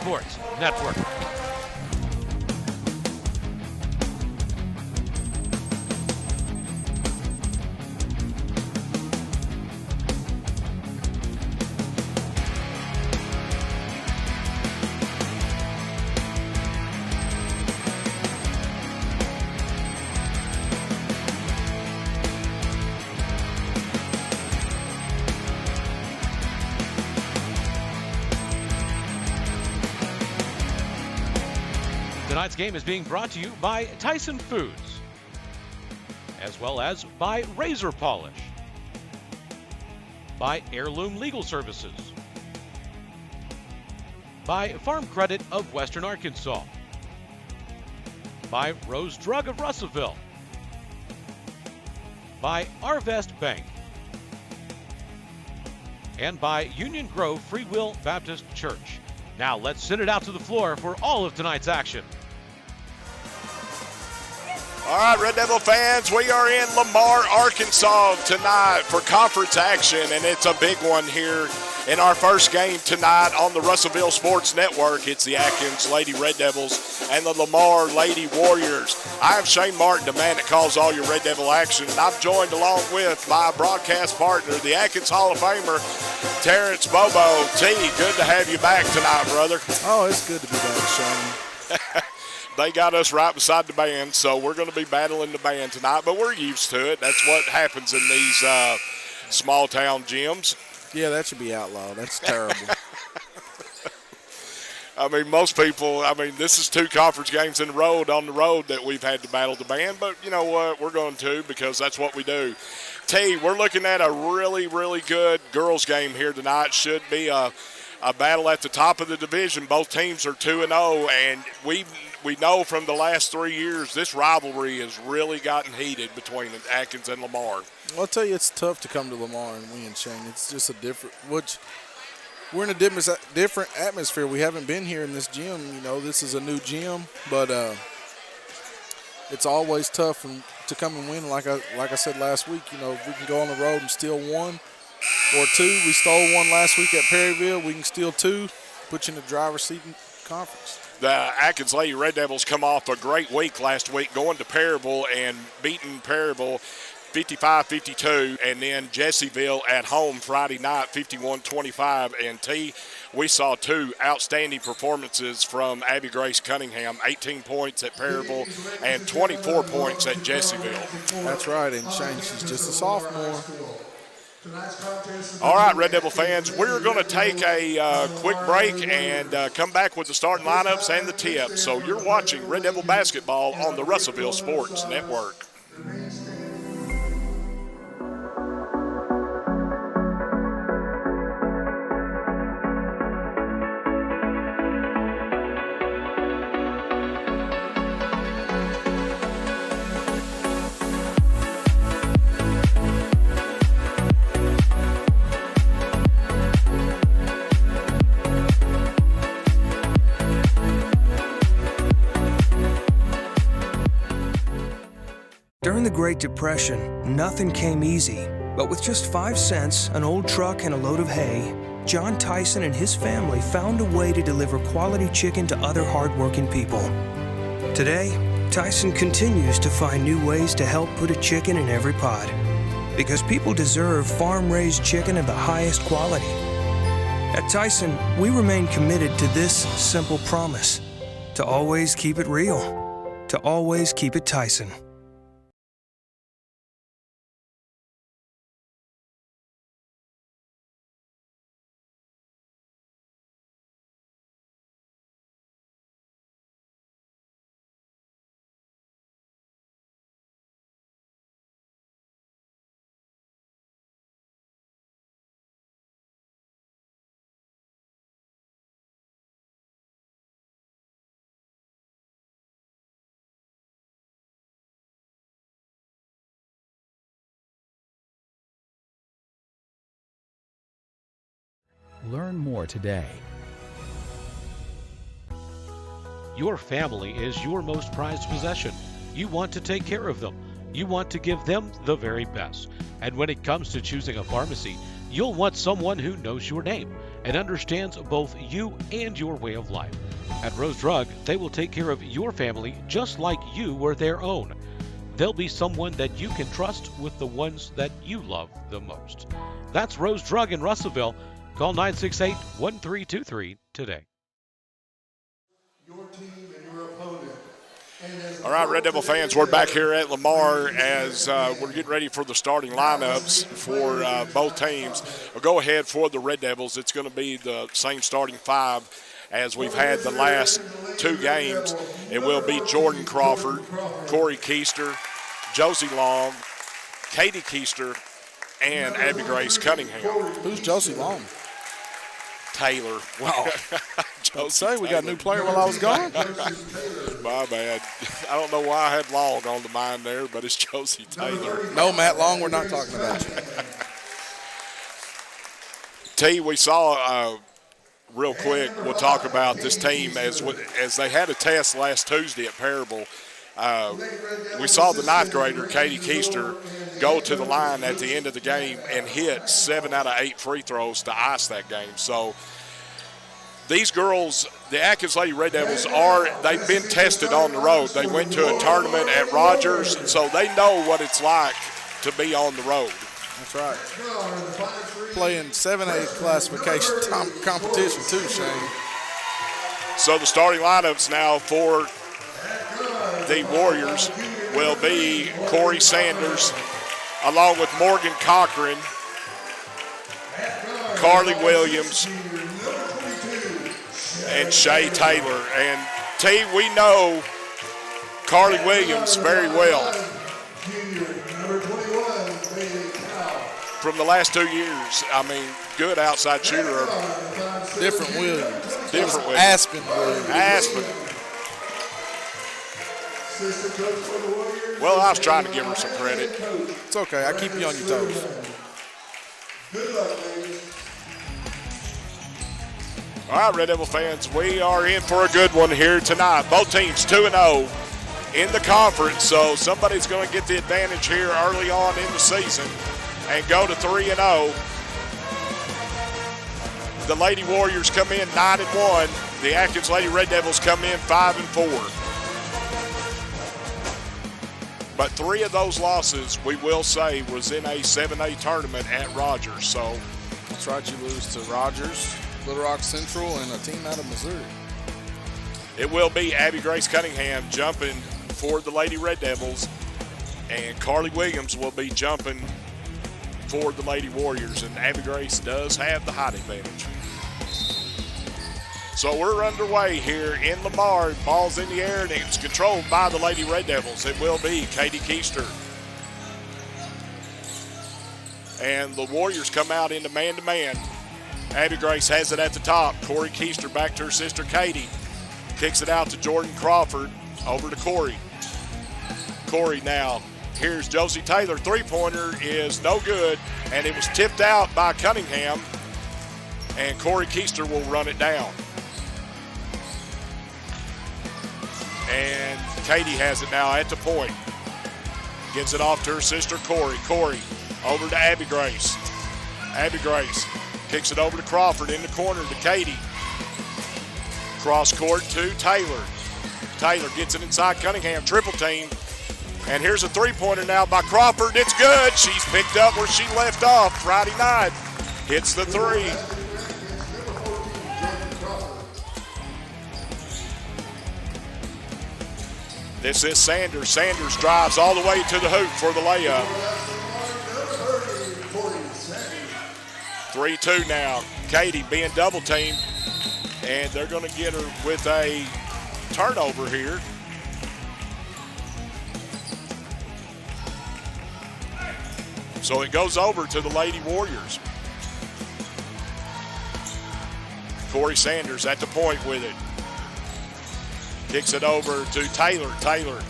Sports Network. Tonight's game is being brought to you by Tyson Foods, as well as by Razor Polish, by Heirloom Legal Services, by Farm Credit of Western Arkansas, by Rose Drug of Russellville, by Arvest Bank, and by Union Grove Free Will Baptist Church. Now let's send it out to the floor for all of tonight's action. All right, Red Devil fans, we are in Lamar, Arkansas tonight for conference action, and it's a big one here in our first game tonight on the Russellville Sports Network. It's the Atkins Lady Red Devils and the Lamar Lady Warriors. I am Shane Martin, the man that calls all your Red Devil action, and I'm joined along with my broadcast partner, the Atkins Hall of Famer, Terrence Bobo. T, good to have you back tonight, brother. Oh, it's good to be back, Shane. They got us right beside the band, so we're going to be battling the band tonight, but we're used to it. That's what happens in these small-town gyms. Yeah, that should be outlawed. That's terrible. I mean, most people, this is 2 conference games in a row on the road that we've had to battle the band, but you know what? We're going to because that's what we do. T, we're looking at a really, really good girls game here tonight. Should be a battle at the top of the division. Both teams are 2-0, and we know from the last 3 years this rivalry has really gotten heated between Atkins and Lamar. Well, I'll tell you, it's tough to come to Lamar and win, Shane. It's just a different, we're in a different atmosphere. We haven't been here in this gym. You know, this is a new gym, but it's always tough to come and win. Like I said last week, you know, if we can go on the road and steal 1 or 2. We stole 1 last week at Perryville. We can steal 2, put you in the driver's seat in conference. The Atkins Lady Red Devils come off a great week last week, going to Perryville and beating Perryville 55-52, and then Jessieville at home Friday night 51-25. And T, we saw 2 outstanding performances from Abby Grace Cunningham, 18 points at Perryville and 24 points at Jessieville. That's right, and Shane, she's just a sophomore. All right, Red Devil fans, we're going to take a quick break and come back with the starting lineups and the tips. So you're watching Red Devil basketball on the Russellville Sports Network. During the Great Depression, nothing came easy. But with just 5 cents, an old truck, and a load of hay, John Tyson and his family found a way to deliver quality chicken to other hardworking people. Today, Tyson continues to find new ways to help put a chicken in every pot. Because people deserve farm-raised chicken of the highest quality. At Tyson, we remain committed to this simple promise: to always keep it real, to always keep it Tyson. Learn more today. Your family is your most prized possession. You want to take care of them. You want to give them the very best. And when it comes to choosing a pharmacy, you'll want someone who knows your name. and understands both you and your way of life. At Rose Drug, they will take care of your family just like you were their own. They'll be someone that you can trust with the ones that you love the most. That's Rose Drug in Russellville. Call 968-1323 today. Your team and your opponent. All right, Red Devil fans, we're back here at Lamar as we're getting ready for the starting lineups for both teams. We'll go ahead for the Red Devils. It's going to be the same starting five as we've had the last two games. It will be Jordan Crawford, Corey Keister, Josie Long, Katie Keister, and Abby Grace Cunningham. Who's Josie Long? Taylor. Wow. Say we got a new player while I was gone. My bad. I don't know why I had Long on the mind there, but it's Josie Taylor. No, Matt Long, we're not talking about you. T, we saw real quick, we'll talk about this team as they had a test last Tuesday at Parable. We saw the ninth grader, Katie Keister, go to the line at the end of the game and hit 7 out of 8 free throws to ice that game. So these girls, the Atkins Lady Red Devils, they've been tested on the road. They went to a tournament at Rogers, so they know what it's like to be on the road. That's right. Playing 7A classification competition too, Shane. So the starting lineups now for the Warriors will be Corey Sanders, along with Morgan Cochran, Carly Williams, and Shay Taylor. And T, we know Carly Williams very well from the last 2 years. I mean, good outside shooter. Different Williams. Different Williams. Aspen Williams. Aspen. Well, I was trying to give her some credit. It's okay. I keep you on your toes. All right, Red Devil fans, we are in for a good one here tonight. Both teams 2-0 in the conference, so somebody's going to get the advantage here early on in the season and go to 3-0. The Lady Warriors come in 9-1. The Atkins Lady Red Devils come in 5-4. But 3 of those losses, we will say, was in a 7A tournament at Rogers. So that's right, you lose to Rogers, Little Rock Central, and a team out of Missouri. It will be Abby Grace Cunningham jumping for the Lady Red Devils, and Carly Williams will be jumping for the Lady Warriors, and Abby Grace does have the height advantage. So we're underway here in Lamar. Ball's in the air, and it's controlled by the Lady Red Devils. It will be Katie Keister. And the Warriors come out into man-to-man. Abby Grace has it at the top. Corey Keister back to her sister Katie. Kicks it out to Jordan Crawford. Over to Corey. Corey now. Here's Josie Taylor. Three-pointer is no good, and it was tipped out by Cunningham. And Corey Keister will run it down. And Katie has it now at the point. Gives it off to her sister Corey. Corey over to Abby Grace. Abby Grace kicks it over to Crawford in the corner to Katie. Cross court to Taylor. Taylor gets it inside Cunningham. Triple team. And here's a three-pointer now by Crawford. It's good. She's picked up where she left off Friday night. Hits the three. This is Sanders. Sanders drives all the way to the hoop for the layup. 3-2 now. Katie being double teamed, and they're going to get her with a turnover here. So it goes over to the Lady Warriors. Corey Sanders at the point with it. Kicks it over to Taylor. Taylor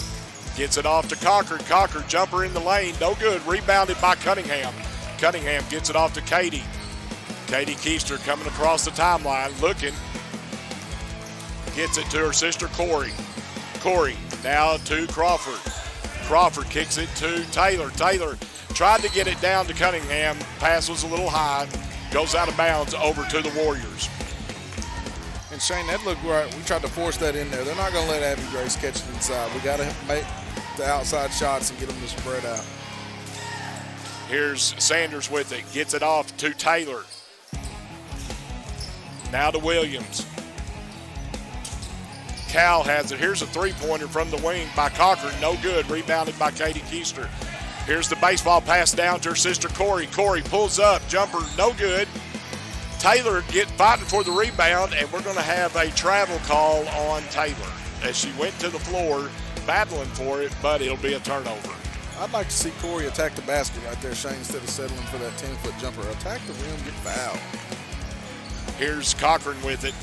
gets it off to Cochran. Cochran jumper in the lane. No good. Rebounded by Cunningham. Cunningham gets it off to Katie. Katie Keister coming across the timeline, looking. Gets it to her sister Corey. Corey now to Crawford. Crawford kicks it to Taylor. Taylor tried to get it down to Cunningham. Pass was a little high. goes out of bounds over to the Warriors. And Shane, that looked right. We tried to force that in there. They're not going to let Abby Grace catch it inside. We got to make the outside shots and get them to spread out. Here's Sanders with it. Gets it off to Taylor. Now to Williams. Cal has it. Here's a three-pointer from the wing by Cochran. No good. Rebounded by Katie Keister. Here's the baseball pass down to her sister Corey. Corey pulls up. Jumper no good. Taylor fighting for the rebound, and we're going to have a travel call on Taylor as she went to the floor battling for it, but it'll be a turnover. I'd like to see Corey attack the basket right there, Shane, instead of settling for that 10-foot jumper. Attack the rim, get fouled. Here's Cochran with it.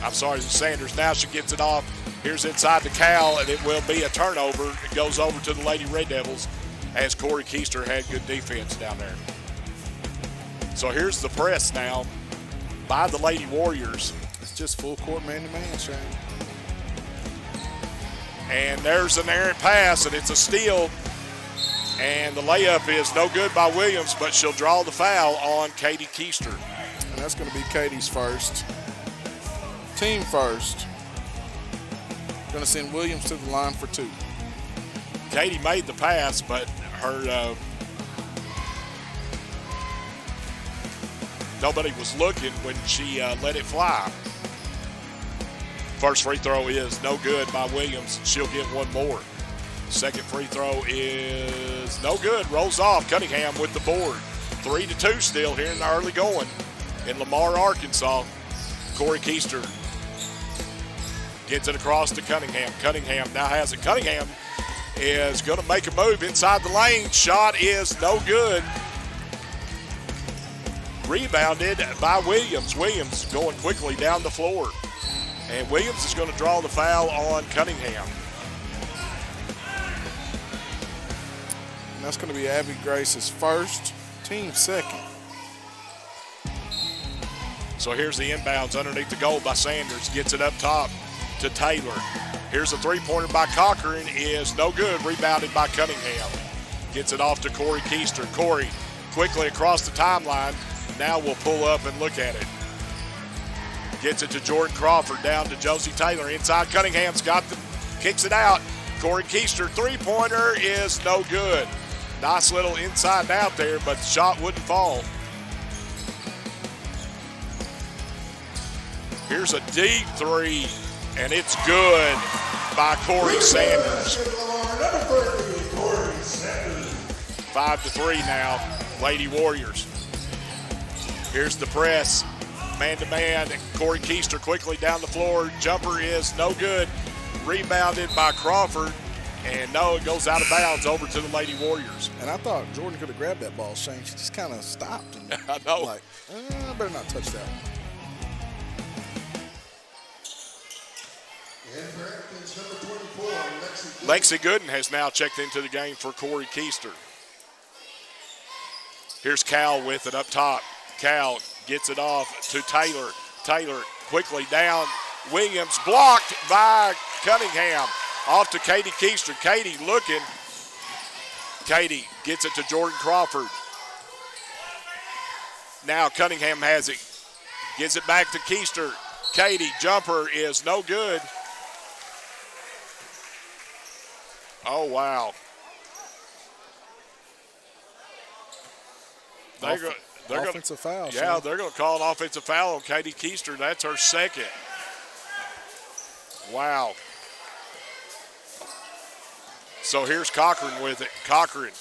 I'm sorry, Sanders. Now she gets it off. Here's inside to Cal, and it will be a turnover. It goes over to the Lady Red Devils as Corey Keister had good defense down there. So here's the press now by the Lady Warriors. It's just full court man-to-man, Shane. And there's an errant pass, and it's a steal. And the layup is no good by Williams, but she'll draw the foul on Katie Keister. And that's going to be Katie's first. Team first. Going to send Williams to the line for two. Katie made the pass, but her nobody was looking when she let it fly. First free throw is no good by Williams. She'll get one more. Second free throw is no good. Rolls off. Cunningham with the board. 3-2 still here in the early going in Lamar, Arkansas. Corey Keister gets it across to Cunningham. Cunningham now has it. Cunningham is going to make a move inside the lane. Shot is no good. Rebounded by Williams. Williams going quickly down the floor. And Williams is going to draw the foul on Cunningham. And that's going to be Abby Grace's first, team second. So here's the inbounds underneath the goal by Sanders. Gets it up top to Taylor. Here's a three-pointer by Cochran. Is no good. Rebounded by Cunningham. Gets it off to Corey Keister. Corey quickly across the timeline. Now we'll pull up and look at it. Gets it to Jordan Crawford, down to Josie Taylor. Inside, Cunningham's kicks it out. Corey Keister, three-pointer is no good. Nice little inside and out there, but the shot wouldn't fall. Here's a deep three, and it's good by Corey Sanders. 5-3 now, Lady Warriors. Here's the press. Man-to-man, Corey Keister quickly down the floor. Jumper is no good. Rebounded by Crawford. And no, it goes out of bounds over to the Lady Warriors. And I thought Jordan could have grabbed that ball, Shane. She just kind of stopped. And I know. Like, I better not touch that one. Lexi Gooden has now checked into the game for Corey Keister. Here's Cal with it up top. Cal gets it off to Taylor. Taylor quickly down. Williams blocked by Cunningham. Off to Katie Keister. Katie looking. Katie gets it to Jordan Crawford. Now Cunningham has it. Gives it back to Keister. Katie, jumper is no good. Oh, wow. Offensive foul. Yeah, they're going to call an offensive foul on Katie Keister. That's her second. Wow. So here's Cochran with it. Cochran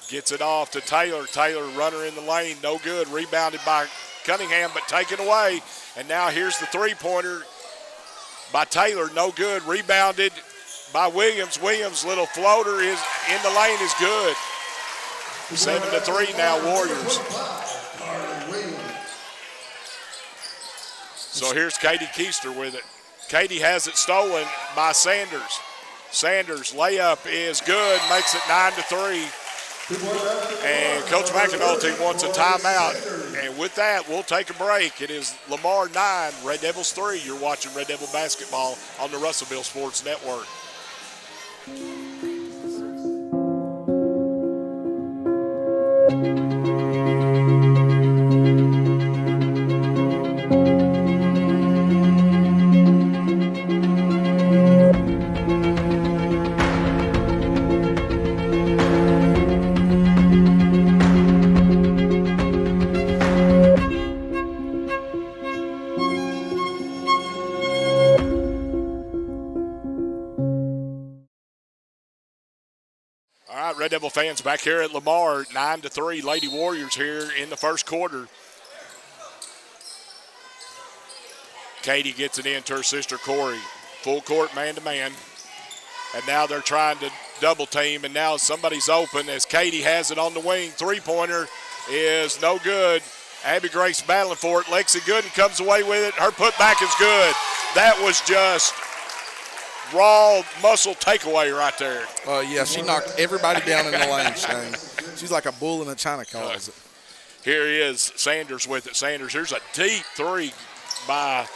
gets it off to Taylor. Taylor, runner in the lane, no good. Rebounded by Cunningham, but taken away. And now here's the three-pointer by Taylor, no good. Rebounded by Williams. Williams, little floater is in the lane, is good. 7-3 now, Warriors. So here's Katie Keister with it. Katie has it stolen by Sanders. Sanders layup is good, makes it 9-3. And Coach McAnulty wants a timeout. And with that, we'll take a break. It is Lamar 9, Red Devils 3. You're watching Red Devil basketball on the Russellville Sports Network. Red Devil fans, back here at Lamar, 9-3, Lady Warriors here in the first quarter. Katie gets it in to her sister Corey. Full court man-to-man. And now they're trying to double team, and now somebody's open as Katie has it on the wing. Three-pointer is no good. Abby Grace battling for it. Lexi Gooden comes away with it. Her putback is good. That was just raw muscle takeaway right there. Yeah, she knocked everybody down in the lane, Shane. She's like a bull in a china closet. Here is Sanders with it. Sanders, here's a deep three by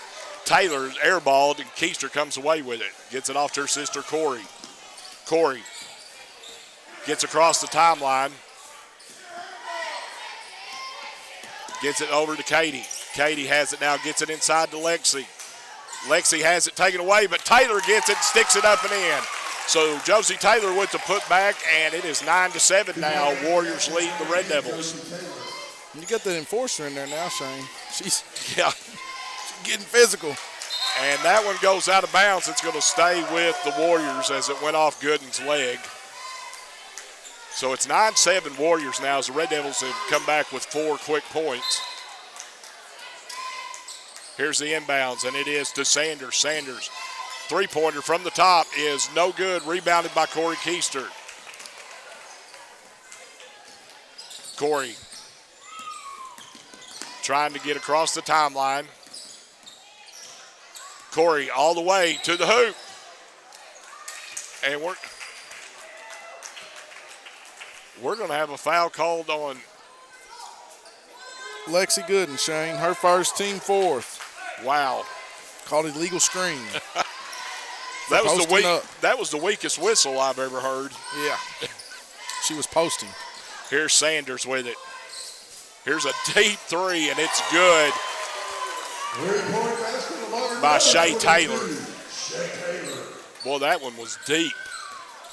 Taylor, airballed, and Keister comes away with it. Gets it off to her sister Corey. Corey gets across the timeline. Gets it over to Katie. Katie has it now, gets it inside to Lexi. Lexi has it taken away, but Taylor gets it, sticks it up and in. So Josie Taylor with the putback, and it is 9-7 now. Warriors lead the Red Devils. You got the enforcer in there now, Shane. She's Yeah. getting physical. And that one goes out of bounds. It's going to stay with the Warriors as it went off Gooden's leg. So it's 9-7 Warriors now as the Red Devils have come back with 4 quick points. Here's the inbounds, and it is to Sanders. Sanders, three-pointer from the top is no good. Rebounded by Corey Keister. Corey trying to get across the timeline. Corey all the way to the hoop. And we're going to have a foul called on Lexi Gooden, Shane. Her first, team fourth. Wow. Called illegal screen. That was the weakest whistle I've ever heard. Yeah. She was posting. Here's Sanders with it. Here's a deep three, and it's good by Shay Taylor. Boy, that one was deep.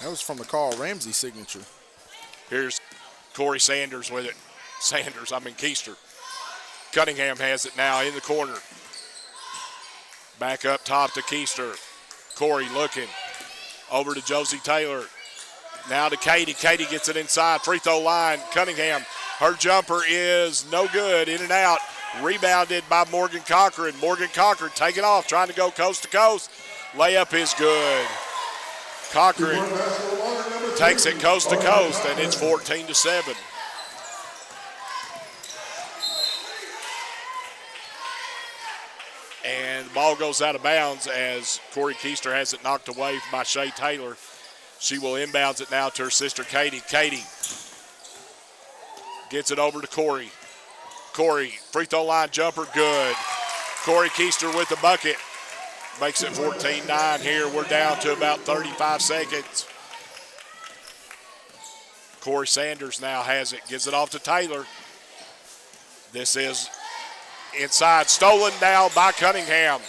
That was from the Carl Ramsey signature. Here's Corey Sanders with it. Keister. Cunningham has it now in the corner. Back up top to Keister. Corey looking. Over to Josie Taylor. Now to Katie. Katie gets it inside. Free throw line. Cunningham. Her jumper is no good. In and out. Rebounded by Morgan Cochran. Morgan Cochran taking off. Trying to go coast to coast. Layup is good. Cochran takes it coast to coast, and it's 14-7. And the ball goes out of bounds as Corey Keister has it knocked away by Shay Taylor. She will inbounds it now to her sister Katie. Katie gets it over to Corey. Corey, free throw line jumper, good. Corey Keister with the bucket. Makes it 14-9 here. We're down to about 35 seconds. Corey Sanders now has it. Gives it off to Taylor. This is inside. Stolen now by Cunningham.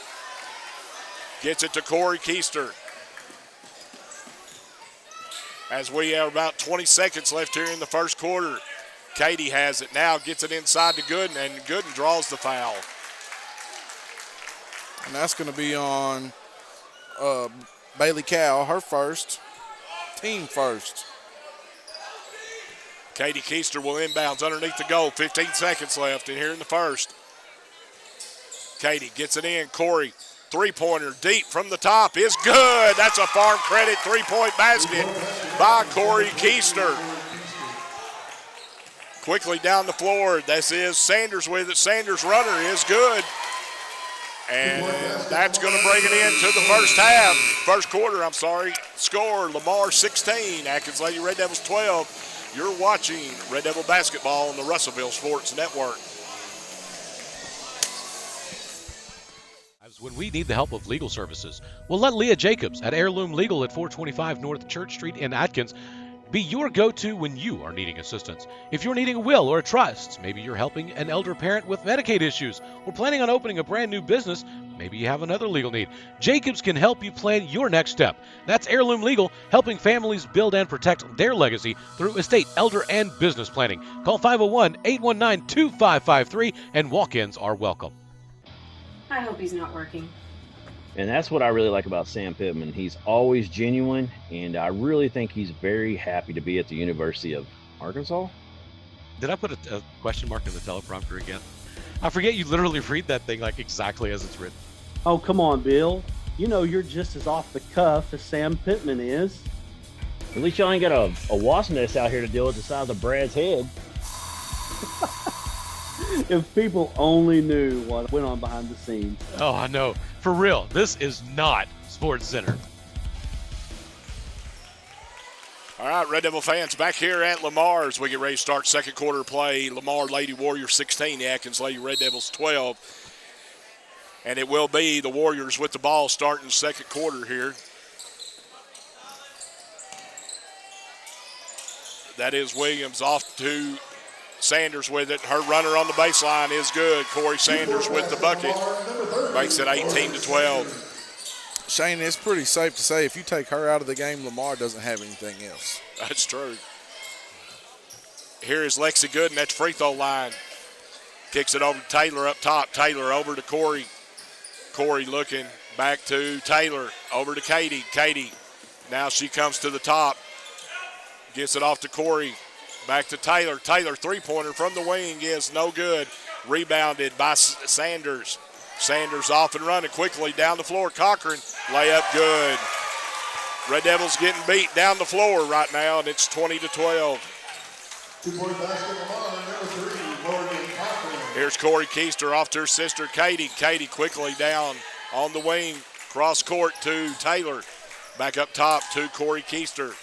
Gets it to Corey Keister. As we have about 20 seconds left here in the first quarter. Katie has it now. Gets it inside to Gooden, and Gooden draws the foul. And that's going to be on Bailey Cow, her first, team first. Katie Keister will inbounds underneath the goal. 15 seconds left in here in the first. Katie gets it in. Corey, three-pointer deep from the top is good. That's a farm credit three-point basket by Corey Keister. Quickly down the floor. This is Sanders with it. Sanders' runner is good. And that's going to bring it into the first quarter, Score, Lamar 16, Atkins Lady Red Devils 12. You're watching Red Devil basketball on the Russellville Sports Network. When we need the help of legal services, we'll let Leah Jacobs at Heirloom Legal at 425 North Church Street in Atkins be your go-to when you are needing assistance. If you're needing a will or a trust, maybe you're helping an elder parent with Medicaid issues, or planning on opening a brand new business, maybe you have another legal need. Jacobs can help you plan your next step. That's Heirloom Legal, helping families build and protect their legacy through estate, elder, and business planning. Call 501-819-2553, and walk-ins are welcome. I hope he's not working. And that's what I really like about Sam Pittman. He's always genuine, and I really think he's very happy to be at the University of Arkansas. Did I put a question mark in the teleprompter again? I forget you literally read that thing like exactly as it's written. Oh, come on, Bill. You know you're just as off the cuff as Sam Pittman is. At least y'all ain't got a wasp nest out here to deal with the size of Brad's head. If people only knew what went on behind the scenes. Oh, I know. For real, this is not Sports Center. All right, Red Devil fans, back here at Lamar as we get ready to start second quarter play. Lamar Lady Warriors 16, the Atkins Lady Red Devils 12. And it will be the Warriors with the ball starting second quarter here. That is Williams off to Sanders with it. Her runner on the baseline is good. Corey Sanders with the bucket. Makes it 18-12. Shane, it's pretty safe to say if you take her out of the game, Lamar doesn't have anything else. That's true. Here is Lexi Gooden at the free throw line. Kicks it over to Taylor up top. Taylor over to Corey. Corey looking back to Taylor. Over to Katie. Katie, now she comes to the top. Gets it off to Corey. Back to Taylor. Taylor, three-pointer from the wing is no good. Rebounded by Sanders. Sanders off and running quickly down the floor. Cochran, layup good. Red Devils getting beat down the floor right now, and it's 20-12. 2-point basket, Lamar, number 3, Morgan Cochran. Here's Corey Keister off to her sister, Katie. Katie quickly down on the wing. Cross court to Taylor. Back up top to Corey Keister.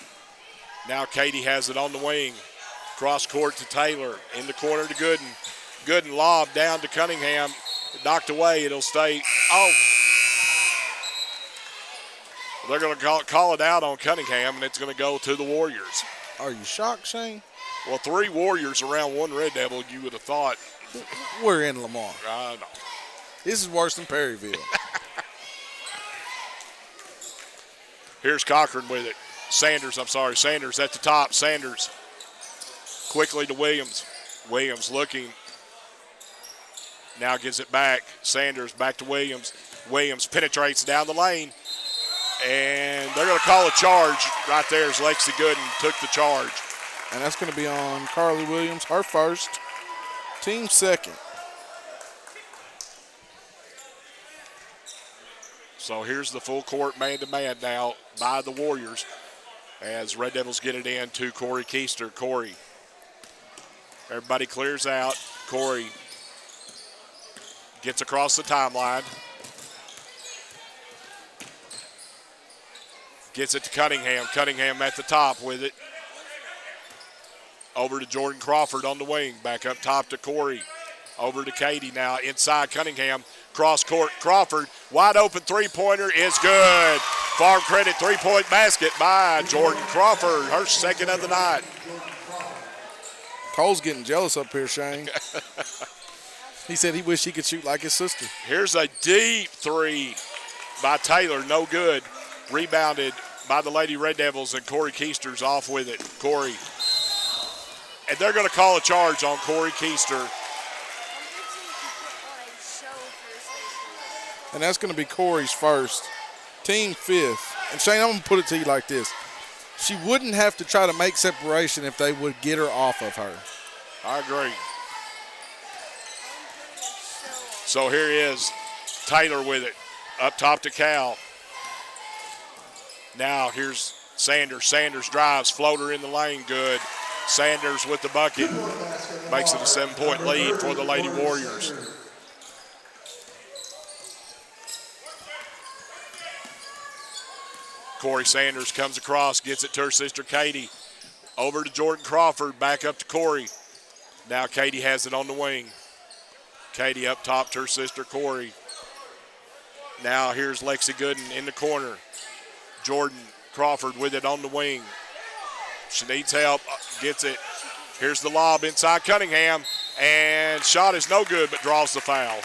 Now Katie has it on the wing. Cross court to Taylor. In the corner to Gooden. Gooden lob down to Cunningham. Knocked away. It'll stay. Oh. They're going to call it out on Cunningham, and it's going to go to the Warriors. Are you shocked, Shane? Well, 3 Warriors around 1 Red Devil, you would have thought. We're in Lamar. I know. This is worse than Perryville. Here's Cochran with it. Sanders at the top. Sanders quickly to Williams. Williams looking. Now gives it back. Sanders back to Williams. Williams penetrates down the lane. And they're going to call a charge right there as Lexi Gooden took the charge. And that's going to be on Carly Williams, her first, team second. So here's the full court man-to-man now by the Warriors as Red Devils get it in to Corey Keister. Corey. Everybody clears out. Corey gets across the timeline. Gets it to Cunningham. Cunningham at the top with it. Over to Jordan Crawford on the wing. Back up top to Corey. Over to Katie now. Inside Cunningham. Cross court. Crawford. Wide open three-pointer is good. Farm Credit three-point basket by Jordan Crawford. Her second of the night. Cole's getting jealous up here, Shane. He said he wished he could shoot like his sister. Here's a deep three by Taylor. No good. Rebounded by the Lady Red Devils, and Corey Keister's off with it. Corey. And they're going to call a charge on Corey Keister. And that's going to be Corey's first, team fifth. And Shane, I'm going to put it to you like this. She wouldn't have to try to make separation if they would get her off of her. I agree. So here is Taylor with it. Up top to Cal. Now here's Sanders. Sanders drives, floater in the lane, good. Sanders with the bucket. Makes it a 7-point lead for the Lady Warriors. Corey Sanders comes across, gets it to her sister Katie. Over to Jordan Crawford, back up to Corey. Now Katie has it on the wing. Katie up top to her sister Corey. Now here's Lexi Gooden in the corner. Jordan Crawford with it on the wing. She needs help, gets it. Here's the lob inside Cunningham, and shot is no good, but draws the foul.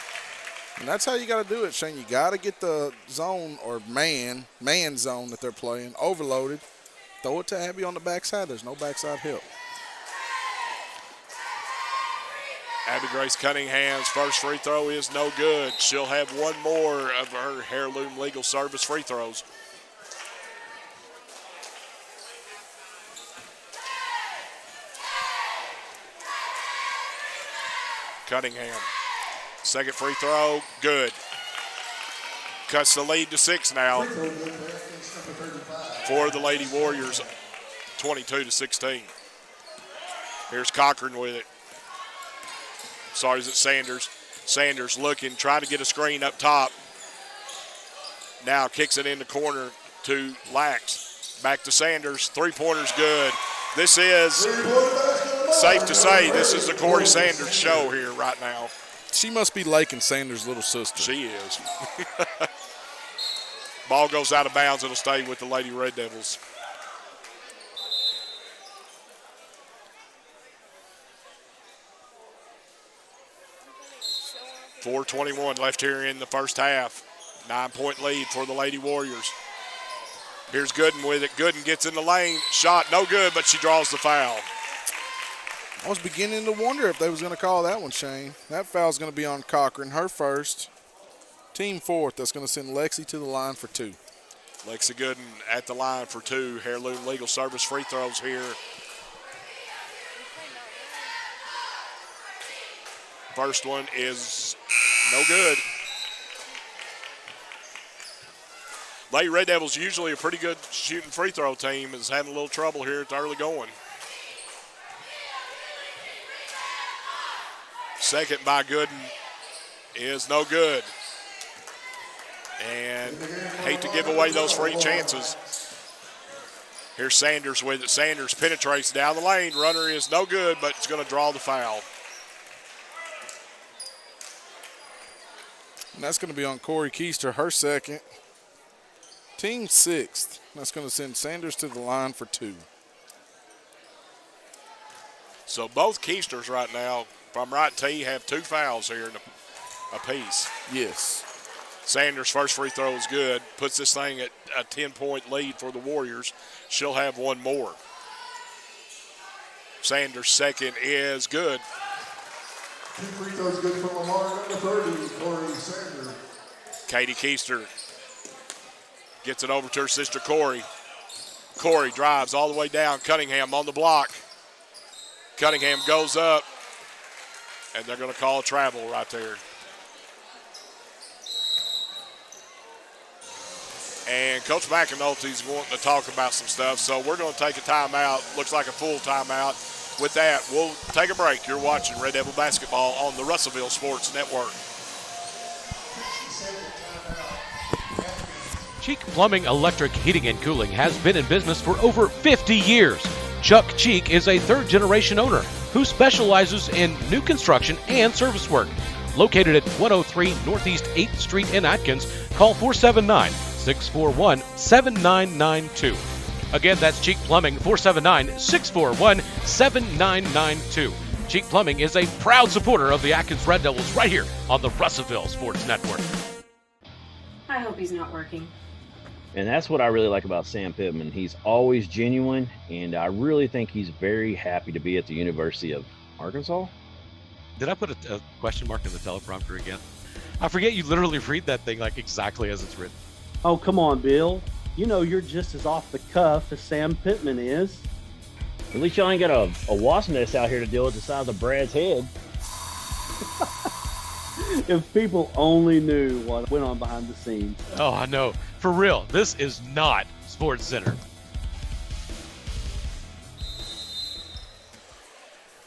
And that's how you got to do it, Shane. You got to get the zone or man zone that they're playing overloaded. Throw it to Abby on the backside. There's no backside help. Abby Grace Cunningham's first free throw is no good. She'll have one more of her Heirloom Legal Service free throws. Cunningham, second free throw, good. Cuts the lead to 6 now for the Lady Warriors, 22-16. Here's Cochran with it. Sorry, is it Sanders? Sanders looking, trying to get a screen up top. Now kicks it in the corner to Lax. Back to Sanders. Three-pointer's good. This is, safe to say, this is the Corey Sanders show here right now. She must be liking Sanders' little sister. She is. Ball goes out of bounds. It'll stay with the Lady Red Devils. .421 left here in the first half. 9-point lead for the Lady Warriors. Here's Gooden with it. Gooden gets in the lane. Shot no good, but she draws the foul. I was beginning to wonder if they was going to call that one, Shane. That foul's going to be on Cochran, her first. Team fourth. That's going to send Lexi to the line for 2. Lexi Gooden at the line for 2. Heirloom Legal Service free throws here. First one is no good. Lady Red Devils, usually a pretty good shooting free throw team, is having a little trouble here at the early going. Second by Gooden is no good. And hate to give away those free chances. Here's Sanders with it. Sanders penetrates down the lane. Runner is no good, but it's going to draw the foul. And that's going to be on Corey Keister, her second. Team sixth. That's going to send Sanders to the line for 2. So both Keisters right now, if I'm right, T, have 2 fouls here apiece. Yes. Sanders' first free throw is good. Puts this thing at a 10-point lead for the Warriors. She'll have one more. Sanders' second is good. 2 free throws good for Lamar. Number 30, Corey Sanders. Katie Keister gets it over to her sister Corey. Corey drives all the way down. Cunningham on the block. Cunningham goes up, and they're going to call a travel right there. And Coach McAnulty's wanting to talk about some stuff, so we're going to take a timeout. Looks like a full timeout. With that, we'll take a break. You're watching Red Devil Basketball on the Russellville Sports Network. Cheek Plumbing, Electric, Heating, and Cooling has been in business for over 50 years. Chuck Cheek is a third-generation owner who specializes in new construction and service work. Located at 103 Northeast 8th Street in Atkins, call 479-641-7992. Again, that's Cheek Plumbing, 479-641-7992. Cheek Plumbing is a proud supporter of the Atkins Red Devils right here on the Russellville Sports Network. I hope he's not working. And that's what I really like about Sam Pittman. He's always genuine, and I really think he's very happy to be at the University of Arkansas. Did I put a question mark in the teleprompter again? I forget you literally read that thing like exactly as it's written. Oh, come on, Bill. You know you're just as off the cuff as Sam Pittman is. At least y'all ain't got a wasp nest out here to deal with the size of Brad's head. If people only knew what went on behind the scenes. Oh, I know. For real, this is not Sports Center.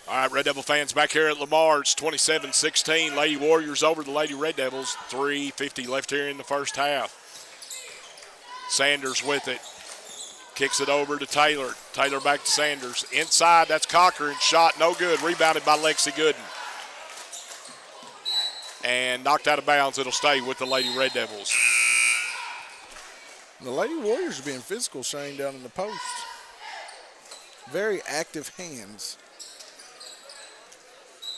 All right, Red Devil fans, back here at Lamar. It's 27-16. Lady Warriors over the Lady Red Devils. 3:50 left here in the first half. Sanders with it. Kicks it over to Taylor. Taylor back to Sanders. Inside, that's Cochran. Shot no good. Rebounded by Lexi Gooden. And knocked out of bounds. It'll stay with the Lady Red Devils. The Lady Warriors are being physical, Shane, down in the post. Very active hands.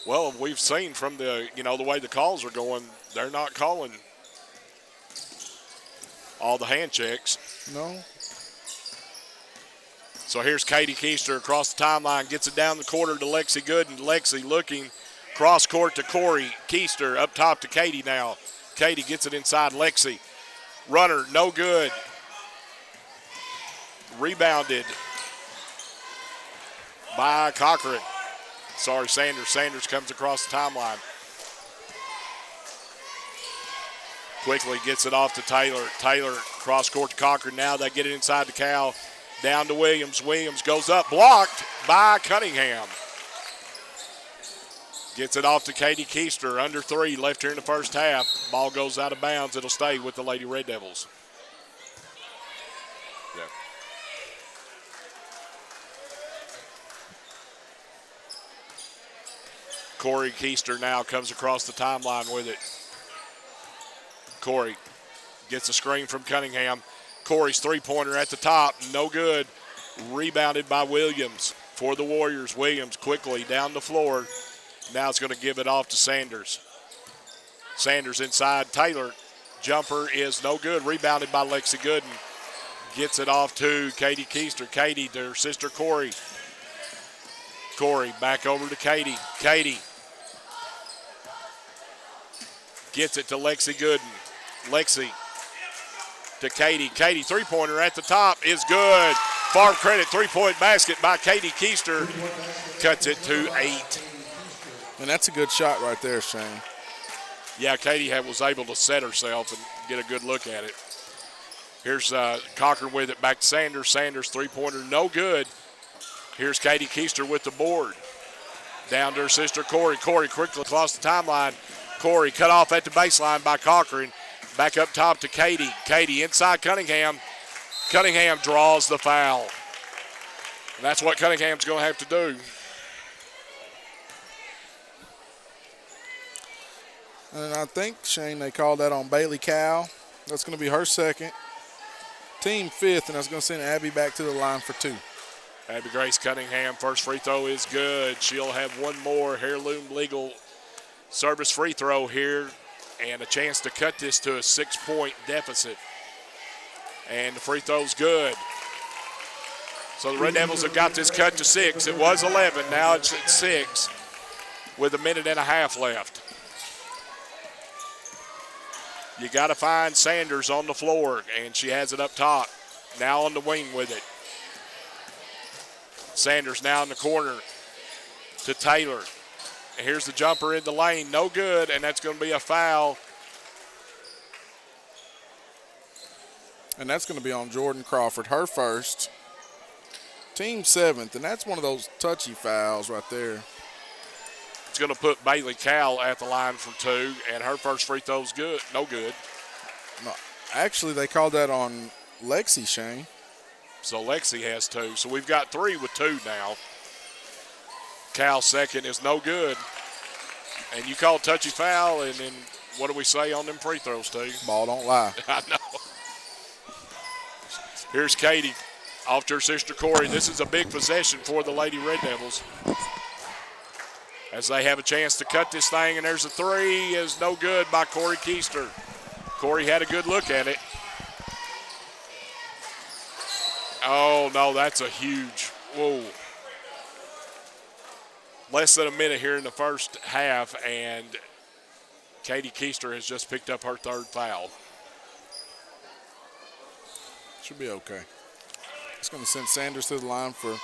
Well, we've seen from the way the calls are going, they're not calling all the hand checks. No. So here's Katie Keister across the timeline, gets it down the quarter to Lexi Gooden. Lexi looking, Cross court to Corey Keister. Up top to Katie now. Katie gets it inside Lexi. Runner, no good. Rebounded by Cochran. Sorry, Sanders. Sanders comes across the timeline. Quickly gets it off to Taylor. Taylor cross court to Cochran. Now they get it inside to Cal. Down to Williams. Williams goes up. Blocked by Cunningham. Gets it off to Katie Keister. Under 3 left here in the first half. Ball goes out of bounds. It'll stay with the Lady Red Devils. Yeah. Corey Keister now comes across the timeline with it. Corey gets a screen from Cunningham. Corey's three-pointer at the top, no good. Rebounded by Williams for the Warriors. Williams quickly down the floor. Now it's going to give it off to Sanders. Sanders inside. Taylor, jumper is no good. Rebounded by Lexi Gooden. Gets it off to Katie Keister. Katie to her sister Corey. Corey back over to Katie. Katie gets it to Lexi Gooden. Lexi to Katie. Katie, three-pointer at the top is good. Farm credit, three-point basket by Katie Keister. Cuts it to 8. And that's a good shot right there, Shane. Yeah, Katie was able to set herself and get a good look at it. Here's Cochran with it, back to Sanders. Sanders, three-pointer, no good. Here's Katie Keister with the board. Down to her sister Corey. Corey quickly across the timeline. Corey cut off at the baseline by Cochran. Back up top to Katie. Katie inside Cunningham. Cunningham draws the foul. And that's what Cunningham's going to have to do. And I think, Shane, they called that on Bailey Cow. That's going to be her second. Team 5th, and that's going to send Abby back to the line for 2. Abby Grace Cunningham, first free throw is good. She'll have one more Heirloom Legal service free throw here and a chance to cut this to a 6-point deficit. And the free throw's good. So the Red Devils have got this cut to 6. It was 11, now it's at 6 with a minute and a half left. You got to find Sanders on the floor, and she has it up top. Now on the wing with it. Sanders now in the corner to Taylor. And here's the jumper in the lane, no good, and that's going to be a foul. And that's going to be on Jordan Crawford, her first. Team 7th, and that's one of those touchy fouls right there. It's going to put Bailey Cowell at the line for 2, and her first free throw's good, no good. No, actually, they called that on Lexi, Shane. So Lexi has 2. So we've got 3 with 2 now. Cowell's second is no good. And you call touchy foul, and then what do we say on them free throws, Steve? Ball don't lie. I know. Here's Katie off to her sister Corey. This is a big possession for the Lady Red Devils. As they have a chance to cut this thing, and there's a 3 is no good by Corey Keister. Corey had a good look at it. Oh, no, that's a huge, whoa. Less than a minute here in the first half, and Katie Keister has just picked up her 3rd foul. Should be okay. It's going to send Sanders to the line for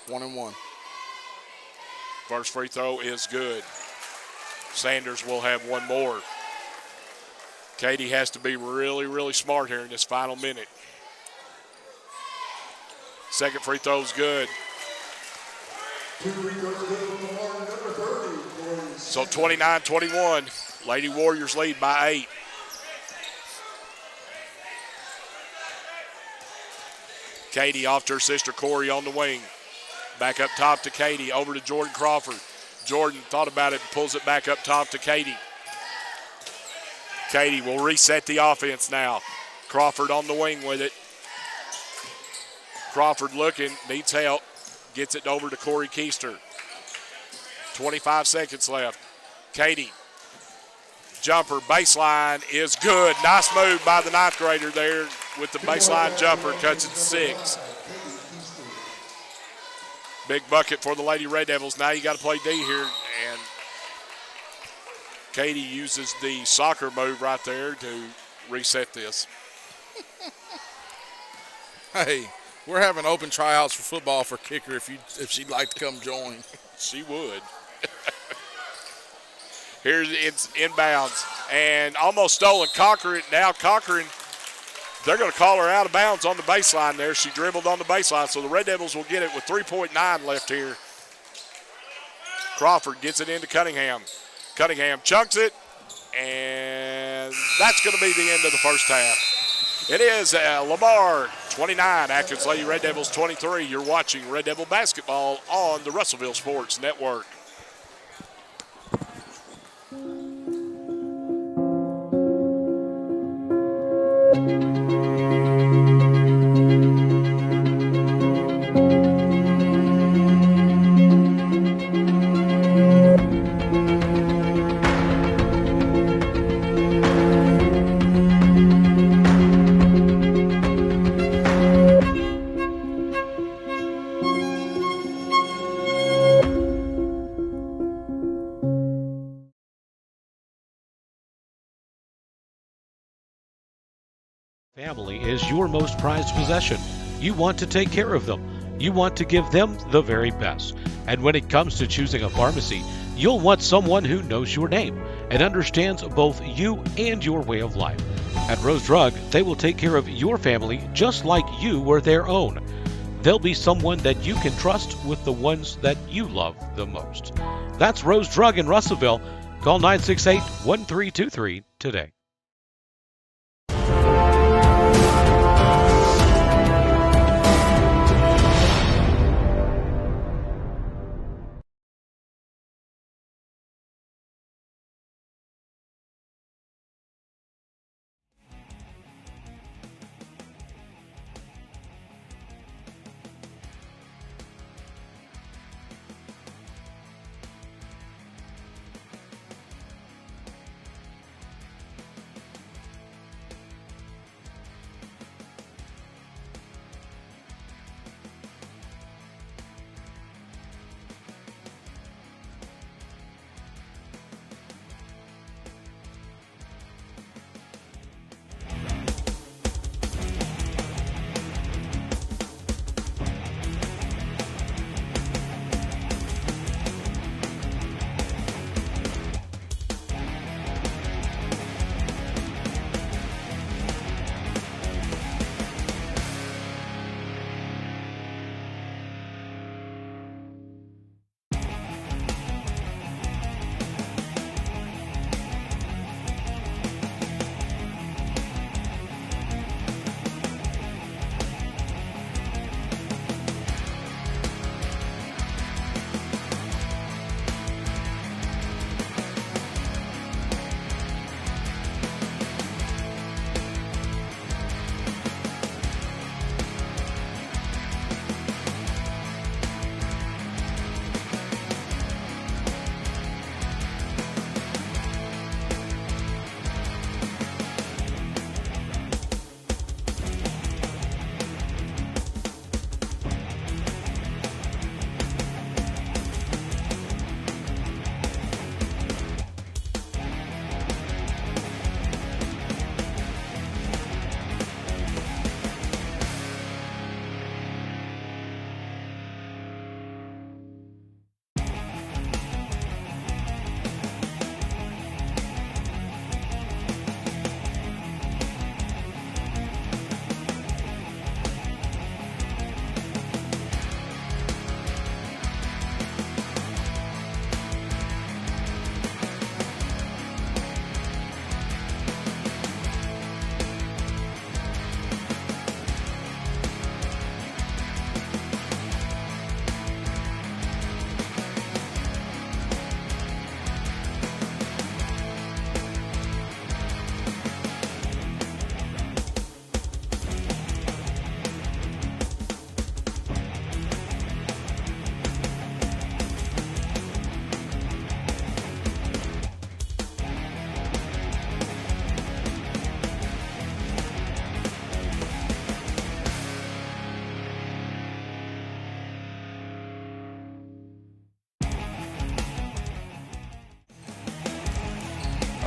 1-1. First free throw is good. Sanders will have one more. Katie has to be really, really smart here in this final minute. Second free throw is good. So 29-21. Lady Warriors lead by 8. Katie off to her sister Corey on the wing. Back up top to Katie, over to Jordan Crawford. Jordan thought about it and pulls it back up top to Katie. Katie will reset the offense now. Crawford on the wing with it. Crawford looking, needs help. Gets it over to Corey Keister. 25 seconds left. Katie, jumper, baseline is good. Nice move by the 9th grader there with the baseline jumper, cuts it to 6. Big bucket for the Lady Red Devils. Now you got to play D here, and Katie uses the soccer move right there to reset this. Hey, we're having open tryouts for football for kicker if she'd like to come join. She would. Here's it's inbounds and almost stolen. Cochran. Now Cochran, they're going to call her out of bounds on the baseline there. She dribbled on the baseline, so the Red Devils will get it with 3.9 left here. Crawford gets it into Cunningham. Cunningham chunks it, and that's going to be the end of the first half. It is Lamar 29, Atkins Lady Red Devils 23. You're watching Red Devil basketball on the Russellville Sports Network. Family is your most prized possession. You want to take care of them. You want to give them the very best. And when it comes to choosing a pharmacy, you'll want someone who knows your name and understands both you and your way of life. At Rose Drug, they will take care of your family just like you were their own. They'll be someone that you can trust with the ones that you love the most. That's Rose Drug in Russellville. Call 968-1323 today.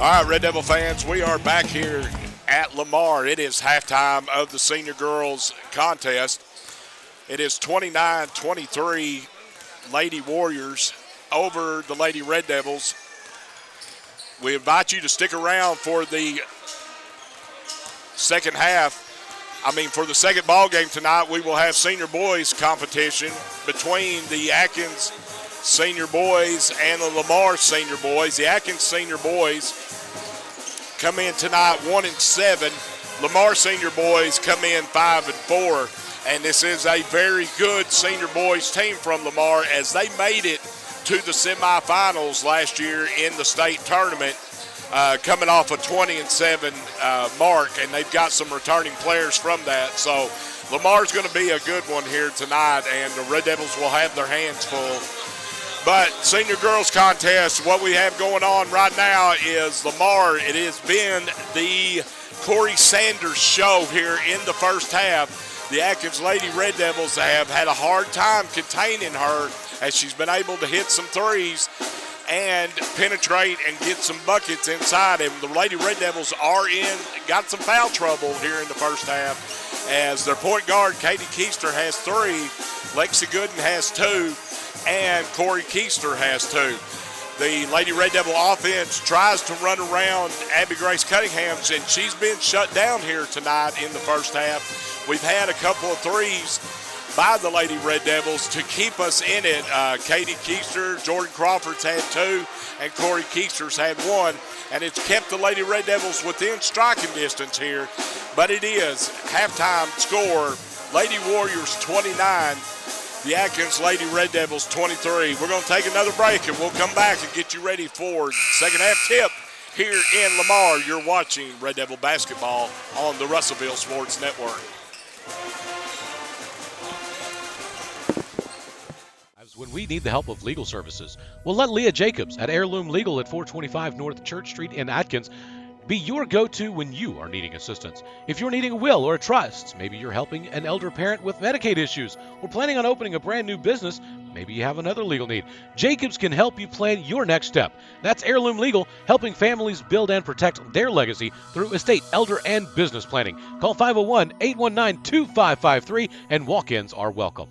All right, Red Devil fans, we are back here at Lamar. It is halftime of the senior girls contest. It is 29-23 Lady Warriors over the Lady Red Devils. We invite you to stick around for the second half. For the second ball game tonight, we will have senior boys competition between the Atkins senior boys and the Lamar senior boys. The Atkins senior boys come in tonight 1-7. Lamar senior boys come in 5-4. And this is a very good senior boys team from Lamar, as they made it to the semifinals last year in the state tournament, coming off a 20-7 mark, and they've got some returning players from that. So Lamar's going to be a good one here tonight, and the Red Devils will have their hands full. But senior girls contest, what we have going on right now is Lamar. It has been the Corey Sanders show here in the first half. The Atkins Lady Red Devils have had a hard time containing her, as she's been able to hit some threes and penetrate and get some buckets inside. And the Lady Red Devils got some foul trouble here in the first half, as their point guard, Katie Keister, has 3, Lexi Gooden has 2, and Corey Keister has 2. The Lady Red Devil offense tries to run around Abby Grace Cunningham's, and she's been shut down here tonight in the first half. We've had a couple of threes by the Lady Red Devils to keep us in it. Katie Keister, Jordan Crawford's had 2, and Corey Keister's had 1. And it's kept the Lady Red Devils within striking distance here. But it is halftime score, Lady Warriors 29, the Atkins Lady Red Devils 23. We're going to take another break, and we'll come back and get you ready for the second half tip here in Lamar. You're watching Red Devil basketball on the Russellville Sports Network. When we need the help of legal services, well, let Leah Jacobs at Heirloom Legal at 425 North Church Street in Atkins be your go-to when you are needing assistance. If you're needing a will or a trust, maybe you're helping an elder parent with Medicaid issues, or planning on opening a brand new business, maybe you have another legal need, Jacobs can help you plan your next step. That's Heirloom Legal, helping families build and protect their legacy through estate, elder, and business planning. Call 501-819-2553, and walk-ins are welcome.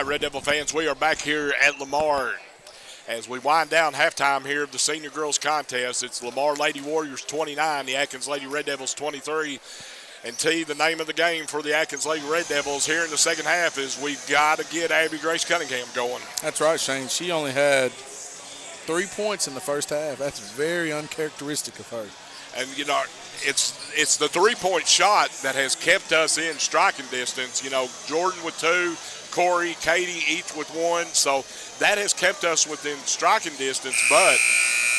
Red Devil fans, we are back here at Lamar as we wind down halftime here of the senior girls contest. It's Lamar Lady Warriors 29, the Atkins Lady Red Devils 23. And T, the name of the game for the Atkins Lady Red Devils here in the second half is we've got to get Abby Grace Cunningham going. That's right, Shane. She only had 3 points in the first half. That's very uncharacteristic of her. And, you know, it's the three-point shot that has kept us in striking distance. You know, Jordan with 2, Corey, Katie, each with 1. So that has kept us within striking distance. But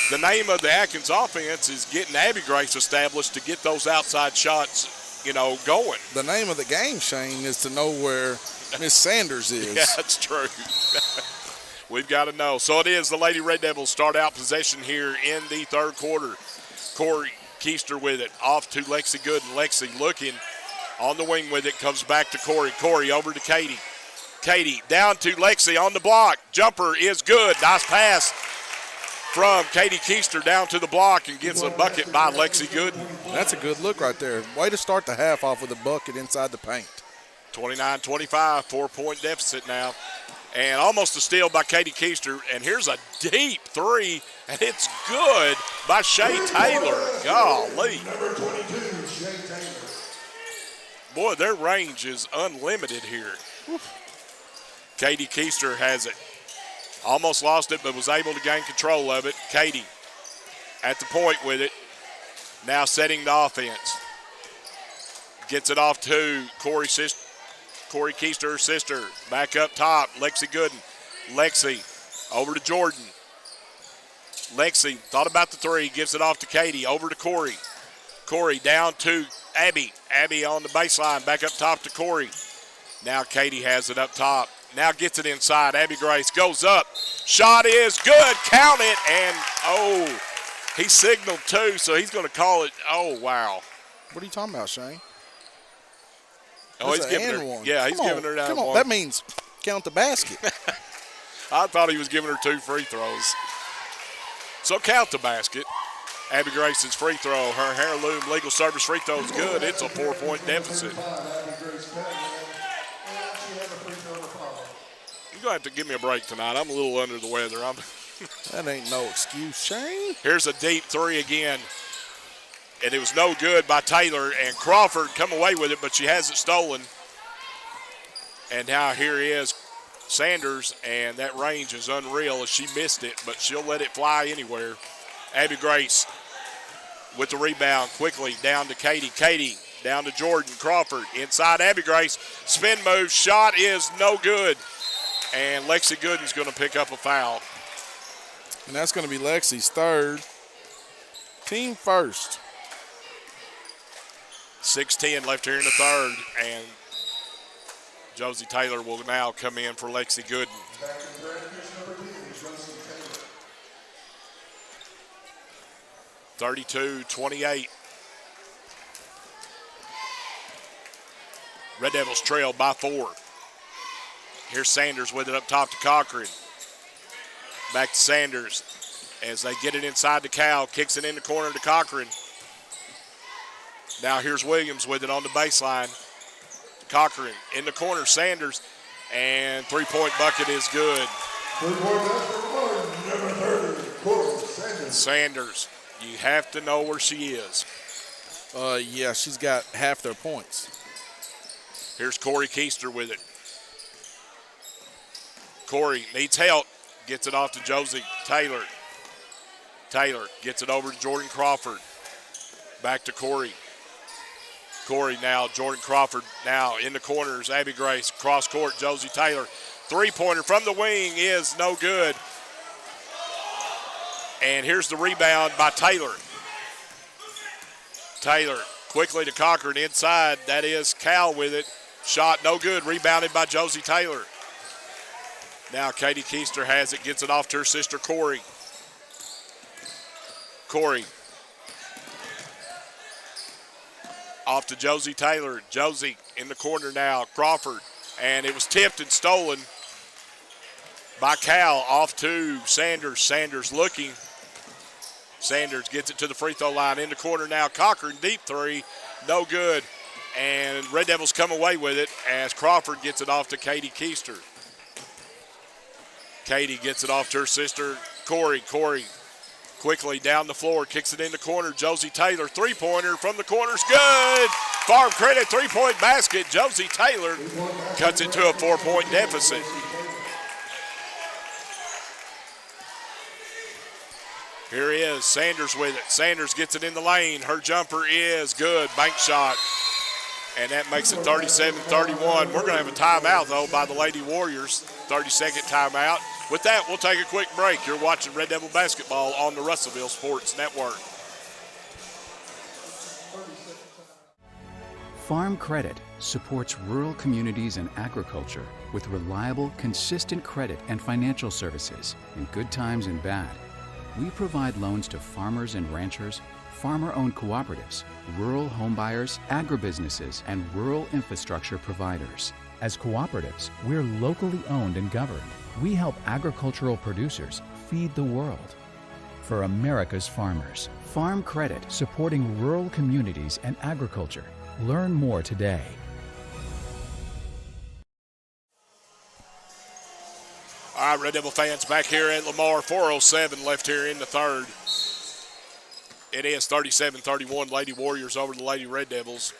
the name of the Atkins offense is getting Abby Grace established to get those outside shots, you know, going. The name of the game, Shane, is to know where Miss Sanders is. Yeah, that's true. We've got to know. So it is the Lady Red Devils start out possession here in the third quarter. Corey Keister with it, off to Lexi Gooden. Lexi looking on the wing with it, comes back to Corey. Corey over to Katie. Katie down to Lexi on the block. Jumper is good. Nice pass from Katie Keister down to the block and gets a bucket by Lexi Gooden. That's a good look right there. Way to start the half off with a bucket inside the paint. 29-25, 4-point deficit now. And almost a steal by Katie Keister. And here's a deep three, and it's good by Shay Taylor. Golly. Number 22, Shay Taylor. Boy, their range is unlimited here. Katie Keister has it. Almost lost it, but was able to gain control of it. Katie at the point with it. Now setting the offense. Gets it off to Corey Keister, her sister. Back up top, Lexi Gooden. Lexi over to Jordan. Lexi thought about the three, gives it off to Katie, over to Corey. Corey down to Abby. Abby on the baseline, back up top to Corey. Now Katie has it up top. Now gets it inside. Abby Grace goes up. Shot is good. Count it. And, oh, he signaled too, so he's going to call it. Oh, wow. What are you talking about, Shane? Oh, he's giving her one. Yeah, he's giving her that one. That means count the basket. I thought he was giving her 2 free throws. So count the basket. Abby Grace's free throw, her heirloom legal service free throw is good. It's a 4-point deficit. You're going to have to give me a break tonight. I'm a little under the weather. That ain't no excuse, Shane. Here's a deep three again. And it was no good by Taylor. And Crawford come away with it, but she has it stolen. And now here is Sanders, and that range is unreal as she missed it, but she'll let it fly anywhere. Abby Grace with the rebound quickly down to Katie. Katie down to Jordan. Crawford inside Abby Grace. Spin move. Shot is no good. And Lexi Gooden's going to pick up a foul. And that's going to be Lexi's third. Team first. 6:10 left here in the third. And Josie Taylor will now come in for Lexi Gooden. 32-28. Red Devils trail by 4. Here's Sanders with it up top to Cochran. Back to Sanders as they get it inside to Cal. Kicks it in the corner to Cochran. Now here's Williams with it on the baseline. Cochran in the corner, Sanders, and three-point bucket is good. 3-point basket, number 30, Sanders, you have to know where she is. Yeah, she's got half their points. Here's Corey Keister with it. Corey needs help. Gets it off to Josie Taylor. Taylor gets it over to Jordan Crawford. Back to Corey. Corey now, Jordan Crawford now in the corners. Abby Grace, cross court, Josie Taylor. Three-pointer from the wing is no good. And here's the rebound by Taylor. Taylor quickly to Cochran inside. That is Cal with it. Shot no good, rebounded by Josie Taylor. Now Katie Keister has it, gets it off to her sister Corey. Corey. Off to Josie Taylor. Josie in the corner now. Crawford. And it was tipped and stolen by Cal. Off to Sanders. Sanders looking. Sanders gets it to the free throw line. In the corner now. Cochran, deep three. No good. And Red Devils come away with it as Crawford gets it off to Katie Keister. Katie gets it off to her sister Corey. Corey quickly down the floor, kicks it in the corner. Josie Taylor, three-pointer from the corner's good. Farm Credit three-point basket. Josie Taylor cuts it to a 4-point deficit. Here is Sanders with it. Sanders gets it in the lane. Her jumper is good. Bank shot. And that makes it 37-31. We're going to have a timeout, though, by the Lady Warriors. 30-second timeout. With that, we'll take a quick break. You're watching Red Devil Basketball on the Russellville Sports Network. Farm Credit supports rural communities and agriculture with reliable, consistent credit and financial services in good times and bad. We provide loans to farmers and ranchers, farmer-owned cooperatives, rural homebuyers, agribusinesses, and rural infrastructure providers. As cooperatives, we're locally owned and governed. We help agricultural producers feed the world. For America's farmers, Farm Credit, supporting rural communities and agriculture. Learn more today. All right, Red Devil fans, back here at Lamar, 4:07 left here in the third. It is 37-31, Lady Warriors over the Lady Red Devils.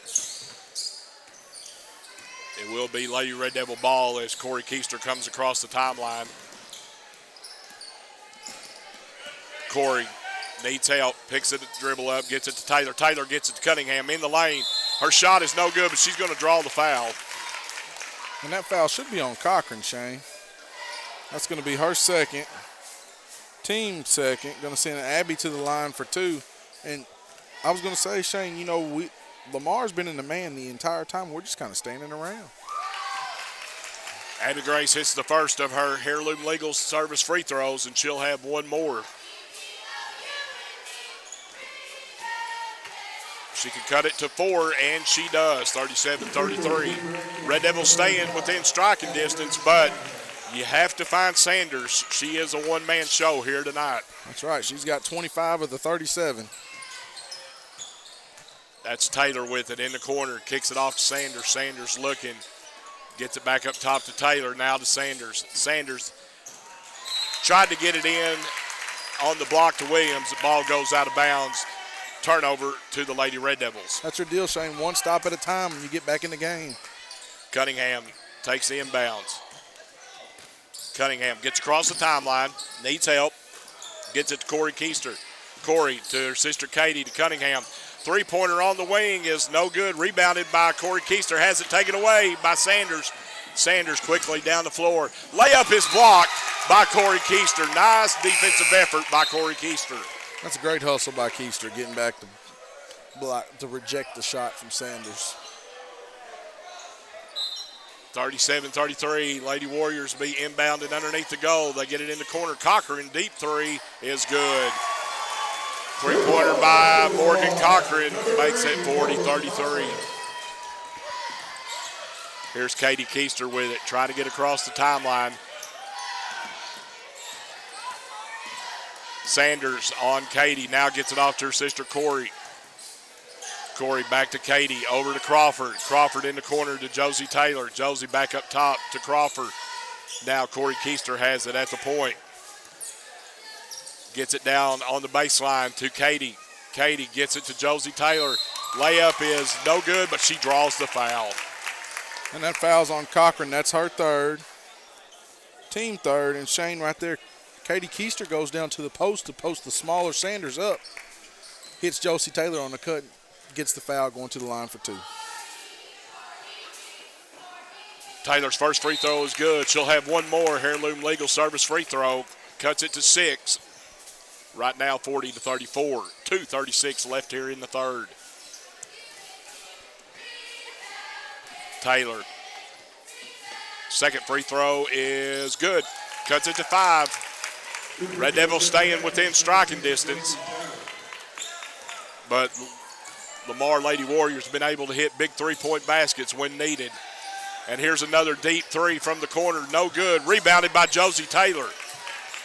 It will be Lady Red Devil ball as Corey Keister comes across the timeline. Corey Needs help. Picks it, dribble up, gets it to Taylor. Taylor gets it to Cunningham in the lane. Her shot is no good, but she's going to draw the foul. And that foul should be on Cochran, Shane. That's going to be her second. Team second. Going to send Abby to the line for 2. And I was going to say, Shane, you know, Lamar's been in the man the entire time. We're just kind of standing around. Abby Grace hits the first of her Heirloom Legal service free throws, and she'll have one more. She can cut it to 4, and she does, 37-33. Red Devils staying within striking distance, but you have to find Sanders. She is a one-man show here tonight. That's right. She's got 25 of the 37. That's Taylor with it in the corner. Kicks it off to Sanders. Sanders looking. Gets it back up top to Taylor. Now to Sanders. Sanders tried to get it in on the block to Williams. The ball goes out of bounds. Turnover to the Lady Red Devils. That's her deal, Shane. One stop at a time and you get back in the game. Cunningham takes the inbounds. Cunningham gets across the timeline. Needs help. Gets it to Corey Keister. Corey to her sister Katie to Cunningham. Three-pointer on the wing is no good. Rebounded by Corey Keister. Has it taken away by Sanders. Sanders quickly down the floor. Layup is blocked by Corey Keister. Nice defensive effort by Corey Keister. That's a great hustle by Keister, getting back to block, to reject the shot from Sanders. 37-33. Lady Warriors be inbounded underneath the goal. They get it in the corner. Cochran, deep three is good. Three-pointer by Morgan Cochran makes it 40-33. Here's Katie Keister with it, trying to get across the timeline. Sanders on Katie, now gets it off to her sister Corey. Corey back to Katie, over to Crawford. Crawford in the corner to Josie Taylor. Josie back up top to Crawford. Now Corey Keister has it at the point. Gets it down on the baseline to Katie. Katie gets it to Josie Taylor. Layup is no good, but she draws the foul. And that foul's on Cochran. That's her third. Team third. And Shane right there, Katie Keister goes down to post the smaller Sanders up. Hits Josie Taylor on the cut. Gets the foul, going to the line for 2. Taylor's first free throw is good. She'll have one more Heirloom Legal service free throw. Cuts it to 6. Right now 40-34. 2:36 left here in the third. Taylor. Second free throw is good. Cuts it to 5. Red Devils staying within striking distance. But Lamar Lady Warriors have been able to hit big three-point baskets when needed. And here's another deep three from the corner. No good. Rebounded by Josie Taylor.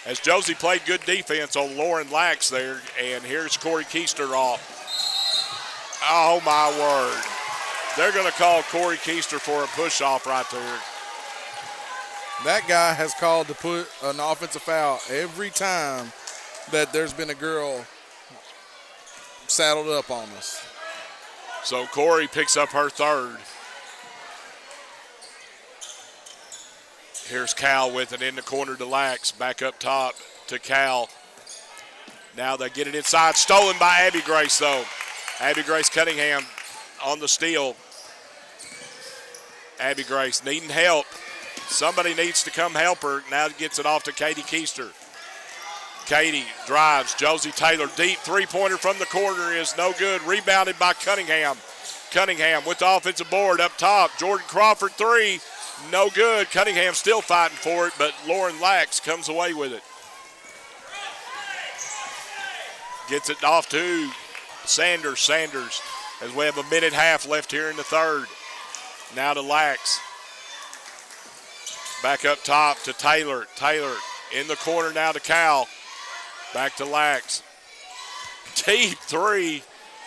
As Josie played good defense on Lauren Lax there. And here's Corey Keister off. Oh, my word. They're going to call Corey Keister for a push-off right there. That guy has called to put an offensive foul every time that there's been a girl saddled up on us. So Corey picks up her third. Here's Cal with it in the corner to Lax. Back up top to Cal. Now they get it inside. Stolen by Abby Grace, though. Abby Grace Cunningham on the steal. Abby Grace needing help. Somebody needs to come help her. Now gets it off to Katie Keister. Katie drives. Josie Taylor deep three-pointer from the corner is no good. Rebounded by Cunningham. Cunningham with the offensive board up top. Jordan Crawford three. No good. Cunningham still fighting for it, but Lauren Lax comes away with it. Gets it off to Sanders. Sanders, as we have a minute and a half left here in the third. Now to Lax. Back up top to Taylor. Taylor in the corner now to Cal. Back to Lax. Deep three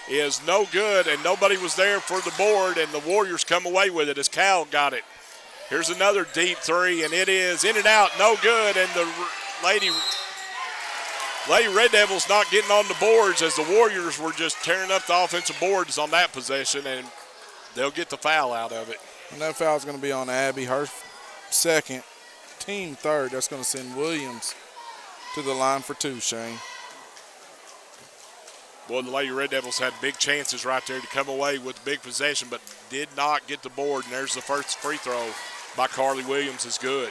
is no good, and nobody was there for the board, and the Warriors come away with it as Cal got it. Here's another deep three, and it is in and out, no good, and the Lady Red Devils not getting on the boards as the Warriors were just tearing up the offensive boards on that possession, and they'll get the foul out of it. And that foul is going to be on Abby, her second, team third. That's going to send Williams to the line for 2, Shane. Boy, the Lady Red Devils had big chances right there to come away with a big possession, but did not get the board. And there's the first free throw by Carly Williams is good.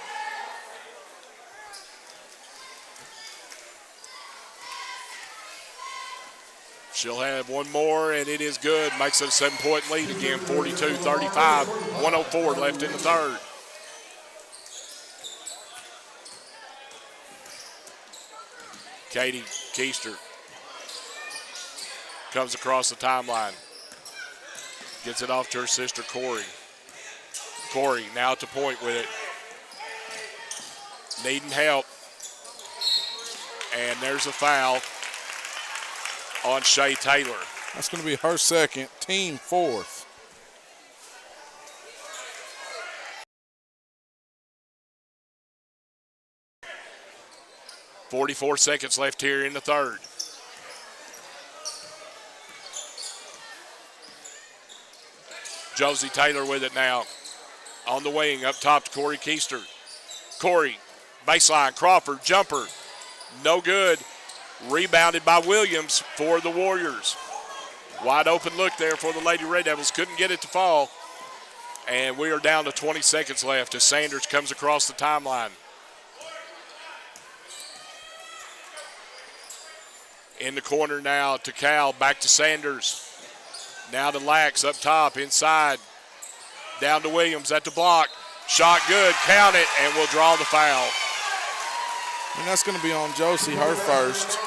She'll have one more, and it is good. Makes it a 7-point lead again, 42-35. 1:04 left in the third. Katie Keister comes across the timeline. Gets it off to her sister, Corey. Corey now at the point with it. Needing help. And there's a foul on Shea Taylor. That's going to be her second, team fourth. .44 seconds left here in the third. Josie Taylor with it now. On the wing, up top to Corey Keister. Corey, baseline, Crawford, jumper. No good. Rebounded by Williams for the Warriors. Wide open look there for the Lady Red Devils. Couldn't get it to fall. And we are down to 20 seconds left as Sanders comes across the timeline. In the corner now to Cal, back to Sanders. Now to Lax up top, inside. Down to Williams at the block. Shot good, count it, and we'll draw the foul. And that's going to be on Josie, her first.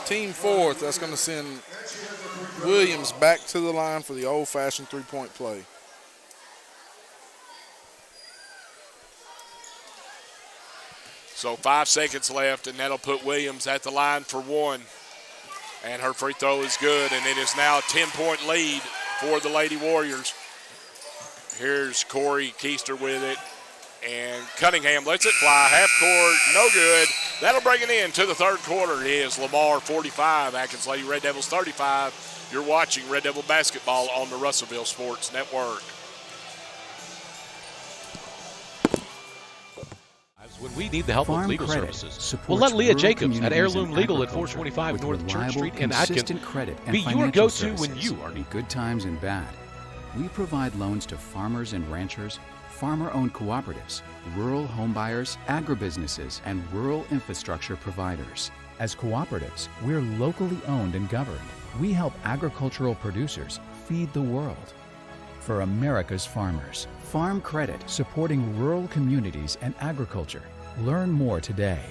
Team fourth, that's going to send Williams back to the line for the old-fashioned three-point play. So 5 seconds left, and that'll put Williams at the line for one. And her free throw is good, and it is now a 10-point lead for the Lady Warriors. Here's Corey Keister with it, and Cunningham lets it fly. Half court, no good. That'll bring it in to the third quarter. It is Lamar 45, Atkins Lady Red Devils 35. You're watching Red Devil basketball on the Russellville Sports Network. When we need the help Farm of legal Credit services, we'll let Leah rural Jacobs at communities Heirloom and Legal at agriculture 425 with North Church reliable, Street in Atkins consistent credit and be your financial go-to when services you are in good times and bad. We provide loans to farmers and ranchers, farmer-owned cooperatives, rural homebuyers, agribusinesses, and rural infrastructure providers. As cooperatives, we're locally owned and governed. We help agricultural producers feed the world. For America's farmers, Farm Credit. supporting rural communities and agriculture. Learn more today.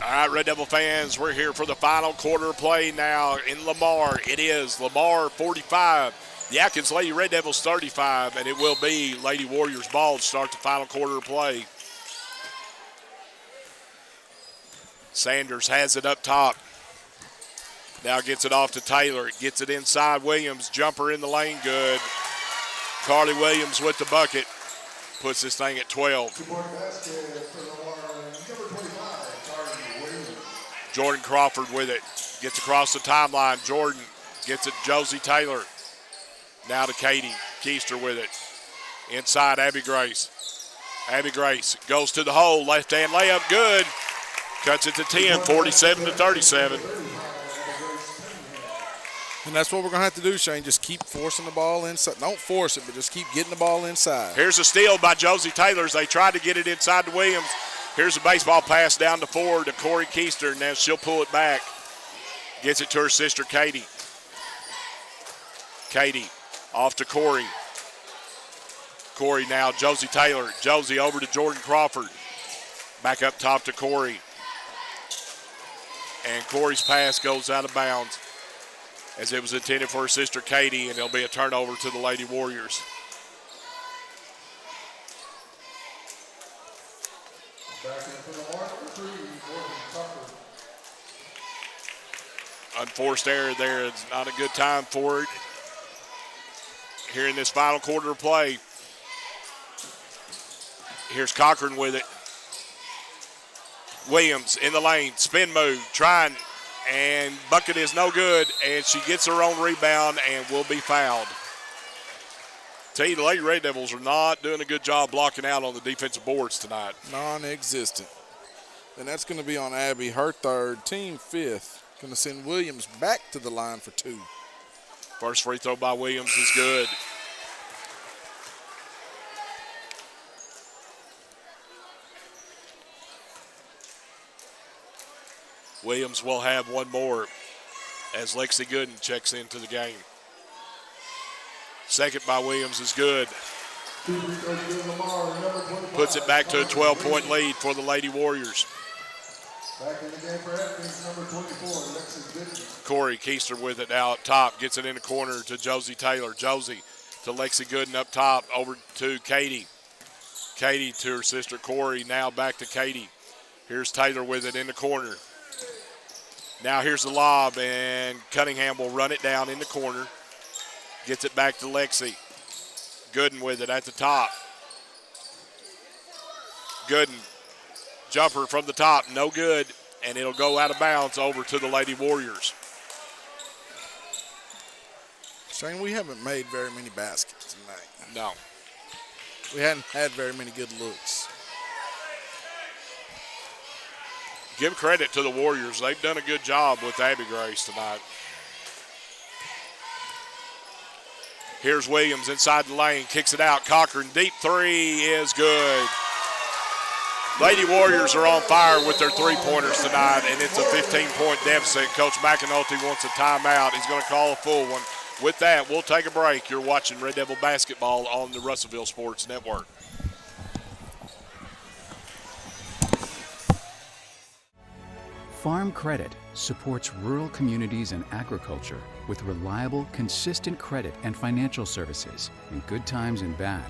All right, Red Devil fans, we're here for the final quarter play now in Lamar. It is Lamar 45, the Atkins Lady Red Devils 35, and it will be Lady Warriors ball to start the final quarter play. Sanders has it up top. Now gets it off to Taylor. Gets it inside Williams. Jumper in the lane, good. Carly Williams with the bucket. Puts this thing at 12. Jordan Crawford with it. Gets across the timeline. Jordan gets it to Josie Taylor. Now to Katie Keister with it. Inside Abby Grace. Abby Grace goes to the hole. Left-hand layup, good. Cuts it to 10, 47-37. And that's what we're going to have to do, Shane. Just keep forcing the ball inside. Don't force it, but just keep getting the ball inside. Here's a steal by Josie Taylor as they tried to get it inside to Williams. Here's a baseball pass down to forward to Corey Keister, and now she'll pull it back. Gets it to her sister, Katie. Katie off to Corey. Corey now, Josie Taylor. Josie over to Jordan Crawford. Back up top to Corey. And Corey's pass goes out of bounds as it was intended for her sister, Katie, and it'll be a turnover to the Lady Warriors. Back in for Lamar, number 3, Morgan Crawford. Unforced error there. It's not a good time for it. Here in this final quarter of play. Here's Cochran with it. Williams in the lane, spin move, trying, and bucket is no good, and she gets her own rebound and will be fouled. Tell you, the Lady Red Devils are not doing a good job blocking out on the defensive boards tonight. Non-existent. And that's going to be on Abby, her third, team 5th. Going to send Williams back to the line for 2. First free throw by Williams is good. Williams will have one more as Lexi Gooden checks into the game. Second by Williams is good. Puts it back to a 12-point lead for the Lady Warriors. Back in the game for Atkins, number 24, Lexi Gooden. Corey Keister with it now up top. Gets it in the corner to Josie Taylor. Josie to Lexi Gooden up top. Over to Katie. Katie to her sister Corey. Now back to Katie. Here's Taylor with it in the corner. Now here's the lob, and Cunningham will run it down in the corner. Gets it back to Lexi. Gooden with it at the top. Gooden, jumper from the top, no good, and it'll go out of bounds over to the Lady Warriors. Shane, we haven't made very many baskets tonight. No. We hadn't had very many good looks. Give credit to the Warriors. They've done a good job with Abby Grace tonight. Here's Williams inside the lane, kicks it out. Cochran, deep three is good. Lady Warriors are on fire with their three-pointers tonight, and it's a 15-point deficit. Coach McAnulty wants a timeout. He's going to call a full one. With that, we'll take a break. You're watching Red Devil basketball on the Russellville Sports Network. Farm Credit supports rural communities and agriculture with reliable, consistent credit and financial services in good times and bad.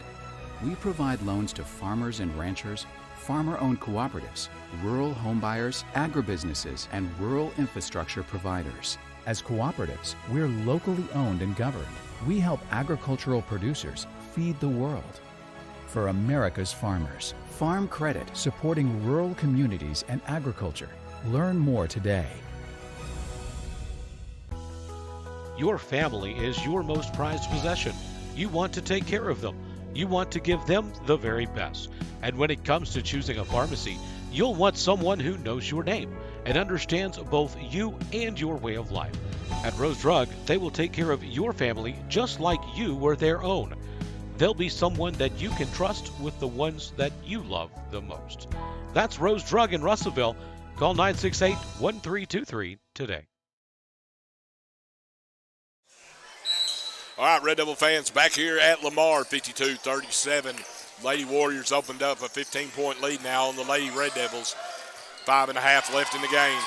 We provide loans to farmers and ranchers, farmer-owned cooperatives, rural homebuyers, agribusinesses, and rural infrastructure providers. As cooperatives, we're locally owned and governed. We help agricultural producers feed the world. For America's farmers, Farm Credit. supporting rural communities and agriculture. Learn more today. Your family is your most prized possession. You want to take care of them. You want to give them the very best. And when it comes to choosing a pharmacy, you'll want someone who knows your name and understands both you and your way of life. At Rose Drug, they will take care of your family just like you were their own. They'll be someone that you can trust with the ones that you love the most. That's Rose Drug in Russellville. Call 968-1323 today. All right, Red Devil fans, back here at Lamar, 52-37. Lady Warriors opened up a 15-point lead now on the Lady Red Devils. 5.5 left in the game.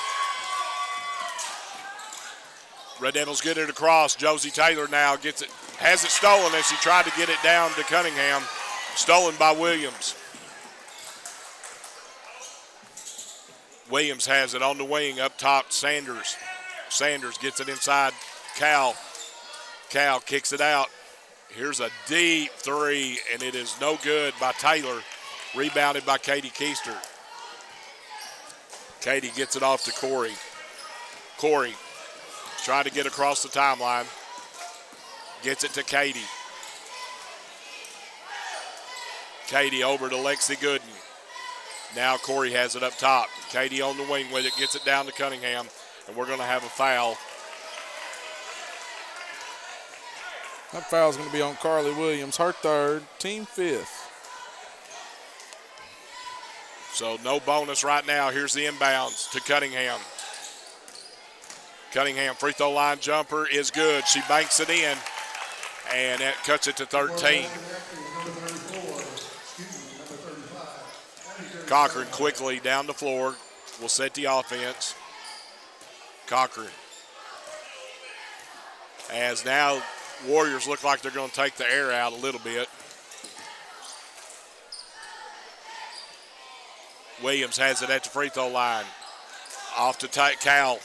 Red Devils get it across. Josie Taylor now gets it, has it stolen as she tried to get it down to Cunningham. Stolen by Williams. Williams has it on the wing up top. Sanders. Sanders gets it inside. Cal kicks it out. Here's a deep three, and it is no good by Taylor. Rebounded by Katie Keister. Katie gets it off to Corey. Corey trying to get across the timeline. Gets it to Katie. Katie over to Lexi Gooden. Now Corey has it up top. Katie on the wing with it, gets it down to Cunningham, and we're going to have a foul. That foul's going to be on Carly Williams, her third, team 5th. So no bonus right now. Here's the inbounds to Cunningham. Cunningham free throw line jumper is good. She banks it in, and that cuts it to 13. Cochran quickly down the floor will set the offense. Cochran. As now Warriors look like they're going to take the air out a little bit. Williams has it at the free throw line. Off to Cal.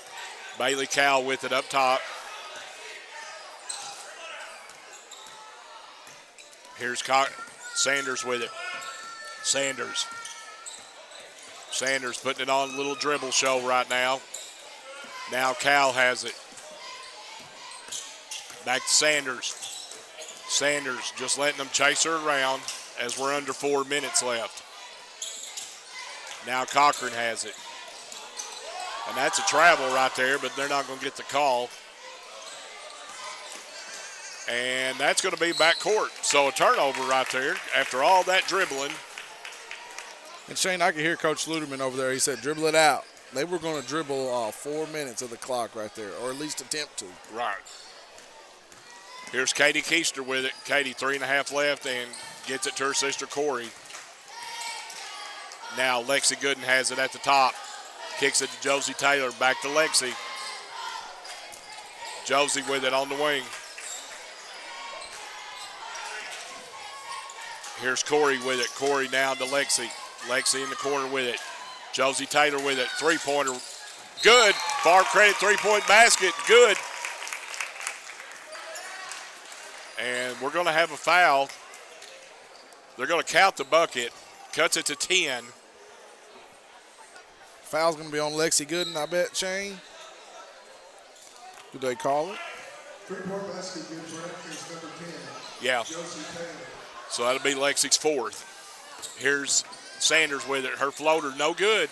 Bailey Cal with it up top. Here's Sanders with it. Sanders putting it on a little dribble show right now. Now Cal has it. Back to Sanders. Sanders just letting them chase her around as we're under 4 minutes left. Now Cochran has it. And that's a travel right there, but they're not going to get the call. And that's going to be backcourt. So a turnover right there after all that dribbling. And Shane, I could hear Coach Luderman over there. He said, dribble it out. They were going to dribble 4 minutes of the clock right there, or at least attempt to. Right. Here's Katie Keister with it. Katie, 3.5 left, and gets it to her sister Corey. Now Lexi Gooden has it at the top. Kicks it to Josie Taylor. Back to Lexi. Josie with it on the wing. Here's Corey with it. Corey now to Lexi. Lexi in the corner with it. Josie Taylor with it. Three-pointer. Good. Farm Credit three-point basket. Good. And we're going to have a foul. They're going to count the bucket. Cuts it to 10. Foul's going to be on Lexi Gooden, I bet, Shane. Did they call it? Three-point basket good for Atkins, number 10. Yeah. Josie Taylor. So that'll be Lexi's fourth. Here's Sanders with it. Her floater, no good.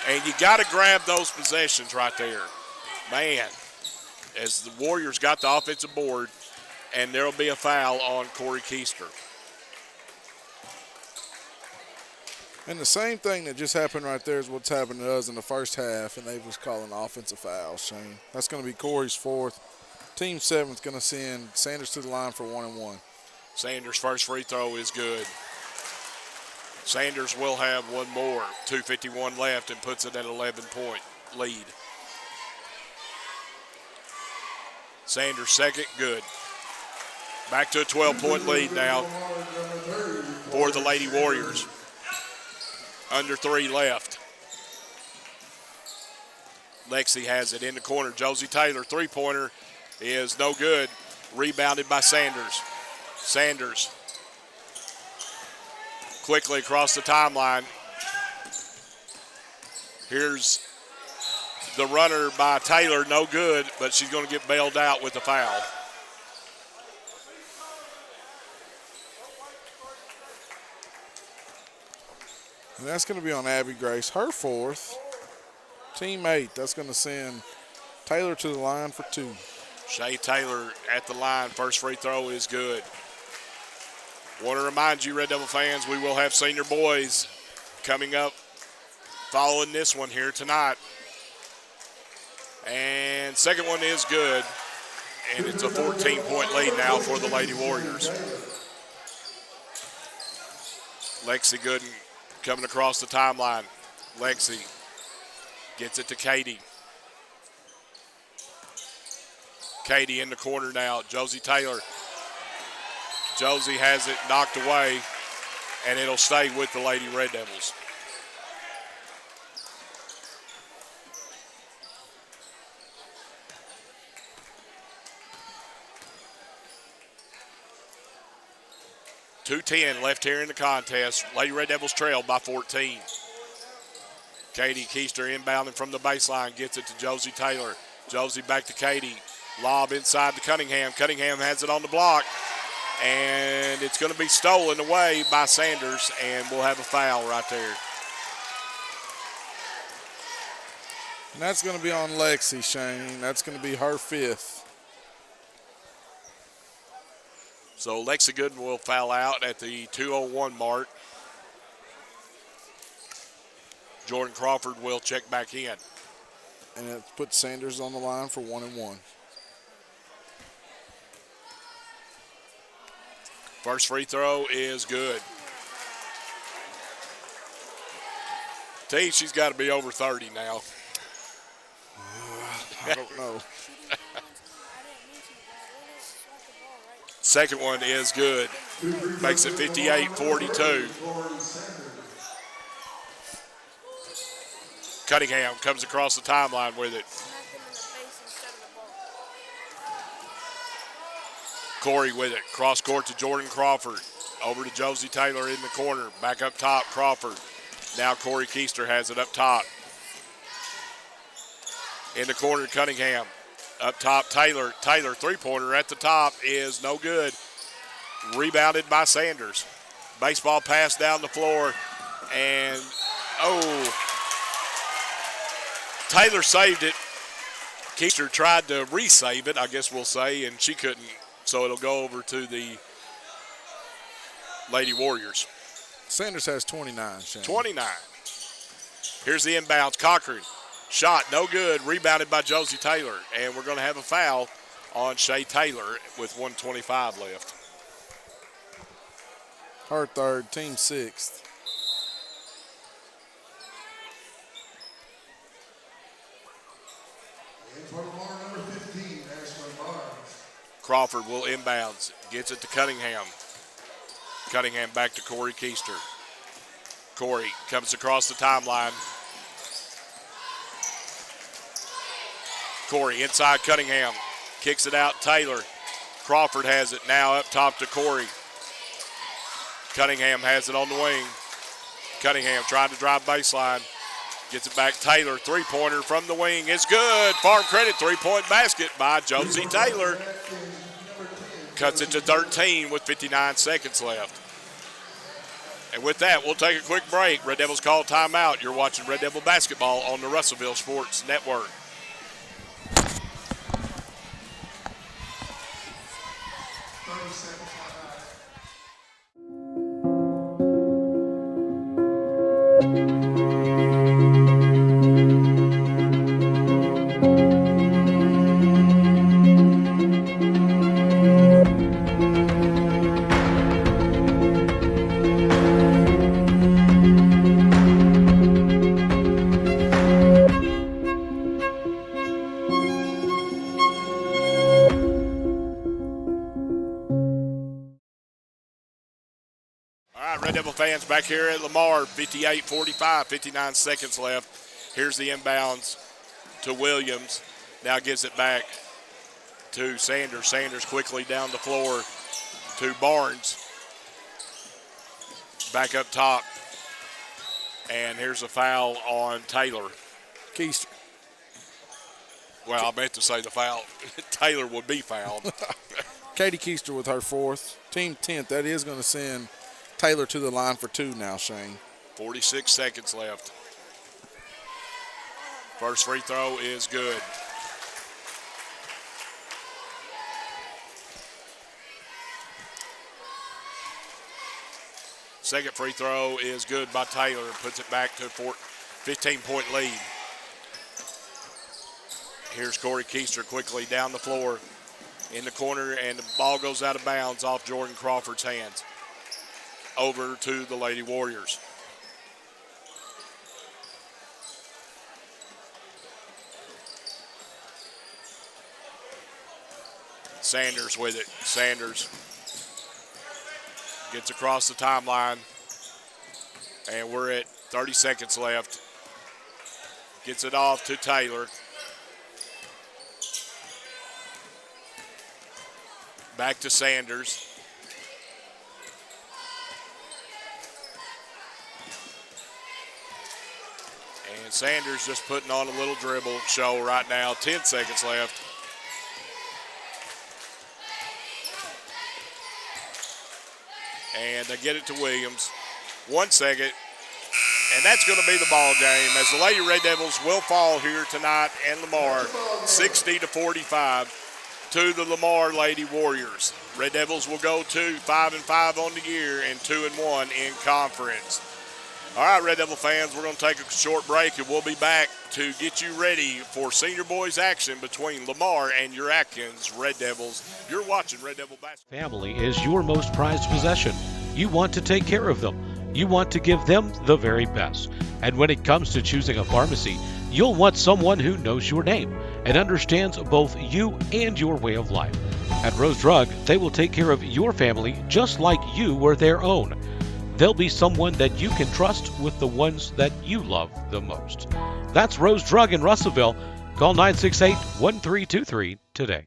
And you got to grab those possessions right there. Man, as the Warriors got the offensive board, and there will be a foul on Corey Keister. And the same thing that just happened right there is what's happened to us in the first half, and they was calling offensive fouls, Shane. That's going to be Corey's fourth. Team seventh going to send Sanders to the line for 1-and-1. Sanders' first free throw is good. Sanders will have one more. 2:51 left and puts it at 11-point lead. Sanders' second, good. Back to a 12-point lead now for the Lady Warriors. Under 3 left. Lexi has it in the corner. Josie Taylor, three-pointer is no good. Rebounded by Sanders. Sanders quickly across the timeline. Here's the runner by Taylor, no good, but she's going to get bailed out with a foul. And that's going to be on Abby Grace, her fourth. Team 8, that's going to send Taylor to the line for 2. Shay Taylor at the line. First free throw is good. Want to remind you, Red Devil fans, we will have senior boys coming up following this one here tonight. And second one is good. And it's a 14-point lead now for the Lady Warriors. Lexi Gooden coming across the timeline. Lexi gets it to Katie. Katie in the corner now. Josie Taylor. Josie has it knocked away, and it'll stay with the Lady Red Devils. .210 left here in the contest. Lady Red Devils trail by 14. Katie Keister inbounding from the baseline. Gets it to Josie Taylor. Josie back to Katie. Lob inside to Cunningham. Cunningham has it on the block. And it's going to be stolen away by Sanders, and we'll have a foul right there. And that's going to be on Lexi, Shane. That's going to be her fifth. So Lexi Gooden will foul out at the 2:01 mark. Jordan Crawford will check back in. And it puts Sanders on the line for 1-and-1. First free throw is good. T, she's got to be over 30 now. I don't know. Second one is good. Makes it 58-42. Cunningham comes across the timeline with it. Corey with it. Cross court to Jordan Crawford. Over to Josie Taylor in the corner. Back up top, Crawford. Now Corey Keister has it up top. In the corner, Cunningham. Up top, Taylor. Taylor, three-pointer at the top is no good. Rebounded by Sanders. Baseball pass down the floor. And, Taylor saved it. Keister tried to re-save it, I guess we'll say, and she couldn't. So it'll go over to the Lady Warriors. Sanders has 29, Shane. 29. Here's the inbounds. Cochran. Shot, no good. Rebounded by Josie Taylor. And we're going to have a foul on Shay Taylor with 1:25 left. Her third, team sixth. And for Lamar, number 15, Ashley Barnes. Crawford will inbounds. Gets it to Cunningham. Cunningham back to Corey Keister. Corey comes across the timeline. Corey inside Cunningham. Kicks it out Taylor. Crawford has it now up top to Corey. Cunningham has it on the wing. Cunningham trying to drive baseline. Gets it back Taylor. Three-pointer from the wing is good. Farm Credit three-point basket by Josie Taylor. Cuts it to 13 with 59 seconds left. And with that, we'll take a quick break. Red Devils call timeout. You're watching Red Devil basketball on the Russellville Sports Network. Fans back here at Lamar, 58-45, 59 seconds left. Here's the inbounds to Williams. Now gives it back to Sanders. Sanders quickly down the floor to Barnes. Back up top. And here's a foul on Taylor. Keister. Well, I meant to say the foul. Taylor would be fouled. Katie Keister with her fourth. Team 10th. That is going to send Taylor to the line for two now, Shane. 46 seconds left. First free throw is good. Second free throw is good by Taylor. Puts it back to a 15-point lead. Here's Corey Keister quickly down the floor in the corner, and the ball goes out of bounds off Jordan Crawford's hands. Over to the Lady Warriors. Sanders with it. Sanders gets across the timeline, and we're at 30 seconds left. Gets it off to Taylor. Back to Sanders. And Sanders just putting on a little dribble show right now. 10 seconds left. And they get it to Williams. 1 second. And that's going to be the ball game as the Lady Red Devils will fall here tonight in Lamar, 60-45 to the Lamar Lady Warriors. Red Devils will go to 5-5 on the year and 2-1 in conference. All right, Red Devil fans, we're going to take a short break, and we'll be back to get you ready for senior boys action between Lamar and your Atkins Red Devils. You're watching Red Devil Basketball. Family is your most prized possession. You want to take care of them. You want to give them the very best. And when it comes to choosing a pharmacy, you'll want someone who knows your name and understands both you and your way of life. At Rose Drug, they will take care of your family just like you were their own. They'll be someone that you can trust with the ones that you love the most. That's Rose Drug in Russellville. Call 968-1323 today.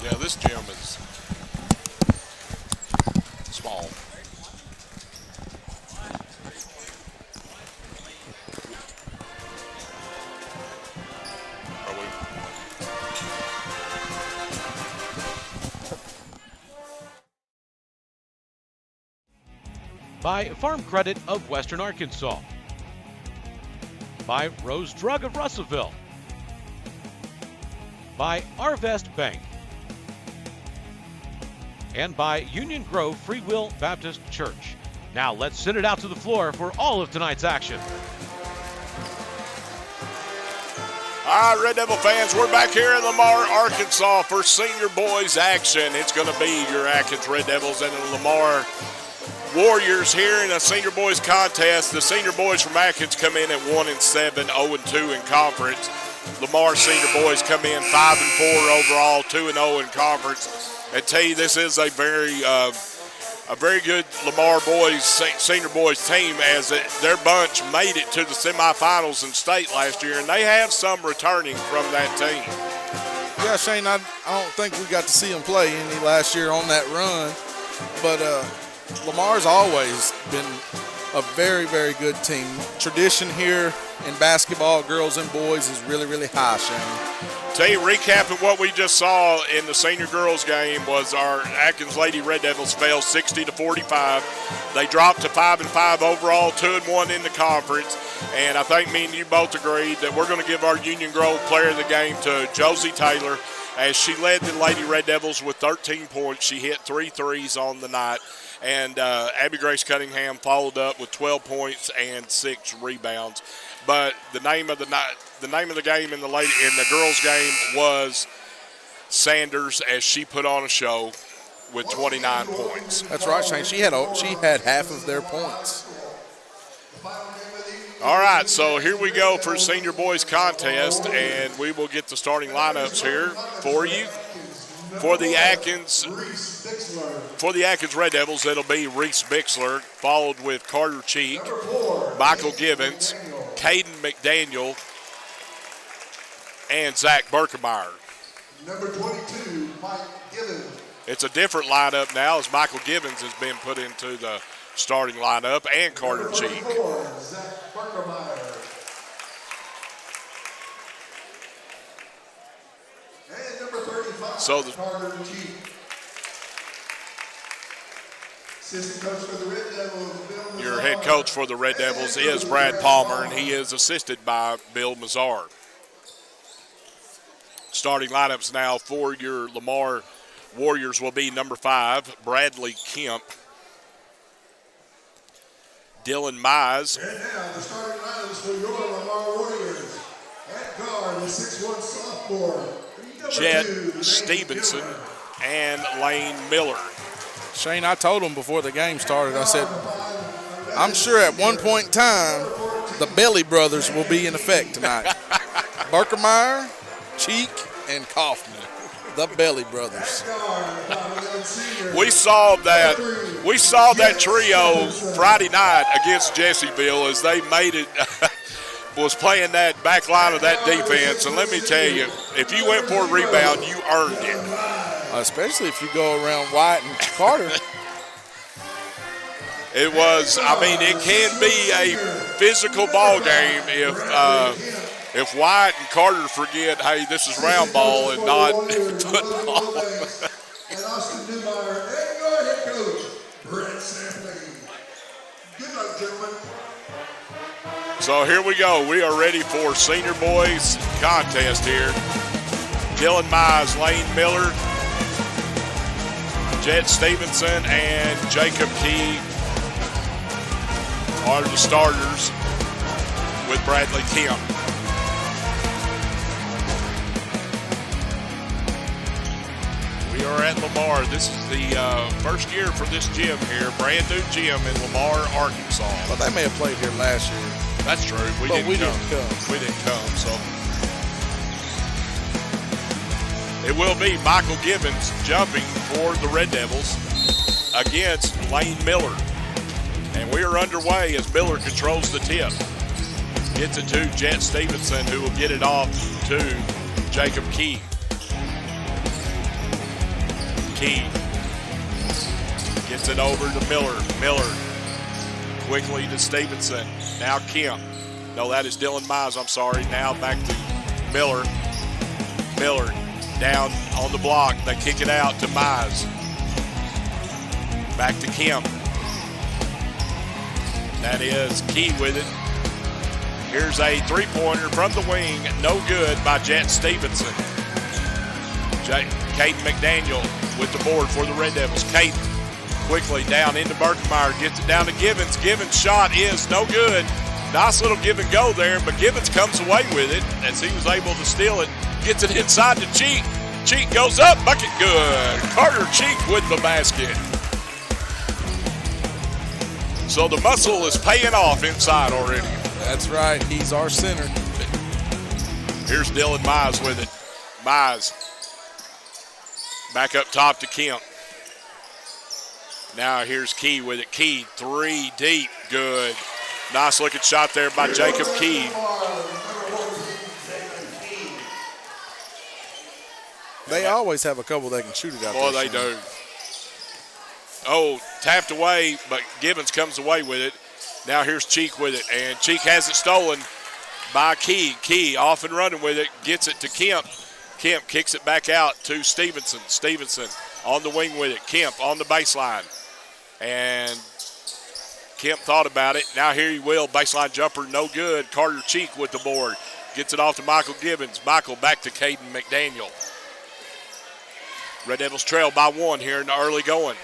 Yeah, this gym is small. Are we? By Farm Credit of Western Arkansas. By Rose Drug of Russellville. By Arvest Bank. And by Union Grove Free Will Baptist Church. Now let's send it out to the floor for all of tonight's action. All right, Red Devil fans, we're back here in Lamar, Arkansas for senior boys action. It's going to be your Atkins Red Devils and the Lamar Warriors here in a senior boys contest. The senior boys from Atkins come in at 1-7, 0-2 in conference. Lamar senior boys come in 5-4 overall, 2-0 in conference. And tell you, this is a very good Lamar boys, senior boys team, as their bunch made it to the semifinals in state last year, and they have some returning from that team. Yeah, Shane, I don't think we got to see them play any last year on that run, but Lamar's always been a very, very good team. Tradition here in basketball, girls and boys, is really, really high, Shane. Tell you, recapping what we just saw in the senior girls game was our Atkins Lady Red Devils fell 60-45. They dropped to 5-5 overall, 2-1 in the conference. And I think me and you both agreed that we're going to give our Union Grove player of the game to Josie Taylor, as she led the Lady Red Devils with 13 points. She hit 3 threes on the night. And Abby Grace Cunningham followed up with 12 points and 6 rebounds. But the name of the game in the girls' game was Sanders, as she put on a show with 29 points. That's right, Shane. She had half of their points. All right, so here we go for senior boys contest, and we will get the starting lineups here for you. For the Atkins Red Devils, it'll be Reese Bixler, followed with Carter Cheek, Michael Givens, Caden McDaniel, and Zach Berkemeyer. Number 22, Mike Givens. It's a different lineup now, as Michael Givens has been put into the starting lineup, and Carter Cheek. Number 4, Zach Berkemeyer. And number 35, Carter Cheek. Assistant coach for the Red Devils, Your head coach for the Red Devils is Brad Palmer, and he is assisted by Bill Mazar. Starting lineups now for your Lamar Warriors will be number 5, Bradley Kemp, Dylan Mize. And now the starting lineups for your Lamar Warriors. At guard, the 6'1" sophomore, Jet Stevenson, and Lane Miller. Shane, I told them before the game started, I said, I'm sure at one point in time, the Belly brothers will be in effect tonight. Berkemeyer, Cheek, and Kaufman, the Belly brothers. We saw that trio Friday night against Jessieville, as they made it, was playing that back line of that defense. And let me tell you, if you went for a rebound, you earned it. Especially if you go around White and Carter. It was, it can be a physical ball game if White and Carter forget, hey, this is round ball and not football. And Austin Newmeyer and your head coach, Brett Sampling. Good luck, gentlemen. So here we go. We are ready for senior boys contest here. Dylan Mize, Lane Miller, Jet Stevenson, and Jacob Key are the starters with Bradley Kemp. We are at Lamar. This is the first year for this gym here. Brand new gym in Lamar, Arkansas. Well, they may have played here last year. That's true. We didn't come, so. It will be Michael Givens jumping for the Red Devils against Lane Miller. And we are underway as Miller controls the tip. Gets it to Jet Stevenson, who will get it off to Jacob Key. Key gets it over to Miller. Miller quickly to Stevenson. Now Kemp. No, that is Dylan Mize, I'm sorry. Now back to Miller. Miller down on the block. They kick it out to Mize. Back to Kemp. That is Key with it. Here's a three-pointer from the wing. No good by Jet Stevenson. Caden McDaniel with the board for the Red Devils. Caden quickly down into Berkemeyer. Gets it down to Givens. Givens' shot is no good. Nice little give and go there, but Givens comes away with it as he was able to steal it. Gets it inside to Cheek. Cheek goes up. Bucket good. Carter Cheek with the basket. So the muscle is paying off inside already. That's right. He's our center. Here's Dylan Mize with it. Mize back up top to Kemp. Now here's Key with it. Key, three deep, good. Nice looking shot there by Jacob Key. They always have a couple they can shoot it out Boy, there. they do. Oh, tapped away, but Gibbons comes away with it. Now here's Cheek with it, and Cheek has it stolen by Key. Key off and running with it, gets it to Kemp. Kemp kicks it back out to Stevenson. Stevenson on the wing with it. Kemp on the baseline. And Kemp thought about it. Now here he will. Baseline jumper, no good. Carter Cheek with the board. Gets it off to Michael Gibbons. Michael back to Caden McDaniel. Red Devils trail by one here in the early going.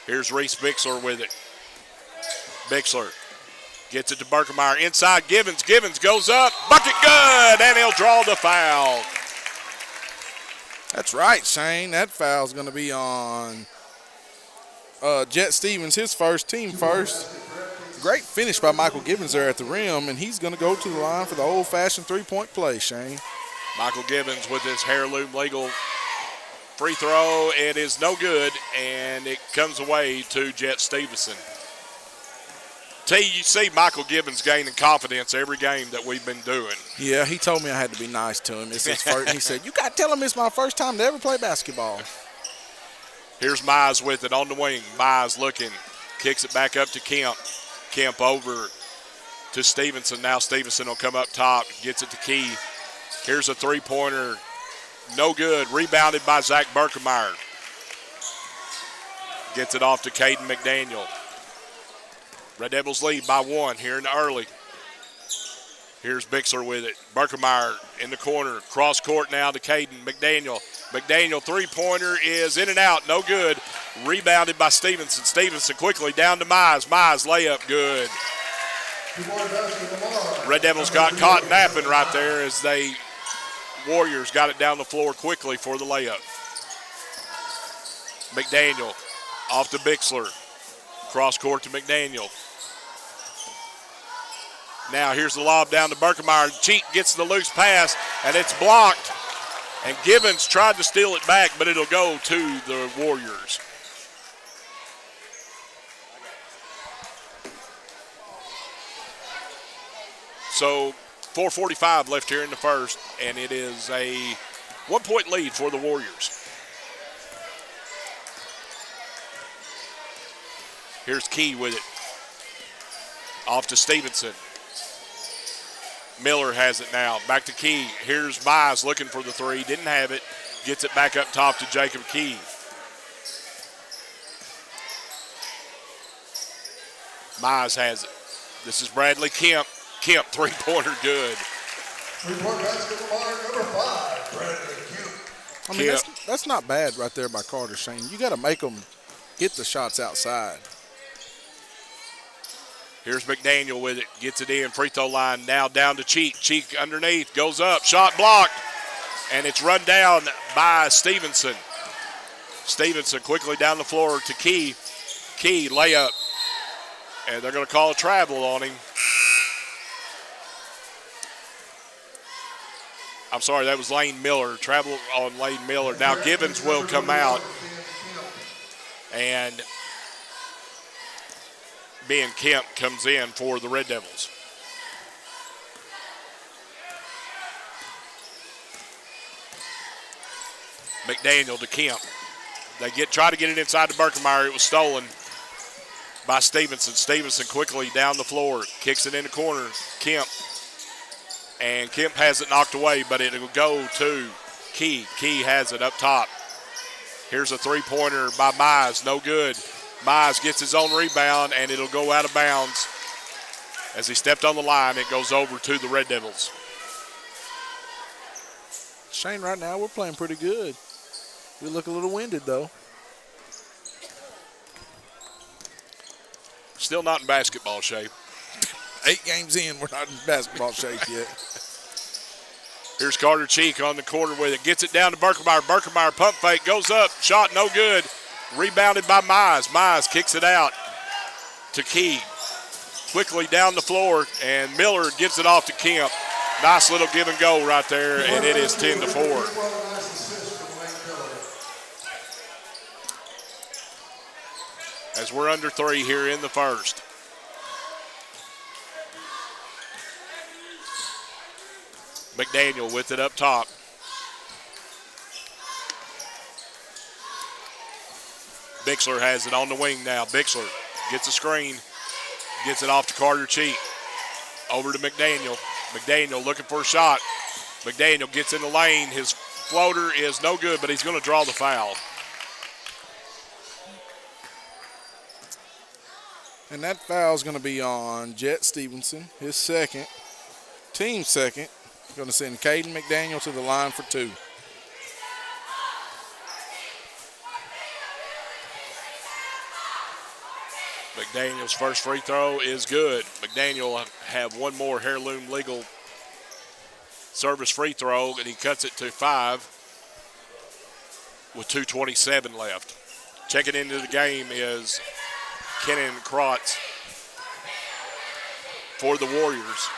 Here's Reese Bixler with it. Bixler gets it to Berkemeyer. Inside Givens. Givens goes up. Bucket good. And he'll draw the foul. That's right, Shane. That foul's going to be on Jet Stevens, his first, team first. Great finish by Michael Gibbons there at the rim, and he's going to go to the line for the old-fashioned three-point play, Shane. Michael Gibbons with his heirloom legal free throw. It is no good, and it comes away to Jet Stevenson. You see Michael Gibbons gaining confidence every game that we've been doing. Yeah, he told me I had to be nice to him. It's his first. He said, you got to tell him it's my first time to ever play basketball. Here's Mize with it on the wing. Mize looking, kicks it back up to Kemp. Kemp over to Stevenson. Now Stevenson will come up top, gets it to Key. Here's a three-pointer, no good. Rebounded by Zach Berkemeyer. Gets it off to Caden McDaniel. Red Devils lead by one here in the early. Here's Bixler with it. Berkemeyer in the corner. Cross court now to Caden McDaniel. McDaniel three-pointer is in and out. No good. Rebounded by Stevenson. Stevenson quickly down to Mize. Mize layup good. Red Devils got caught napping right there as Warriors got it down the floor quickly for the layup. McDaniel off to Bixler. Cross court to McDaniel. Now here's the lob down to Berkemeyer. Cheek gets the loose pass, and it's blocked. And Gibbons tried to steal it back, but it'll go to the Warriors. So 4:45 left here in the first, and it is a 1-point lead for the Warriors. Here's Key with it. Off to Stevenson. Miller has it now. Back to Key. Here's Mize looking for the three. Didn't have it. Gets it back up top to Jacob Key. Mize has it. This is Bradley Kemp. Kemp, three-pointer good. Three-point basket number 5, Bradley Kemp. I mean, that's not bad right there by Carter, Shane. You got to make them hit the shots outside. Here's McDaniel with it. Gets it in. Free throw line now down to Cheek. Cheek underneath. Goes up. Shot blocked. And it's run down by Stevenson. Stevenson quickly down the floor to Key. Key layup. And they're going to call a travel on him. I'm sorry, that was Lane Miller. Travel on Lane Miller. Now Gibbons will come out. And Ben Kemp comes in for the Red Devils. McDaniel to Kemp. They try to get it inside to Berkemeyer. It was stolen by Stevenson. Stevenson quickly down the floor, kicks it in the corner. Kemp. And Kemp has it knocked away, but it'll go to Key. Key has it up top. Here's a three-pointer by Mize, no good. Mize gets his own rebound, and it'll go out of bounds. As he stepped on the line, it goes over to the Red Devils. Shane, right now we're playing pretty good. We look a little winded, though. Still not in basketball shape. 8 games in, we're not in basketball shape yet. Here's Carter Cheek on the corner with it. Gets it down to Berkemeyer. Berkemeyer pump fake, goes up. Shot no good. Rebounded by Mize. Mize kicks it out to Key. Quickly down the floor, and Miller gives it off to Kemp. Nice little give and go right there, and it is 10-4. As we're under 3 here in the first. McDaniel with it up top. Bixler has it on the wing now. Bixler gets a screen, gets it off to Carter Cheek. Over to McDaniel. McDaniel looking for a shot. McDaniel gets in the lane. His floater is no good, but he's going to draw the foul. And that foul is going to be on Jet Stevenson, his second, team second. Going to send Caden McDaniel to the line for 2. McDaniel's first free throw is good. McDaniel will have one more Heirloom Legal service free throw, and he cuts it to 5 with 2:27 left. Checking into the game is Kenan Krotz for the Warriors,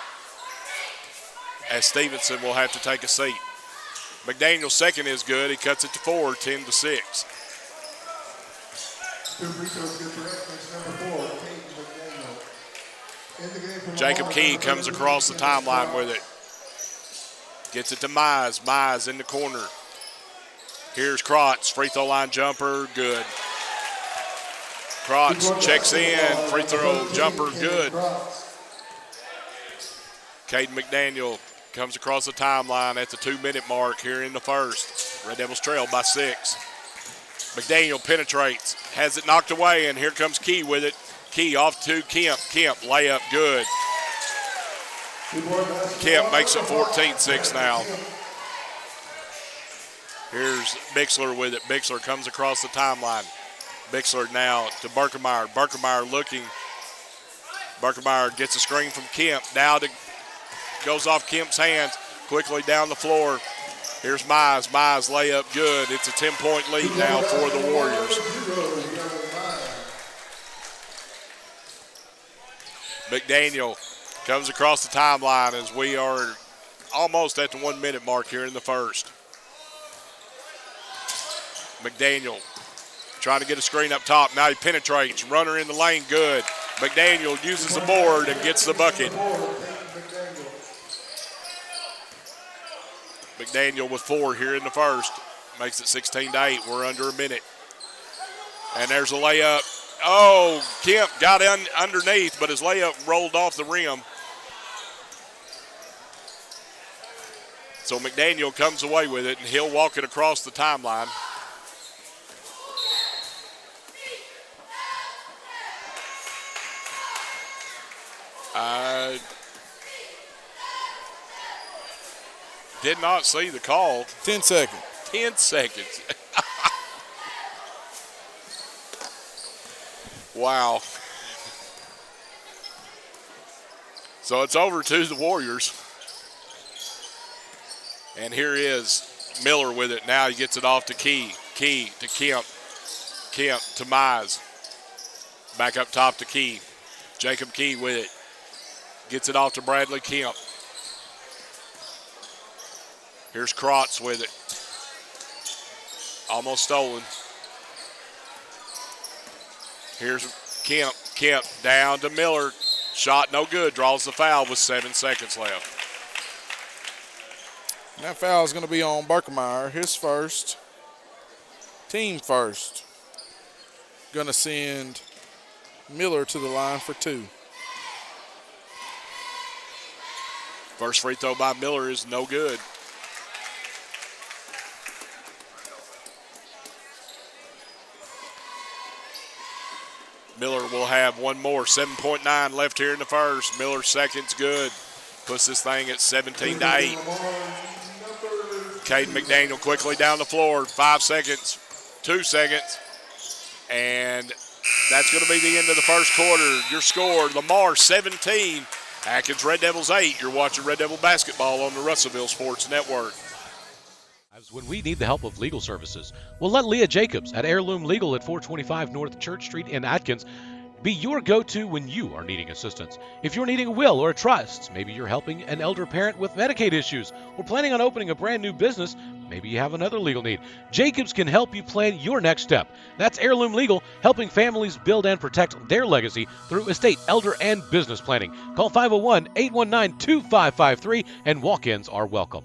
as Stevenson will have to take a seat. McDaniel's second is good. He cuts it to 4, 10-6. 2 free throws good for Atkins, number 4, Caden McDaniel. In the game for Jacob Key comes across the timeline with it. Gets it to Mize. Mize in the corner. Here's Krotz. Free throw line jumper, good. Krotz checks in. Free throw jumper, good. Caden McDaniel comes across the timeline at the 2-minute mark here in the first. Red Devils trail by 6. McDaniel penetrates, has it knocked away, and here comes Key with it. Key off to Kemp. Kemp, layup, good. Kemp makes it 14-6 now. Here's Bixler with it. Bixler comes across the timeline. Bixler now to Berkemeyer. Berkemeyer looking. Berkemeyer gets a screen from Kemp. Now goes off Kemp's hands. Quickly down the floor. Here's Mize. Mize layup good. It's a 10-point lead now for the Warriors. McDaniel comes across the timeline as we are almost at the 1-minute mark here in the first. McDaniel trying to get a screen up top. Now he penetrates. Runner in the lane, good. McDaniel uses the board and gets the bucket. McDaniel with 4 here in the first. Makes it 16-8. We're under a minute. And there's a layup. Oh, Kemp got underneath, but his layup rolled off the rim. So McDaniel comes away with it, and he'll walk it across the timeline. I did not see the call. 10 seconds. 10 seconds. Wow. So it's over to the Warriors. And here is Miller with it. Now he gets it off to Key. Key to Kemp. Kemp to Mize. Back up top to Key. Jacob Key with it. Gets it off to Bradley Kemp. Here's Krotz with it. Almost stolen. Here's Kemp. Kemp down to Miller. Shot no good. Draws the foul with 7 seconds left. And that foul is going to be on Berkemeyer, his first. Team first. Going to send Miller to the line for 2. First free throw by Miller is no good. Miller will have one more. 7.9 left here in the first. Miller's second's good. Puts this thing at 17-8. Caden McDaniel quickly down the floor. 5 seconds, 2 seconds. And that's going to be the end of the first quarter. Your score, Lamar 17, Atkins Red Devils 8. You're watching Red Devil basketball on the Russellville Sports Network. When we need the help of legal services, we'll let Leah Jacobs at Heirloom Legal at 425 North Church Street in Atkins be your go-to when you are needing assistance. If you're needing a will or a trust, maybe you're helping an elder parent with Medicaid issues, or planning on opening a brand new business, maybe you have another legal need. Jacobs can help you plan your next step. That's Heirloom Legal, helping families build and protect their legacy through estate, elder, and business planning. Call 501-819-2553, and walk-ins are welcome.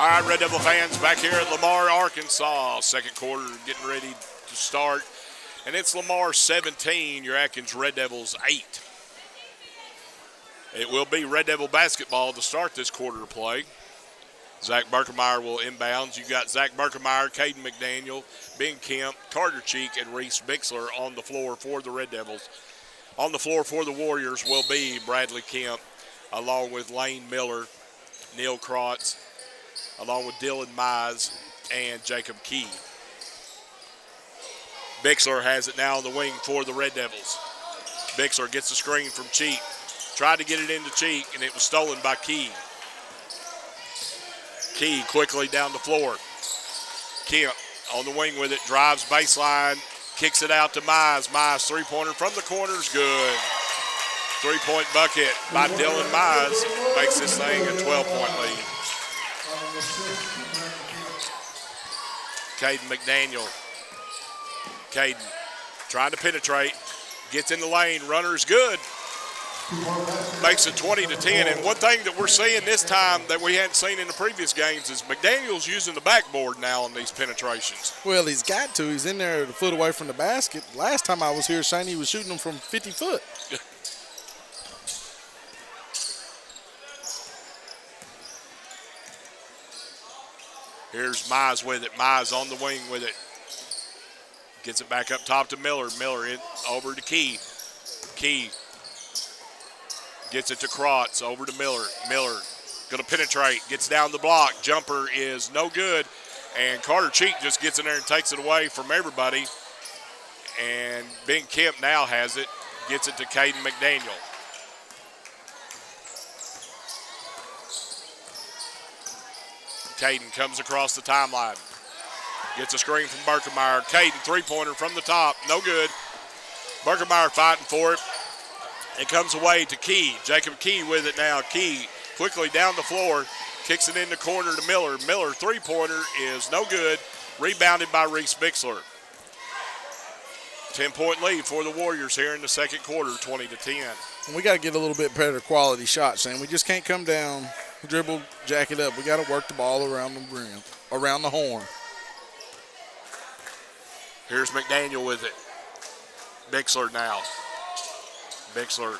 All right, Red Devil fans, back here at Lamar, Arkansas. Second quarter getting ready to start. And it's Lamar 17, your Atkins Red Devils 8. It will be Red Devil basketball to start this quarter of play. Zach Berkemeyer will inbounds. You got Zach Berkemeyer, Caden McDaniel, Ben Kemp, Carter Cheek, and Reese Bixler on the floor for the Red Devils. On the floor for the Warriors will be Bradley Kemp, along with Lane Miller, Neil Krotz, along with Dylan Mize and Jacob Key. Bixler has it now on the wing for the Red Devils. Bixler gets the screen from Cheek. Tried to get it into Cheek, and it was stolen by Key. Key quickly down the floor. Kemp on the wing with it, drives baseline, kicks it out to Mize. Mize, three-pointer from the corner is good. Three-point bucket by Dylan Mize makes this thing a 12-point lead. Caden McDaniel. Caden trying to penetrate, gets in the lane, runner's good. Makes it 20-10. And one thing that we're seeing this time that we hadn't seen in the previous games is McDaniel's using the backboard now on these penetrations. Well, he's got to. He's in there a foot away from the basket. Last time I was here, Shane, he was shooting them from 50 foot. Here's Mize with it. Mize on the wing with it. Gets it back up top to Miller. Miller in, over to Key. Key gets it to Krotz. Over to Miller. Miller going to penetrate. Gets down the block. Jumper is no good. And Carter Cheek just gets in there and takes it away from everybody. And Ben Kemp now has it. Gets it to Caden McDaniel. Caden comes across the timeline. Gets a screen from Berkemeyer. Caden, three-pointer from the top. No good. Berkemeyer fighting for it. It comes away to Key. Jacob Key with it now. Key quickly down the floor. Kicks it in the corner to Miller. Miller, three-pointer is no good. Rebounded by Reese Bixler. 10-point lead for the Warriors here in the second quarter, 20-10. And we got to get a little bit better quality shots, and we just can't come down, dribble, jack it up. We got to work the ball around the rim, around the horn. Here's McDaniel with it. Bixler now. Bixler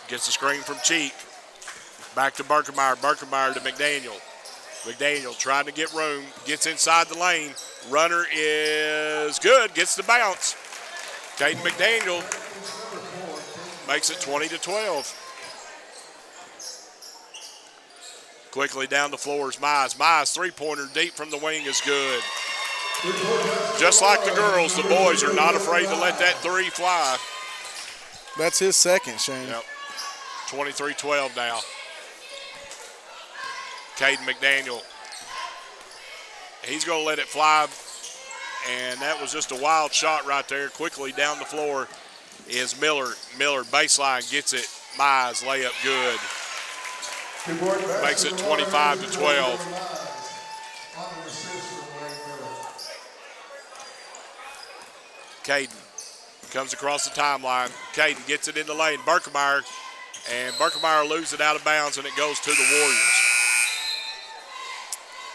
gets the screen from Cheek. Back to Berkemeyer. Berkemeyer to McDaniel. McDaniel trying to get room. Gets inside the lane. Runner is good. Gets the bounce. Caden McDaniel makes it 20-12. Quickly down the floor is Mize. Mize, three-pointer deep from the wing is good. Just like the girls, the boys are not afraid to let that three fly. That's his second, Shane. Yep. 23-12 now. Caden McDaniel. He's going to let it fly, and that was just a wild shot right there. Quickly down the floor is Miller. Miller baseline gets it. Mize layup good. Makes it 25-12. Caden comes across the timeline. Caden gets it in the lane. Berkemeyer, and Berkemeyer loses it out of bounds, and it goes to the Warriors.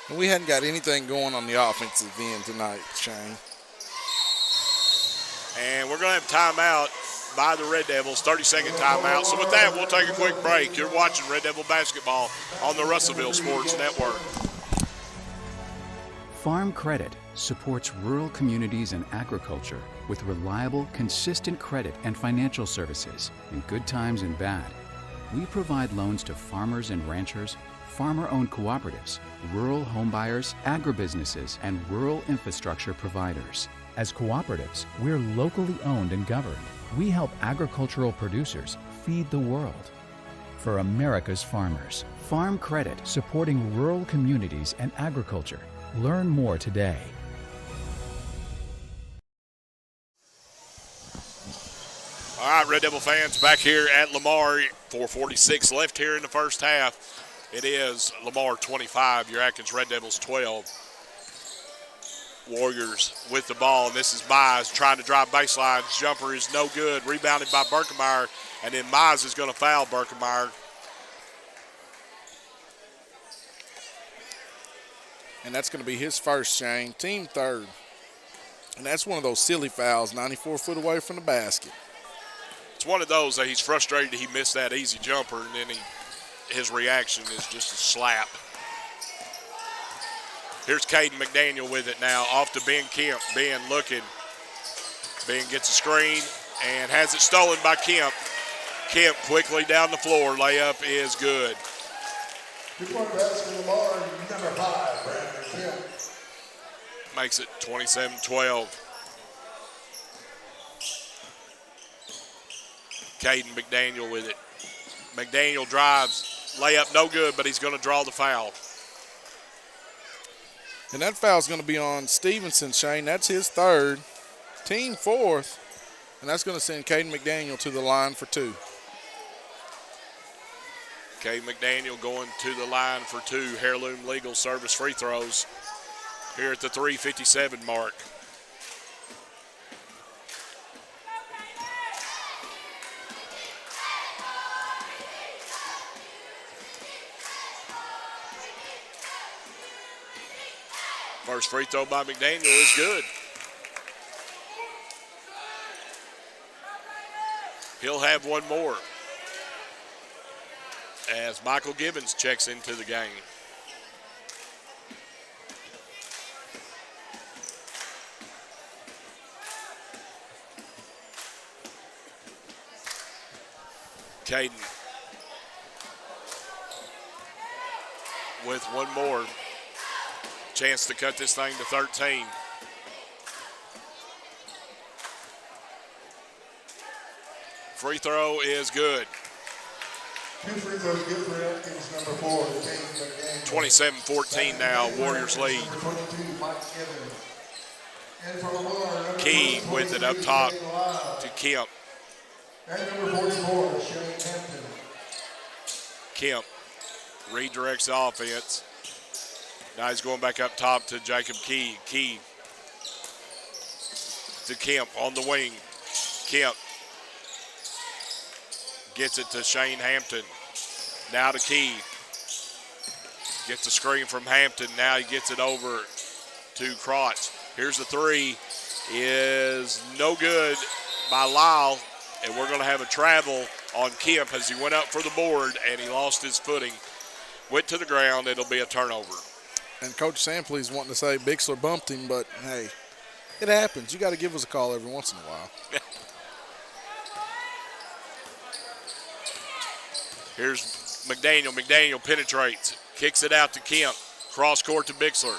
And we hadn't got anything going on the offensive end tonight, Shane. And we're going to have timeout by the Red Devils, 30-second timeout. So with that, we'll take a quick break. You're watching Red Devil basketball on the Russellville Sports Network. Farm Credit supports rural communities and agriculture with reliable, consistent credit and financial services in good times and bad. We provide loans to farmers and ranchers, farmer-owned cooperatives, rural homebuyers, agribusinesses, and rural infrastructure providers. As cooperatives, we're locally owned and governed. We help agricultural producers feed the world. For America's farmers, Farm Credit, supporting rural communities and agriculture. Learn more today. All right, Red Devil fans, back here at Lamar. 4:46 left here in the first half. It is Lamar 25, your Atkins Red Devils 12. Warriors with the ball, and this is Mize trying to drive baseline. Jumper is no good. Rebounded by Berkemeyer, and then Mize is going to foul Berkemeyer. And that's going to be his first, Shane. Team third. And that's one of those silly fouls, 94 foot away from the basket. It's one of those that he's frustrated he missed that easy jumper, and then his reaction is just a slap. Here's Caden McDaniel with it now, off to Ben Kemp. Ben looking. Ben gets a screen and has it stolen by Kemp. Kemp quickly down the floor. Layup is good. 2-point basket, Lamar, number 5, Brandon Kemp. Makes it 27-12. Caden McDaniel with it. McDaniel drives. Layup no good, but he's going to draw the foul. And that foul's going to be on Stevenson, Shane. That's his third. Team fourth. And that's going to send Caden McDaniel to the line for 2. Caden McDaniel going to the line for 2 Heirloom Legal Service free throws here at the 3:57 mark. First free throw by McDaniel is good. He'll have one more as Michael Gibbons checks into the game. Caden with one more. Chance to cut this thing to 13. Free throw is good. 2 free throws good for Atkins, number 4. 27-14 now, Warriors lead. Number 22, Mike Evans. And for Lamar, number Key with it up top to Kemp. And number 44, Shane Hampton. Kemp redirects the offense. Now he's going back up top to Jacob Key. Key to Kemp on the wing. Kemp gets it to Shane Hampton. Now to Key. Gets a screen from Hampton. Now he gets it over to Crotch. Here's the 3. Is no good by Lyle. And we're going to have a travel on Kemp as he went up for the board and he lost his footing. Went to the ground. It'll be a turnover. And Coach Sampley's wanting to say Bixler bumped him, but hey, it happens. You got to give us a call every once in a while. Here's McDaniel. McDaniel penetrates. Kicks it out to Kemp. Cross court to Bixler.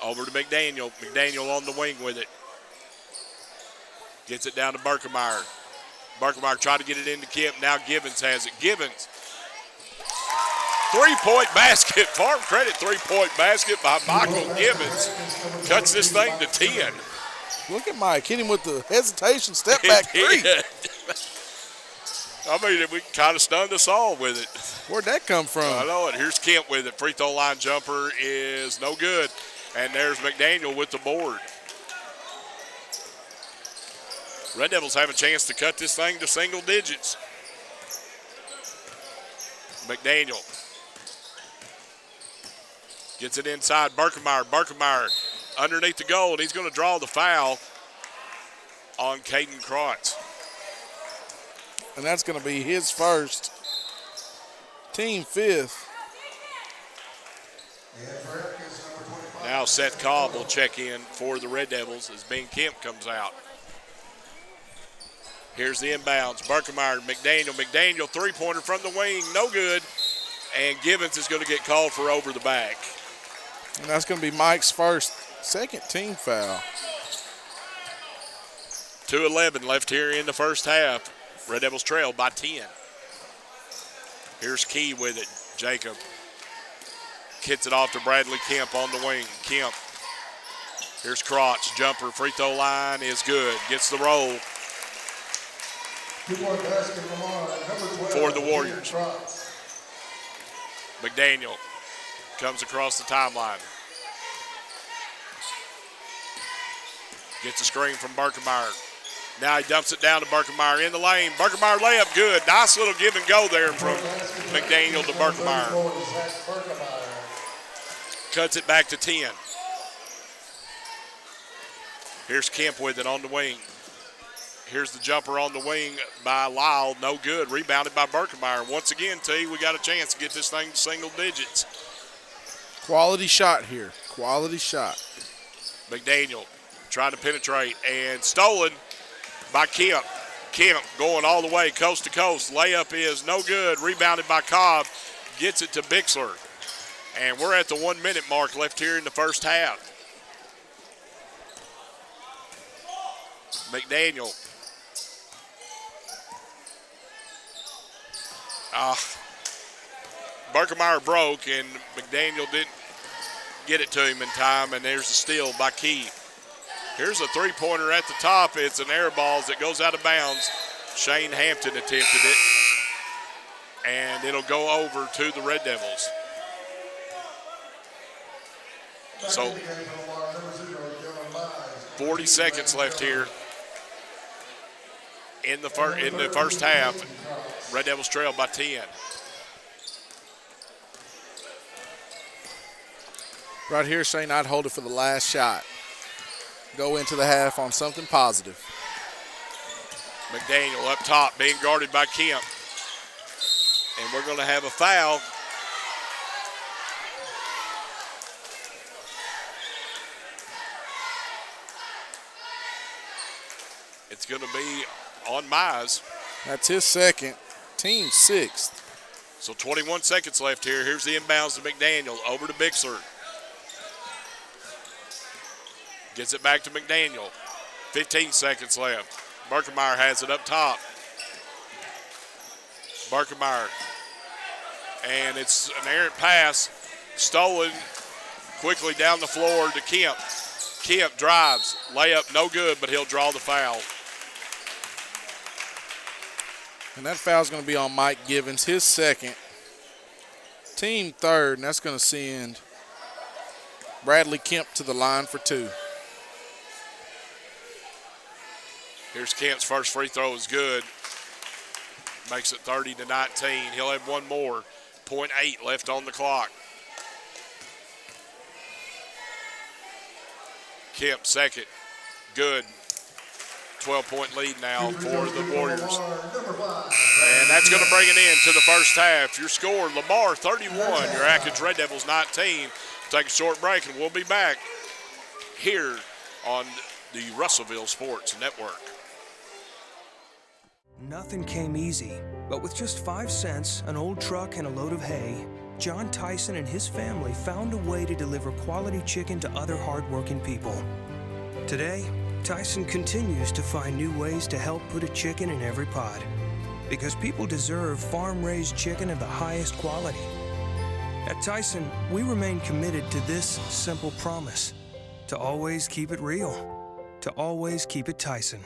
Over to McDaniel. McDaniel on the wing with it. Gets it down to Berkemeyer. Barkemeyer tried to get it into Kemp. Now Givens has it. Givens. Three-point basket. Farm Credit three-point basket by Michael Givens. Cuts this thing to 10. Look at Mike. Hit him with the hesitation step back three. I mean, we kind of stunned us all with it. Where'd that come from? I know it. Here's Kemp with it. Free throw line jumper is no good. And there's McDaniel with the board. Red Devils have a chance to cut this thing to single digits. McDaniel gets it inside. Barkemeyer underneath the goal, and he's going to draw the foul on Caden Krotz. And that's going to be his first, team fifth. Now Seth Cobb will check in for the Red Devils as Ben Kemp comes out. Here's the inbounds. Barkemeyer, McDaniel, three-pointer from the wing, no good. And Givens is going to get called for over the back. And that's going to be Mike's second team foul. 2:11 left here in the first half. Red Devils trail by 10. Here's Key with it. Jacob kicks it off to Bradley Kemp on the wing. Kemp. Here's Krotz. Jumper, free throw line is good. Gets the roll. For the Warriors. McDaniel comes across the timeline. Gets a screen from Barkemeyer. Now he dumps it down to Barkemeyer in the lane. Barkemeyer layup good. Nice little give and go there from McDaniel to Barkemeyer. Cuts it back to 10. Here's Kemp with it on the wing. Here's the jumper on the wing by Lyle. No good. Rebounded by Barkemeyer. Once again, T, we got a chance to get this thing to single digits. Quality shot here. Quality shot. McDaniel trying to penetrate and stolen by Kemp. Kemp going all the way coast to coast. Layup is no good. Rebounded by Cobb. Gets it to Bixler. And we're at the 1 minute mark left here in the first half. McDaniel. Barkemeyer broke, and McDaniel didn't get it to him in time, and there's a steal by Key. Here's a three-pointer at the top. It's an air ball that goes out of bounds. Shane Hampton attempted it, and it'll go over to the Red Devils. So 40 seconds left here in the first half. Red Devils trail by 10. Right here, Shane, I'd hold it for the last shot. Go into the half on something positive. McDaniel up top being guarded by Kemp. And we're going to have a foul. It's going to be on Mize. That's his second, team sixth. So 21 seconds left here. Here's the inbounds to McDaniel. Over to Bixler. Gets it back to McDaniel. 15 seconds left. Barkemeyer has it up top. Barkemeyer. And it's an errant pass. Stolen quickly down the floor to Kemp. Kemp drives. Layup no good, but he'll draw the foul. And that foul's going to be on Mike Givens, his second. Team third, and that's going to send Bradley Kemp to the line for two. Here's Kemp's first free throw is good. Makes it 30-19. He'll have one more. 0.8 left on the clock. Kemp second. Good. 12-point lead now for the Warriors. And that's going to bring it in to the first half. Your score, Lamar 31, your Atkins Red Devils 19. Take a short break, and we'll be back here on the Russellville Sports Network. Nothing came easy, but with just 5 cents, an old truck, and a load of hay, John Tyson and his family found a way to deliver quality chicken to other hardworking people. Today, Tyson continues to find new ways to help put a chicken in every pot. Because people deserve farm-raised chicken of the highest quality. At Tyson, we remain committed to this simple promise: to always keep it real, to always keep it Tyson.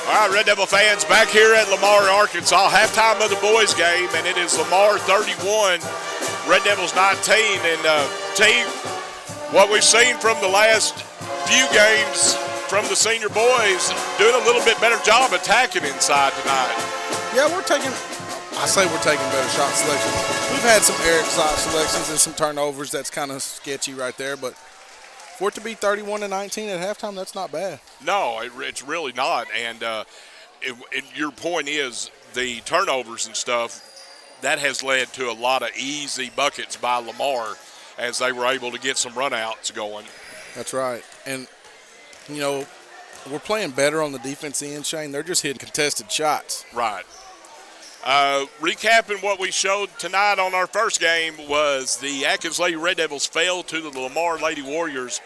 All right, Red Devil fans, back here at Lamar, Arkansas, halftime of the boys' game, and it is Lamar 31, Red Devils 19. And team, what we've seen from the last few games from the senior boys, doing a little bit better job attacking inside tonight. Yeah, we're taking better shot selection. We've had some Eric shot selections and some turnovers. That's kind of sketchy right there, but for it to be 31-19 at halftime, that's not bad. No, it's really not. And your point is the turnovers and stuff. that has led to a lot of easy buckets by Lamar as they were able to get some runouts going. That's right. And, you know, we're playing better on the defense end, Shane. They're just hitting contested shots. Right. Recapping what we showed tonight on our first game was the Atkins Lady Red Devils fell to the Lamar Lady Warriors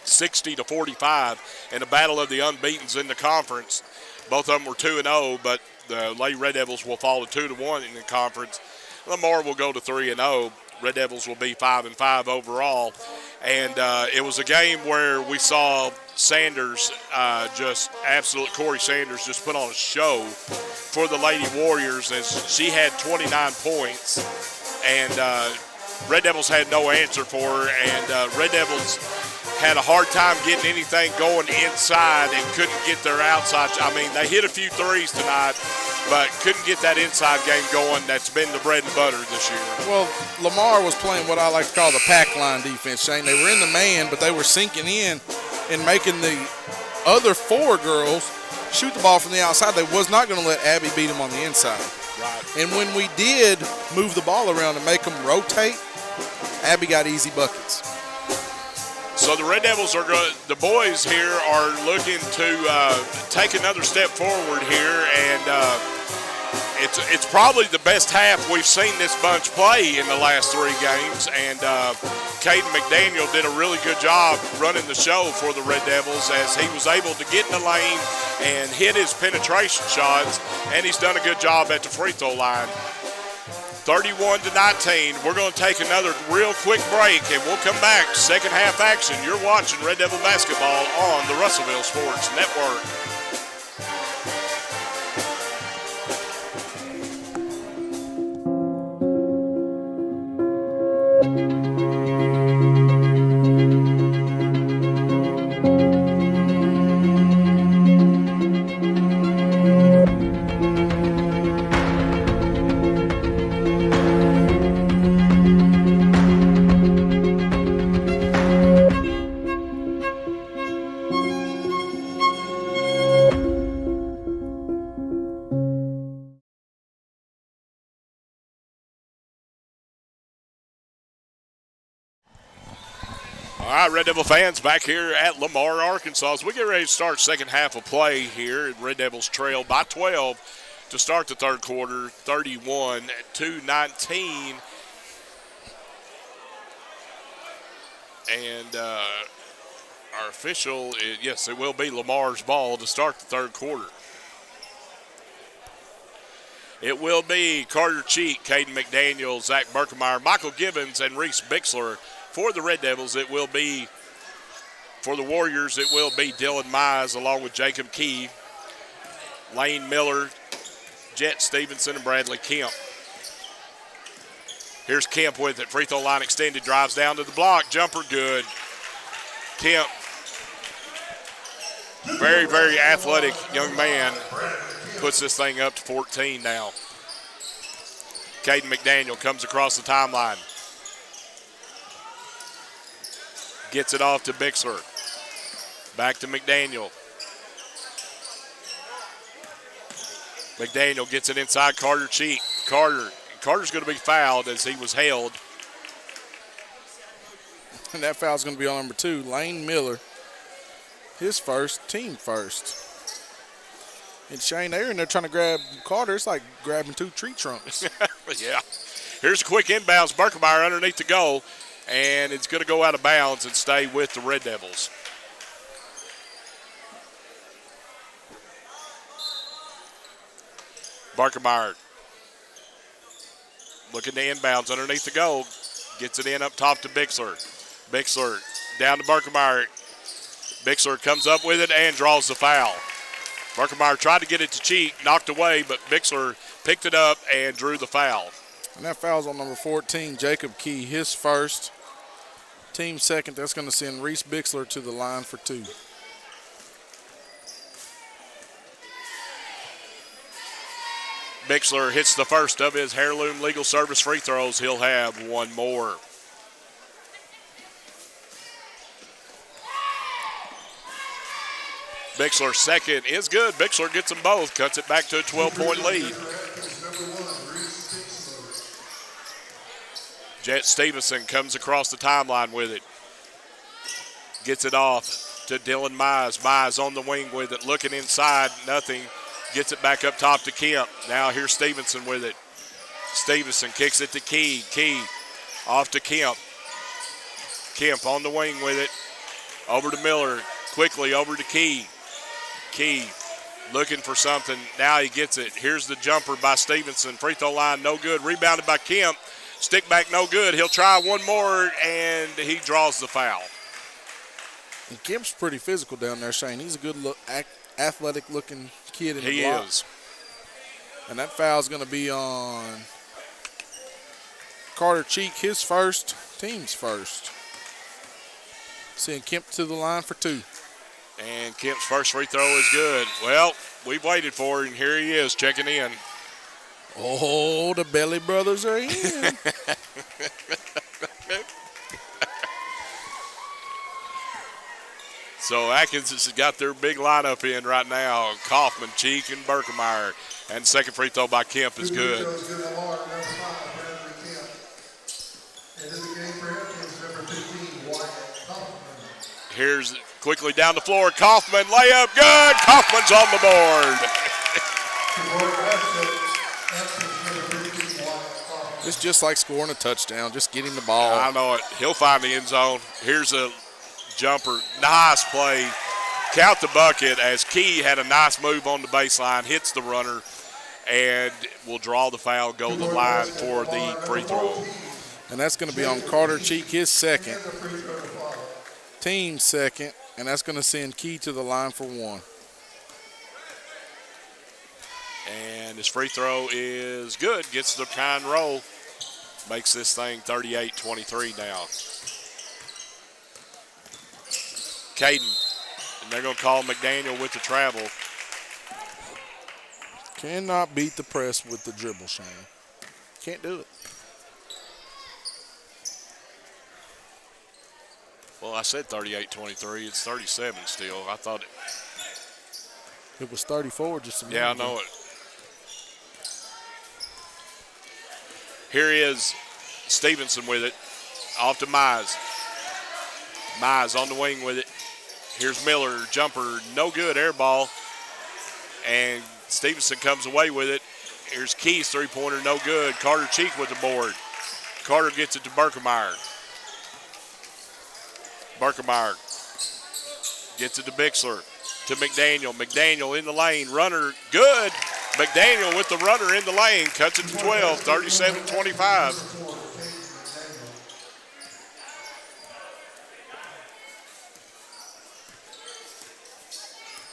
60-45 in a battle of the unbeatens in the conference. Both of them were 2-0, but the Lady Red Devils will fall to 2-1 in the conference. Lamar will go to 3-0. Red Devils will be 5-5 overall. And it was a game where we saw Sanders Corey Sanders just put on a show for the Lady Warriors as she had 29 points. And Red Devils had no answer for her. And Red Devils had a hard time getting anything going inside and couldn't get their outside. I mean, they hit a few threes tonight, but couldn't get that inside game going. That's been the bread and butter this year. Well, Lamar was playing what I like to call the pack line defense, Shane. They were in the man, but they were sinking in and making the other four girls shoot the ball from the outside. They was not going to let Abby beat them on the inside. Right. And when we did move the ball around and make them rotate, Abby got easy buckets. So the Red Devils the boys here are looking to take another step forward here, and it's probably the best half we've seen this bunch play in the last three games. And Caden McDaniel did a really good job running the show for the Red Devils as he was able to get in the lane and hit his penetration shots, and he's done a good job at the free throw line. 31-19. We're going to take another real quick break, and we'll come back. Second half action. You're watching Red Devil basketball on the Russellville Sports Network. All right, Red Devil fans, back here at Lamar, Arkansas. As we get ready to start second half of play here, Red Devils trail by 12 to start the third quarter, 31-19. And our official, yes, it will be Lamar's ball to start the third quarter. It will be Carter Cheek, Caden McDaniel, Zach Berkemeyer, Michael Gibbons, and Reese Bixler. For the Red Devils, it will be, for the Warriors, it will be Dylan Mize along with Jacob Key, Lane Miller, Jet Stevenson, and Bradley Kemp. Here's Kemp with it. Free throw line extended, drives down to the block. Jumper good. Kemp, very, very athletic young man, puts this thing up to 14 now. Caden McDaniel comes across the timeline. Gets it off to Bixler. Back to McDaniel. McDaniel gets it inside Carter Cheek. Carter's going to be fouled as he was held. And that foul's going to be on number 2, Lane Miller. His first, team first. And Shane, they're in there trying to grab Carter. It's like grabbing 2 tree trunks. Yeah. Here's a quick inbounds. Berkemeyer underneath the goal. And it's going to go out of bounds and stay with the Red Devils. Berkemeyer looking to inbounds underneath the goal. Gets it in up top to Bixler. Bixler down to Berkemeyer. Bixler comes up with it and draws the foul. Berkemeyer tried to get it to Cheek, knocked away, but Bixler picked it up and drew the foul. And that foul's on number 14, Jacob Key, his first. Team second. That's going to send Reese Bixler to the line for 2. Bixler hits the first of his Heirloom Legal Service free throws. He'll have one more. Bixler's second is good. Bixler gets them both, cuts it back to a 12-point lead. Jet Stevenson comes across the timeline with it. Gets it off to Dylan Mize. Mize on the wing with it, looking inside, nothing. Gets it back up top to Kemp. Now here's Stevenson with it. Stevenson kicks it to Key. Key off to Kemp. Kemp on the wing with it. Over to Miller. Quickly over to Key. Key looking for something. Now he gets it. Here's the jumper by Stevenson. Free throw line, no good. Rebounded by Kemp. Stick back, no good. He'll try one more, and he draws the foul. And Kemp's pretty physical down there, Shane. He's a good, athletic-looking kid in the He block. is. And that foul's going to be on Carter Cheek, his first, team's first. Seeing Kemp to the line for 2. And Kemp's first free throw is good. Well, we've waited for it, and here he is checking in. Oh, the Belly brothers are in. So Atkins has got their big lineup in right now. Kaufman, Cheek, and Berkemeyer. And second free throw by Kemp is good. Here's quickly down the floor. Kaufman, layup, good. Kaufman's on the board. It's just like scoring a touchdown, just getting the ball. I know it. He'll find the end zone. Here's a jumper. Nice play. Count the bucket as Key had a nice move on the baseline, hits the runner, and will draw the foul, go to the line for the free throw. And that's going to be on Carter Cheek, his second. Team's second, and that's going to send Key to the line for 1. And his free throw is good. Gets the kind roll. Makes this thing 38-23 now. Caden, and they're going to call McDaniel with the travel. Cannot beat the press with the dribble, Shane. Can't do it. Well, I said 38-23. It's 37 still. I thought it was 34 just a minute ago. Yeah, I know it. Here is Stevenson with it. Off to Mize. Mize on the wing with it. Here's Miller. Jumper. No good. Air ball. And Stevenson comes away with it. Here's Key's three-pointer. No good. Carter Cheek with the board. Carter gets it to Berkemeyer. Berkemeyer gets it to Bixler. To McDaniel. McDaniel in the lane. Runner. Good. McDaniel with the runner in the lane. Cuts it to 12. 37-25.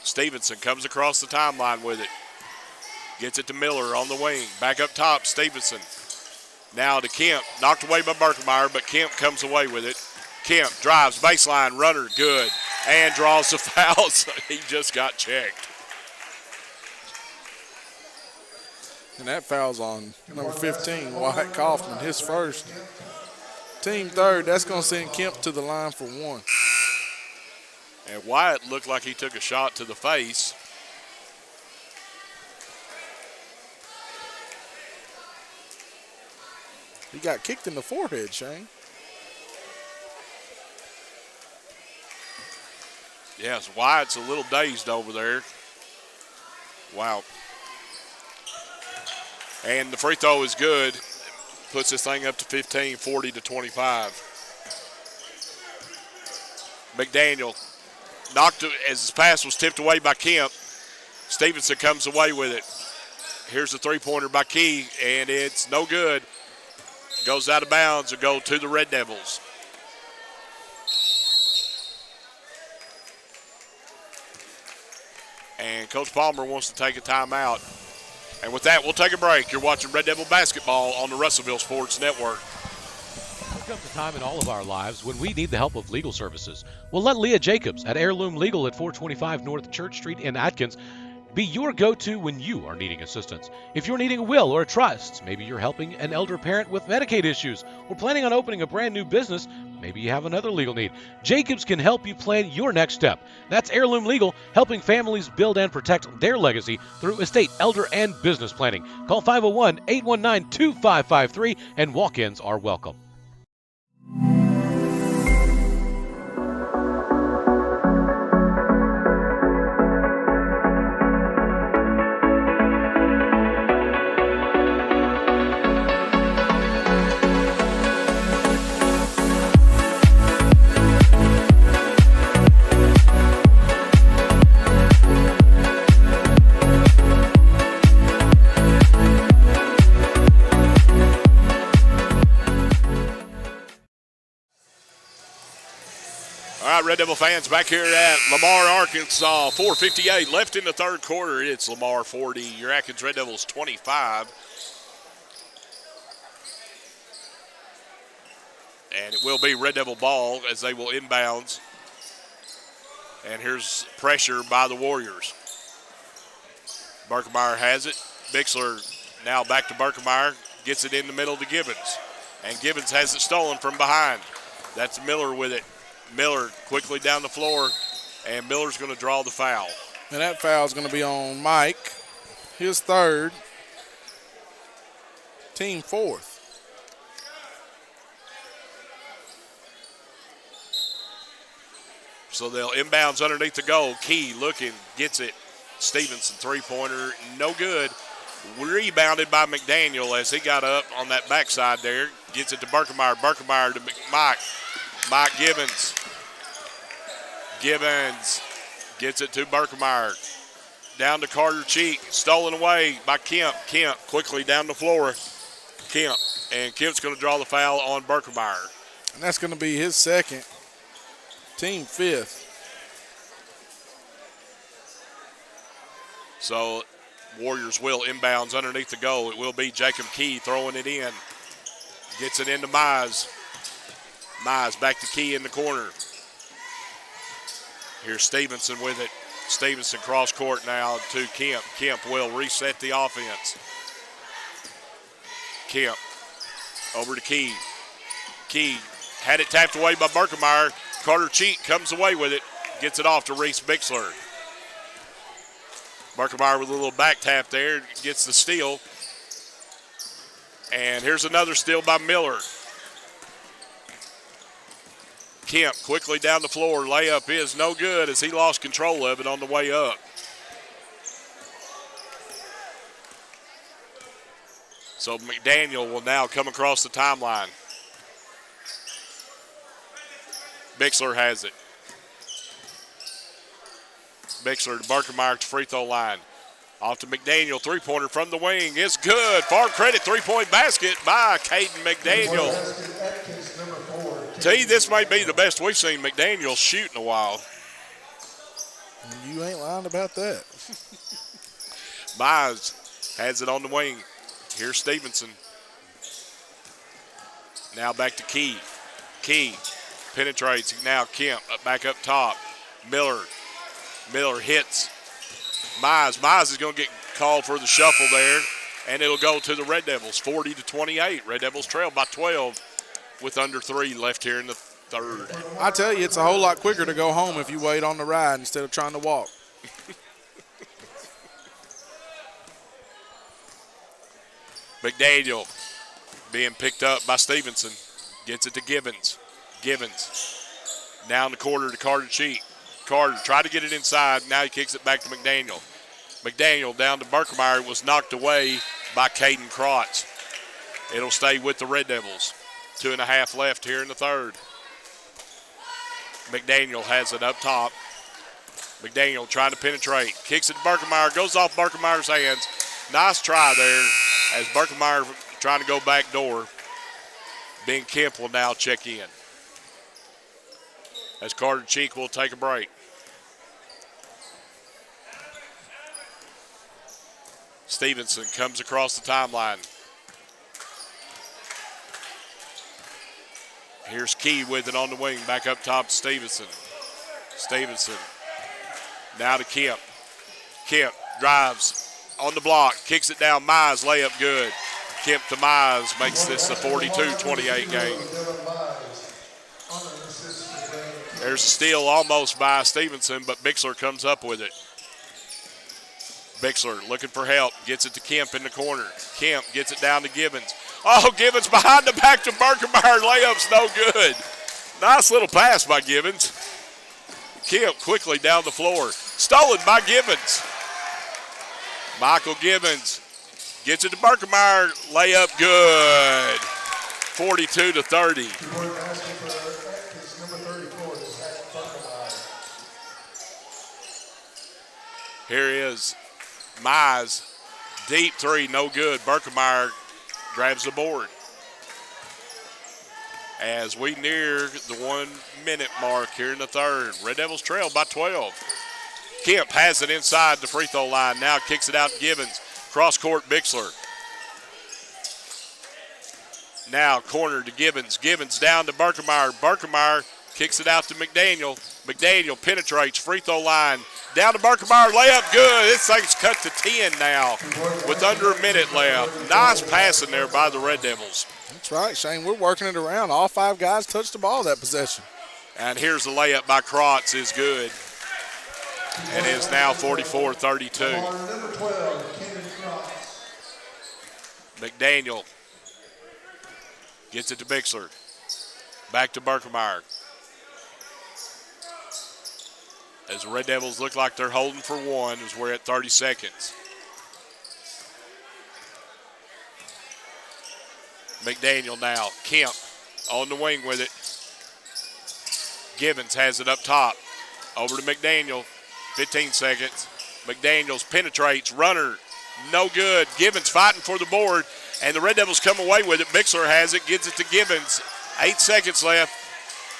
Stevenson comes across the timeline with it. Gets it to Miller on the wing. Back up top, Stevenson. Now to Kemp. Knocked away by Berkemeyer, but Kemp comes away with it. Kemp drives, baseline, runner, good. And draws the foul, so he just got checked. And that foul's on number 15, Wyatt Kaufman, his first. Team third, that's going to send Kemp to the line for 1. And Wyatt looked like he took a shot to the face. He got kicked in the forehead, Shane. Yes, Wyatt's a little dazed over there. Wow. And the free throw is good. Puts this thing up to 15, 40-25. McDaniel knocked it as his pass was tipped away by Kemp. Stevenson comes away with it. Here's the three-pointer by Key, and it's no good. Goes out of bounds or go to the Red Devils. And Coach Palmer wants to take a timeout. And with that, we'll take a break. You're watching Red Devil basketball on the Russellville Sports Network. There comes a time in all of our lives when we need the help of legal services. Well, let Leah Jacobs at Heirloom Legal at 425 North Church Street in Atkins be your go-to when you are needing assistance. If you're needing a will or a trust, maybe you're helping an elder parent with Medicaid issues, or planning on opening a brand new business, maybe you have another legal need. Jacobs can help you plan your next step. That's Heirloom Legal, helping families build and protect their legacy through estate, elder, and business planning. Call 501-819-2553, and walk-ins are welcome. All right, Red Devil fans, back here at Lamar, Arkansas. 4:58 left in the third quarter. It's Lamar 40, your Atkins Red Devils 25. And it will be Red Devil ball as they will inbounds. And here's pressure by the Warriors. Berkemeyer has it. Bixler now back to Berkemeyer. Gets it in the middle to Gibbons. And Gibbons has it stolen from behind. That's Miller with it. Miller quickly down the floor. And Miller's going to draw the foul. And that foul is going to be on Mike. His third. Team fourth. So they'll inbounds underneath the goal. Key looking, gets it. Stevenson, three-pointer, no good. Rebounded by McDaniel as he got up on that backside there. Gets it to Berkemeyer. Berkemeyer to Mike. Mike Gibbons. Gibbons gets it to Berkemeyer. Down to Carter Cheek. Stolen away by Kemp. Kemp quickly down the floor. Kemp. And Kemp's going to draw the foul on Berkemeyer. And that's going to be his second. Team fifth. So Warriors will inbounds underneath the goal. It will be Jacob Key throwing it in. Gets it into Mize. Mize back to Key in the corner. Here's Stevenson with it. Stevenson cross court now to Kemp. Kemp will reset the offense. Kemp over to Key. Key had it tapped away by Berkemeyer. Carter Cheek comes away with it. Gets it off to Reese Bixler. Berkemeyer with a little back tap there. Gets the steal. And here's another steal by Miller. Kemp quickly down the floor. Layup is no good as he lost control of it on the way up. So McDaniel will now come across the timeline. Bixler has it. Bixler to Berkemeyer to free throw line. Off to McDaniel, three-pointer from the wing. It's good. Far credit, three-point basket by Caden McDaniel. T, this might be the best we've seen McDaniel shoot in a while. You ain't lying about that. Mize has it on the wing. Here's Stevenson. Now back to Key. Key penetrates. Now Kemp back up top. Miller hits. Mize is going to get called for the shuffle there, and it'll go to the Red Devils, 40-28. Red Devils trail by 12 with under 3 left here in the third. I tell you, it's a whole lot quicker to go home if you wait on the ride instead of trying to walk. McDaniel being picked up by Stevenson. Gets it to Gibbons. Gibbons down the quarter to Carter Cheek. Carter tried to get it inside. Now he kicks it back to McDaniel. McDaniel down to Berkemeyer. Was knocked away by Caden Krotz. It'll stay with the Red Devils. 2.5 left here in the third. McDaniel has it up top. McDaniel trying to penetrate. Kicks it to Berkemeyer. Goes off Berkemeyer's hands. Nice try there as Berkemeyer trying to go back door. Ben Kemp will now check in. As Carter Cheek will take a break. Stevenson comes across the timeline. Here's Key with it on the wing. Back up top to Stevenson. Stevenson. Now to Kemp. Kemp drives on the block. Kicks it down. Mize layup good. Kemp to Mize makes this a 42-28 game. There's a steal almost by Stevenson, but Bixler comes up with it. Bixler looking for help. Gets it to Kemp in the corner. Kemp gets it down to Gibbons. Oh, Gibbons behind the back to Berkemeyer. Layup's no good. Nice little pass by Gibbons. Kemp quickly down the floor. Stolen by Gibbons. Michael Gibbons gets it to Berkemeyer. Layup good. 42-30. Here is Mize. Deep three, no good. Berkemeyer grabs the board. as we near the 1 minute mark here in the third. Red Devils trail by 12. Kemp has it inside the free throw line. Now kicks it out to Givens. Cross court, Bixler. Now corner to Givens. Givens down to Berkemeyer. Berkemeyer kicks it out to McDaniel. McDaniel penetrates free throw line. Down to Berkemeyer. Layup good. This thing's cut to 10 now with under a minute left. Nice passing there by the Red Devils. That's right, Shane. We're working it around. All 5 guys touched the ball that possession. And here's the layup by Krotz is good. And it's now 44-32. Number 12, McDaniel gets it to Bixler. Back to Berkemeyer. As the Red Devils look like they're holding for one as we're at 30 seconds. McDaniel now. Kemp on the wing with it. Givens has it up top. Over to McDaniel. 15 seconds. McDaniels penetrates. Runner. No good. Givens fighting for the board. And the Red Devils come away with it. Bixler has it. Gives it to Givens. 8 seconds left.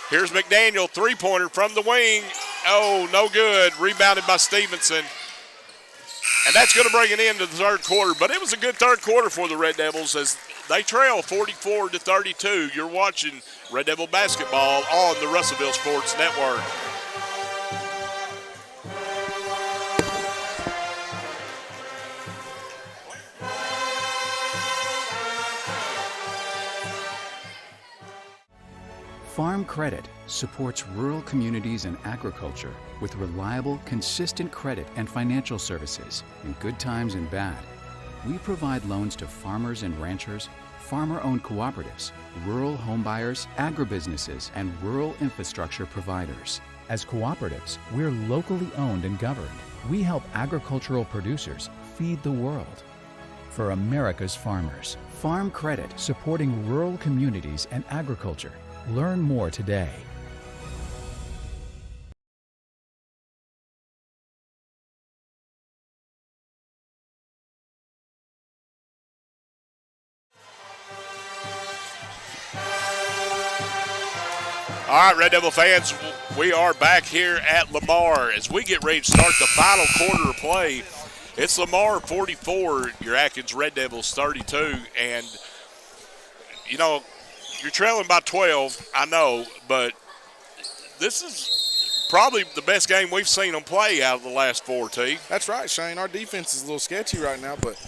Here's McDaniel. Three-pointer from the wing. Oh, no good. Rebounded by Stevenson. And that's going to bring it into the third quarter. But it was a good third quarter for the Red Devils as they trail 44-32. You're watching Red Devil basketball on the Russellville Sports Network. Farm Credit supports rural communities and agriculture with reliable, consistent credit and financial services in good times and bad. We provide loans to farmers and ranchers, farmer-owned cooperatives, rural homebuyers, agribusinesses, and rural infrastructure providers. As cooperatives, we're locally owned and governed. We help agricultural producers feed the world. For America's farmers, Farm Credit. supporting rural communities and agriculture. Learn more today. All right, Red Devil fans, we are back here at Lamar as we get ready to start the final quarter of play. It's Lamar 44, your Atkins Red Devils 32, and, you know, you're trailing by 12, I know, but this is probably the best game we've seen them play out of the last 4, T. That's right, Shane. Our defense is a little sketchy right now, but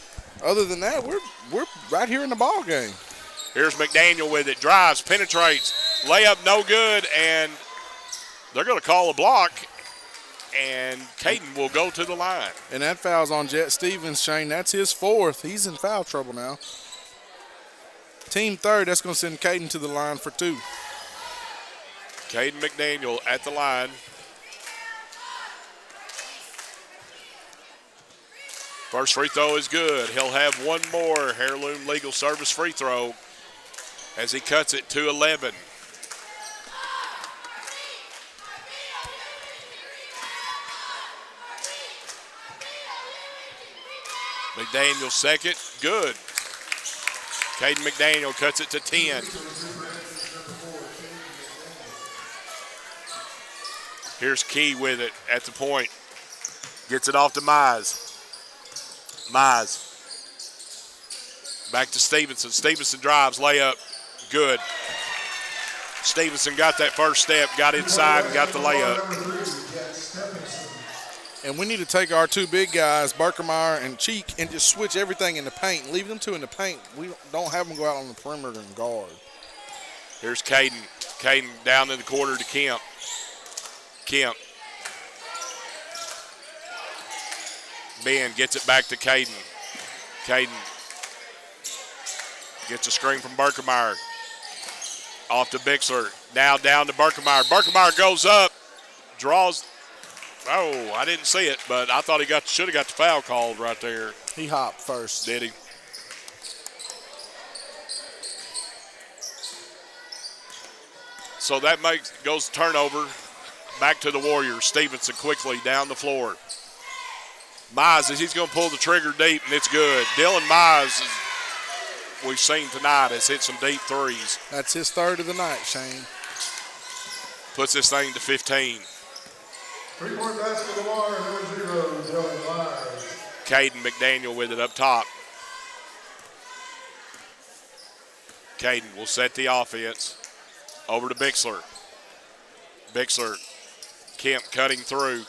other than that, we're right here in the ball game. Here's McDaniel with it. Drives, penetrates, layup no good, and they're going to call a block, and Caden will go to the line. And that foul's on Jet Stevens, Shane. That's his 4th. He's in foul trouble now. Team third, that's going to send Caden to the line for 2. Caden McDaniel at the line. First free throw is good. He'll have one more Heirloom Legal Service free throw as he cuts it to 11. McDaniel second, good. Caden McDaniel cuts it to 10. Here's Key with it at the point. Gets it off to Mize. Mize. Back to Stevenson. Stevenson drives, layup, good. Stevenson got that first step, got inside and got the layup. And we need to take our 2 big guys, Berkemeyer and Cheek, and just switch everything in the paint. Leave them 2 in the paint. We don't have them go out on the perimeter and guard. Here's Caden. Caden down in the corner to Kemp. Kemp. Ben gets it back to Caden. Caden gets a screen from Berkemeyer. Off to Bixler. Now down to Berkemeyer. Berkemeyer goes up, draws. Oh, I didn't see it, but I thought he should have got the foul called right there. He hopped first. Did he? So that goes turnover back to the Warriors. Stevenson quickly down the floor. Mize, he's going to pull the trigger deep, and it's good. Dylan Mize we've seen tonight has hit some deep threes. That's his third of the night, Shane. Puts this thing to 15. 3-point basket, Lamar, number 0, Dylan Myers. Caden McDaniel with it up top. Caden will set the offense. Over to Bixler. Bixler, Kemp cutting through.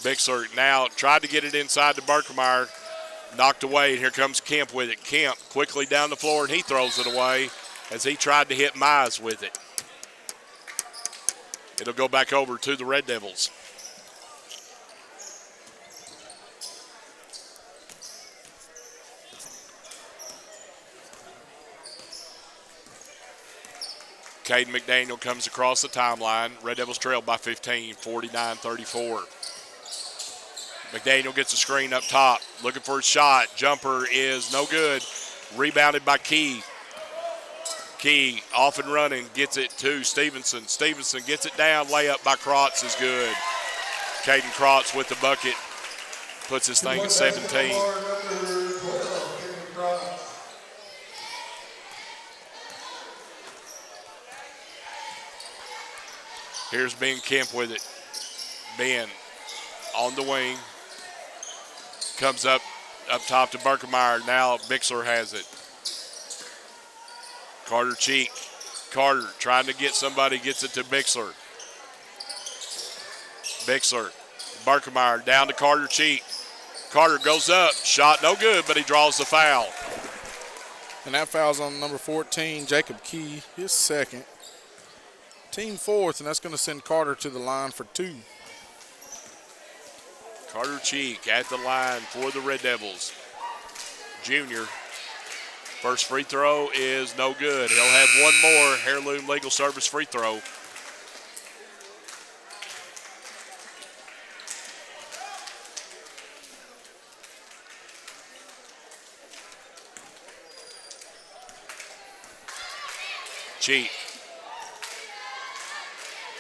Bixler now tried to get it inside to Berkemeyer. Knocked away, and here comes Kemp with it. Kemp quickly down the floor, and he throws it away as he tried to hit Mize with it. It'll go back over to the Red Devils. Caden McDaniel comes across the timeline. Red Devils trail by 15, 49-34. McDaniel gets a screen up top, looking for a shot. Jumper is no good. Rebounded by Key. Key off and running, gets it to Stevenson. Stevenson gets it down. Layup by Krotz is good. Caden Krotz with the bucket. Puts this thing at 17. Here's Ben Kemp with it. Ben on the wing. Comes up top to Berkemeyer. Now Bixler has it. Carter Cheek. Carter trying to get somebody, gets it to Bixler. Bixler. Berkemeyer down to Carter Cheek. Carter goes up. Shot no good, but he draws the foul. And that foul's on number 14, Jacob Key, his second. Team fourth, and that's going to send Carter to the line for 2. Carter Cheek at the line for the Red Devils. Junior. First free throw is no good. He'll have one more Heirloom Legal Service free throw. Cheek.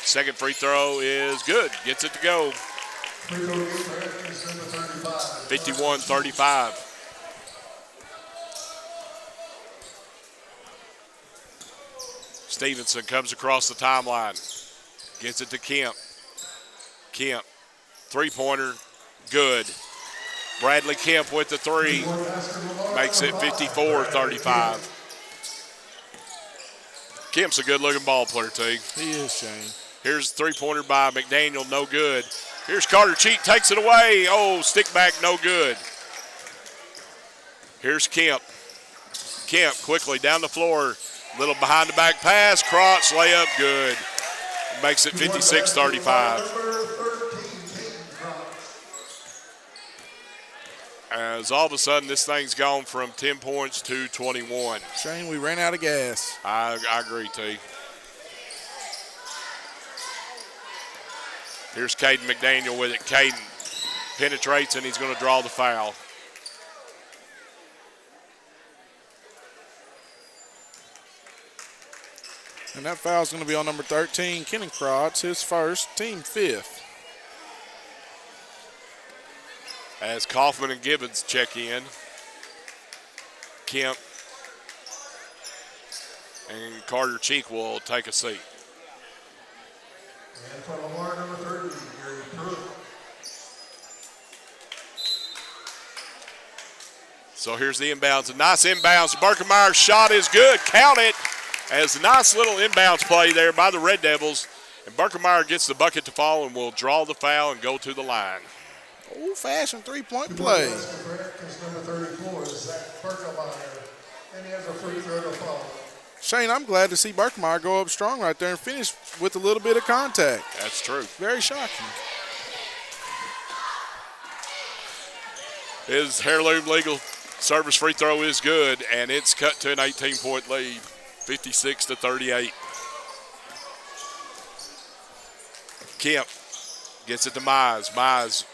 Second free throw is good. Gets it to go. 51-35. Stevenson comes across the timeline. Gets it to Kemp. Kemp. Three-pointer. Good. Bradley Kemp with the three. Makes it 54-35. Kemp's a good-looking ball player, too. He is, Shane. Here's the three-pointer by McDaniel, no good. Here's Carter Cheek, takes it away. Oh, stick back, no good. Here's Kemp. Kemp quickly down the floor. Little behind-the-back pass. Krotz, layup, good. Makes it 56-35. As all of a sudden, this thing's gone from 10 points to 21. Shane, we ran out of gas. I agree, T. Here's Caden McDaniel with it. Caden penetrates, and he's going to draw the foul. And that foul's going to be on number 13, Kenny Krotz, his first, team fifth. As Kaufman and Gibbons check in. Kemp and Carter Cheek will take a seat. And for Lamar, number 30, Gary Pruitt. So here's the inbounds. A nice inbounds. Berkemeyer's shot is good. Count it. As a nice little inbounds play there by the Red Devils. And Berkemeyer gets the bucket to fall and will draw the foul and go to the line. Old-fashioned three-point play. Because number 34 is Zach Berkemeyer, and he has a free throw to follow. Shane, I'm glad to see Berkemeyer go up strong right there and finish with a little bit of contact. That's true. Very shocking. His Heirloom Legal Service free throw is good, and it's cut to an 18-point lead, 56-38. Kemp gets it to Mize. Mize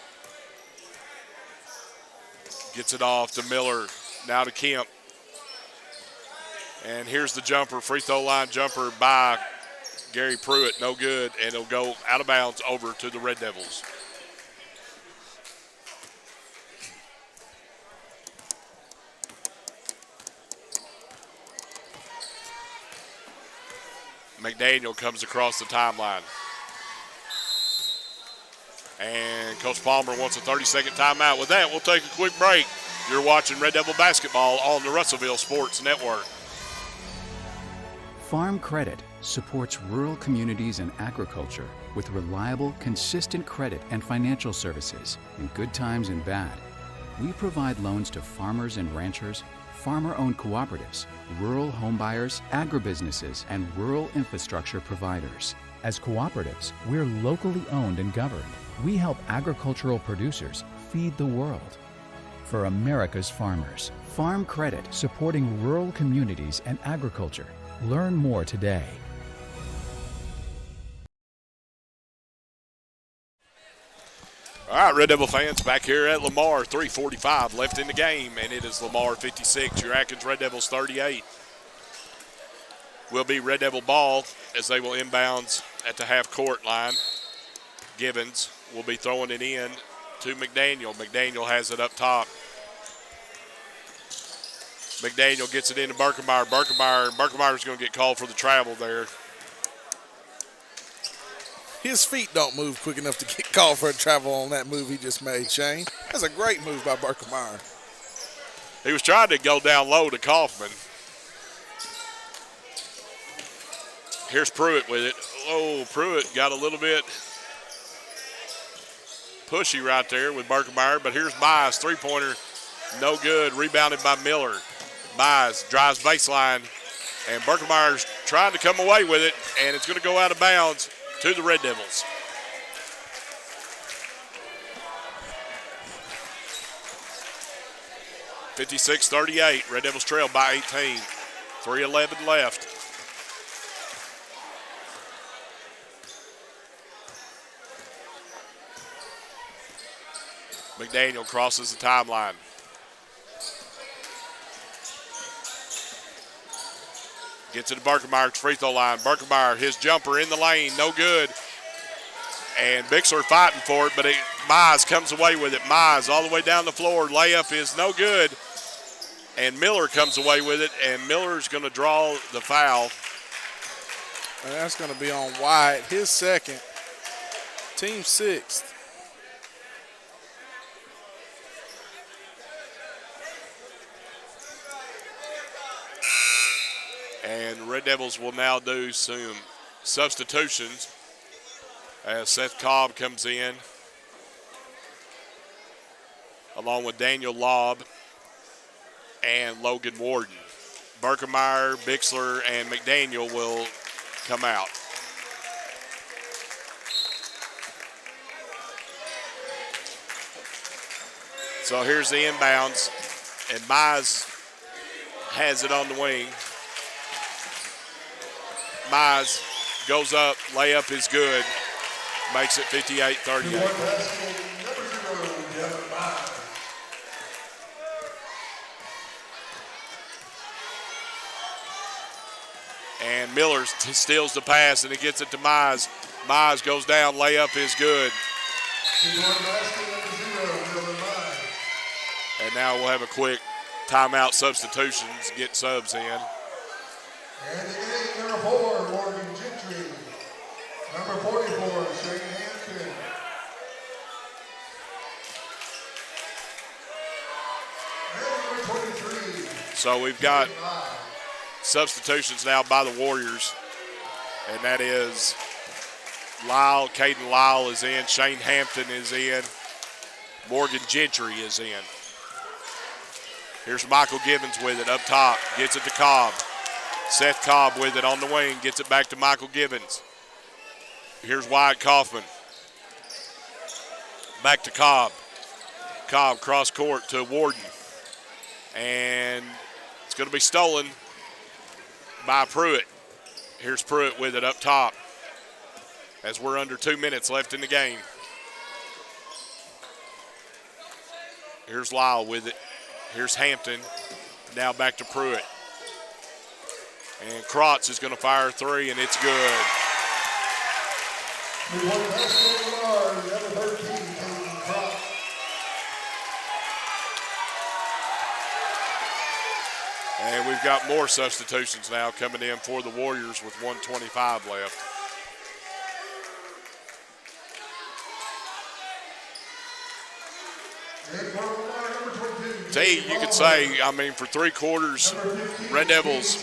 gets it off to Miller. Now to Kemp. And here's the jumper, free throw line jumper by Gary Pruitt. No good, and it'll go out of bounds over to the Red Devils. McDaniel comes across the timeline. And Coach Palmer wants a 30-second timeout. With that, we'll take a quick break. You're watching Red Devil basketball on the Russellville Sports Network. Farm Credit supports rural communities and agriculture with reliable, consistent credit and financial services in good times and bad. We provide loans to farmers and ranchers, farmer-owned cooperatives, rural homebuyers, agribusinesses, and rural infrastructure providers. As cooperatives, we're locally owned and governed. We help agricultural producers feed the world. For America's farmers, Farm Credit, supporting rural communities and agriculture. Learn more today. All right, Red Devil fans, back here at Lamar, 3:45 left in the game, and it is Lamar 56, your Atkins Red Devils 38. Will be Red Devil ball as they will inbounds at the half-court line. Givens will be throwing it in to McDaniel. McDaniel has it up top. McDaniel gets it into Berkemeyer. Berkemeyer's going to get called for the travel there. His feet don't move quick enough to get called for a travel on that move he just made, Shane. That's a great move by Berkemeyer. He was trying to go down low to Kaufman. Here's Pruitt with it. Oh, Pruitt got a little bit pushy right there with Berkemeyer, but here's Mize, three-pointer, no good, rebounded by Miller. Mize drives baseline, and Berkemeyer's trying to come away with it, and it's going to go out of bounds to the Red Devils. (56-38). Red Devils trail by 18. 3:11 left. McDaniel crosses the timeline. Gets it to Berkemeyer's free throw line. Berkemeyer, his jumper in the lane, no good. And Bixler fighting for it, but Mize comes away with it. Mize all the way down the floor. Layup is no good. And Miller comes away with it, and Miller's going to draw the foul. And that's going to be on White, his second, team sixth. And the Red Devils will now do some substitutions as Seth Cobb comes in along with Daniel Lobb and Logan Warden. Berkemeyer, Bixler, and McDaniel will come out. So here's the inbounds, and Mize has it on the wing. Mize goes up, layup is good, makes it 58-38. And Miller steals the pass, and he gets it to Mize. Mize goes down, layup is good. And now we'll have a quick timeout substitutions, get subs in. And the game, number 4, Morgan Gentry. Number 44, Shane Hampton. And number 23. So we've got substitutions now by the Warriors, and that is Caden Lyle is in, Shane Hampton is in, Morgan Gentry is in. Here's Michael Givens with it up top, gets it to Cobb. Seth Cobb with it on the wing, gets it back to Michael Givens. Here's Wyatt Kaufman. Back to Cobb. Cobb cross court to Warden. And it's going to be stolen by Pruitt. Here's Pruitt with it up top as we're under 2 minutes left in the game. Here's Lyle with it. Here's Hampton. Now back to Pruitt. And Krotz is going to fire a three, and it's good. And we've got more substitutions now coming in for the Warriors with 1:25 left. T, you could say, I mean, for 3 quarters, Red Devils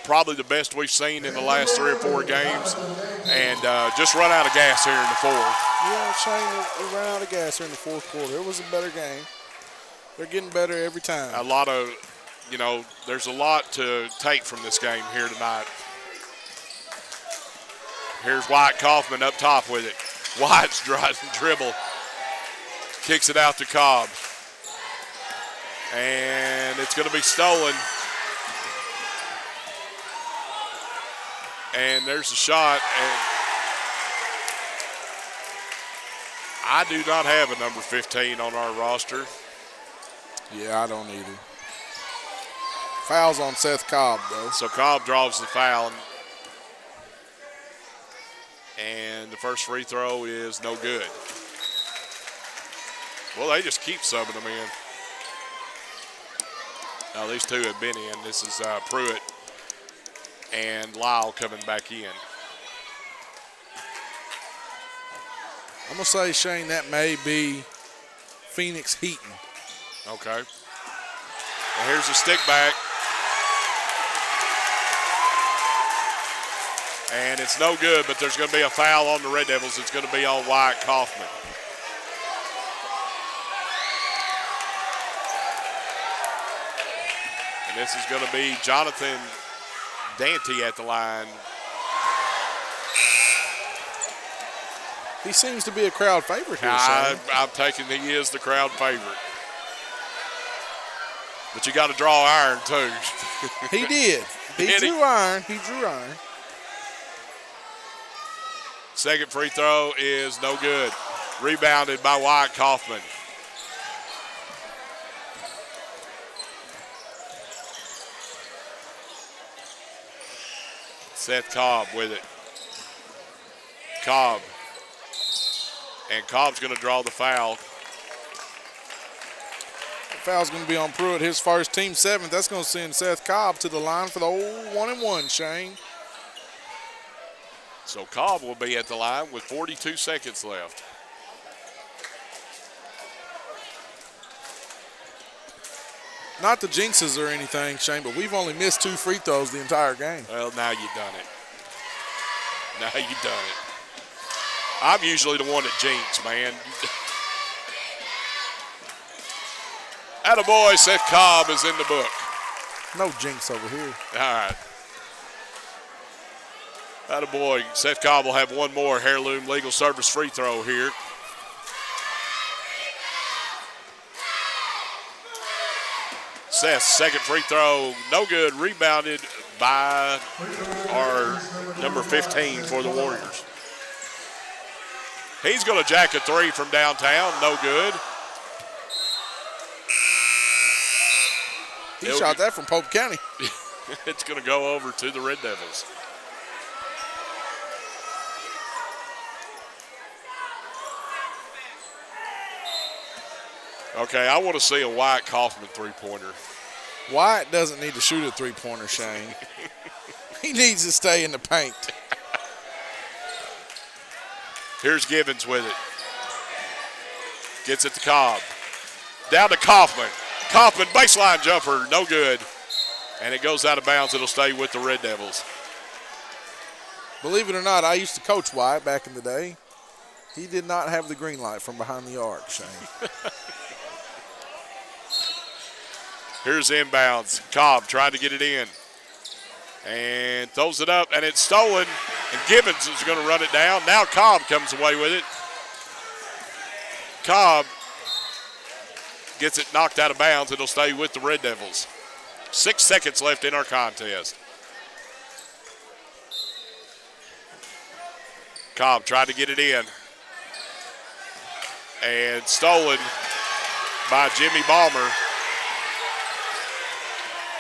probably the best we've seen in the last 3 or 4 games, and just run out of gas here in the fourth. Yeah, Shane, we ran out of gas here in the fourth quarter. It was a better game. They're getting better every time. A lot of, there's a lot to take from this game here tonight. Here's Wyatt Kaufman up top with it. Wyatt's dribble. Kicks it out to Cobb. And it's going to be stolen. And there's a shot. And I do not have a number 15 on our roster. Yeah, I don't either. Foul's on Seth Cobb, though. So Cobb draws the foul. And the first free throw is no good. Well, they just keep subbing them in. Now, these two have been in. This is Pruitt and Lyle coming back in. I'm going to say, Shane, that may be Phoenix Heaton. Okay. And here's a stick back. And it's no good, but there's going to be a foul on the Red Devils. It's going to be on Wyatt Kaufman. And this is going to be Jonathan Dante at the line. He seems to be a crowd favorite here, Shane. I'm taking he is the crowd favorite. But you got to draw iron, too. He did. He drew iron. Second free throw is no good. Rebounded by Wyatt Kaufman. Seth Cobb with it. Cobb. And Cobb's going to draw the foul. The foul's going to be on Pruitt, his first, team 7th. That's going to send Seth Cobb to the line for the old 1-and-1, Shane. So Cobb will be at the line with 42 seconds left. Not the jinxes or anything, Shane, but we've only missed 2 free throws the entire game. Well, now you've done it. Now you've done it. I'm usually the one that jinx, man. Attaboy, Seth Cobb is in the book. No jinx over here. All right. Attaboy, Seth Cobb will have one more Heirloom Legal Service free throw here. Seth's second free throw, no good, rebounded by our number 15 for the Warriors. He's going to jack a 3 from downtown, no good. He shot that from Pope County. It's going to go over to the Red Devils. Okay, I want to see a Wyatt Kaufman three-pointer. Wyatt doesn't need to shoot a three-pointer, Shane. He needs to stay in the paint. Here's Givens with it. Gets it to Cobb. Down to Kaufman. Kaufman, baseline jumper, no good. And it goes out of bounds. It'll stay with the Red Devils. Believe it or not, I used to coach Wyatt back in the day. He did not have the green light from behind the arc, Shane. Here's inbounds. Cobb trying to get it in. And throws it up, and it's stolen. And Gibbons is going to run it down. Now Cobb comes away with it. Cobb gets it knocked out of bounds. It'll stay with the Red Devils. 6 seconds left in our contest. Cobb tried to get it in. And stolen by Jimmy Balmer.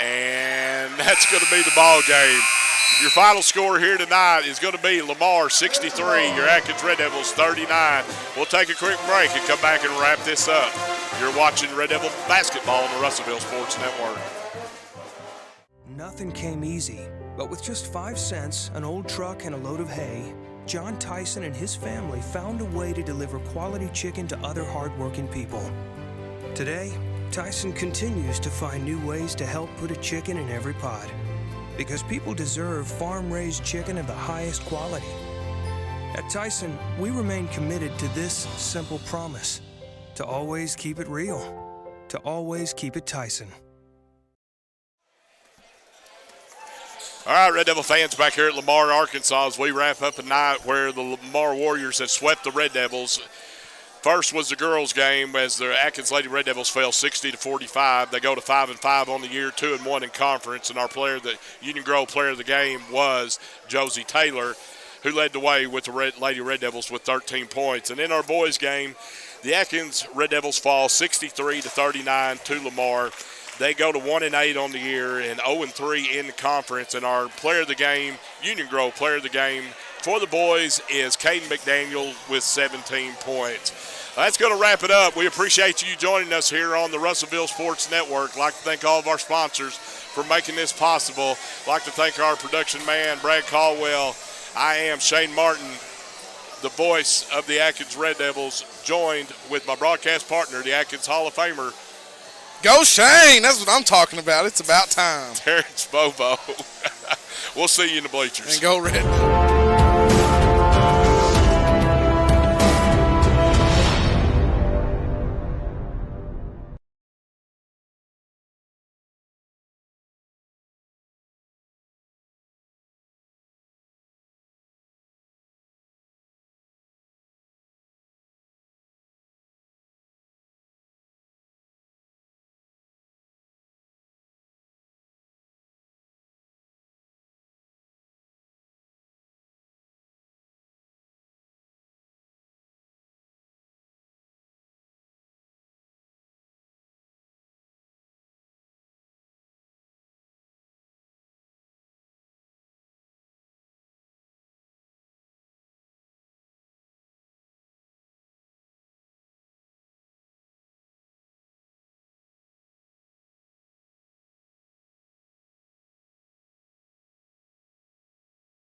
And that's going to be the ball game. Your final score here tonight is going to be Lamar 63, your Atkins Red Devils 39. We'll take a quick break and come back and wrap this up. You're watching Red Devil basketball on the Russellville Sports Network. Nothing came easy, but with just 5 cents, an old truck, and a load of hay, John Tyson and his family found a way to deliver quality chicken to other hardworking people. Today, Tyson continues to find new ways to help put a chicken in every pot, because people deserve farm-raised chicken of the highest quality. At Tyson, we remain committed to this simple promise: to always keep it real, to always keep it Tyson. All right, Red Devil fans, back here at Lamar, Arkansas, as we wrap up a night where the Lamar Warriors have swept the Red Devils. First was the girls' game as the Atkins Lady Red Devils fell 60-45. They go to 5-5 on the year, 2-1 in conference, and our Union Grove player of the game was Josie Taylor, who led the way with the Lady Red Devils with 13 points. And in our boys' game, the Atkins Red Devils fall 63-39 to Lamar. They go to 1-8 on the year and 0-3 in the conference. And our player of the game, Union Grove player of the game for the boys, is Caden McDaniel with 17 points. That's going to wrap it up. We appreciate you joining us here on the Russellville Sports Network. I'd like to thank all of our sponsors for making this possible. I'd like to thank our production man, Brad Caldwell. I am Shane Martin, the voice of the Atkins Red Devils, joined with my broadcast partner, the Atkins Hall of Famer. Go Shane! That's what I'm talking about. It's about time. Terrence Bobo. We'll see you in the bleachers. And go Red.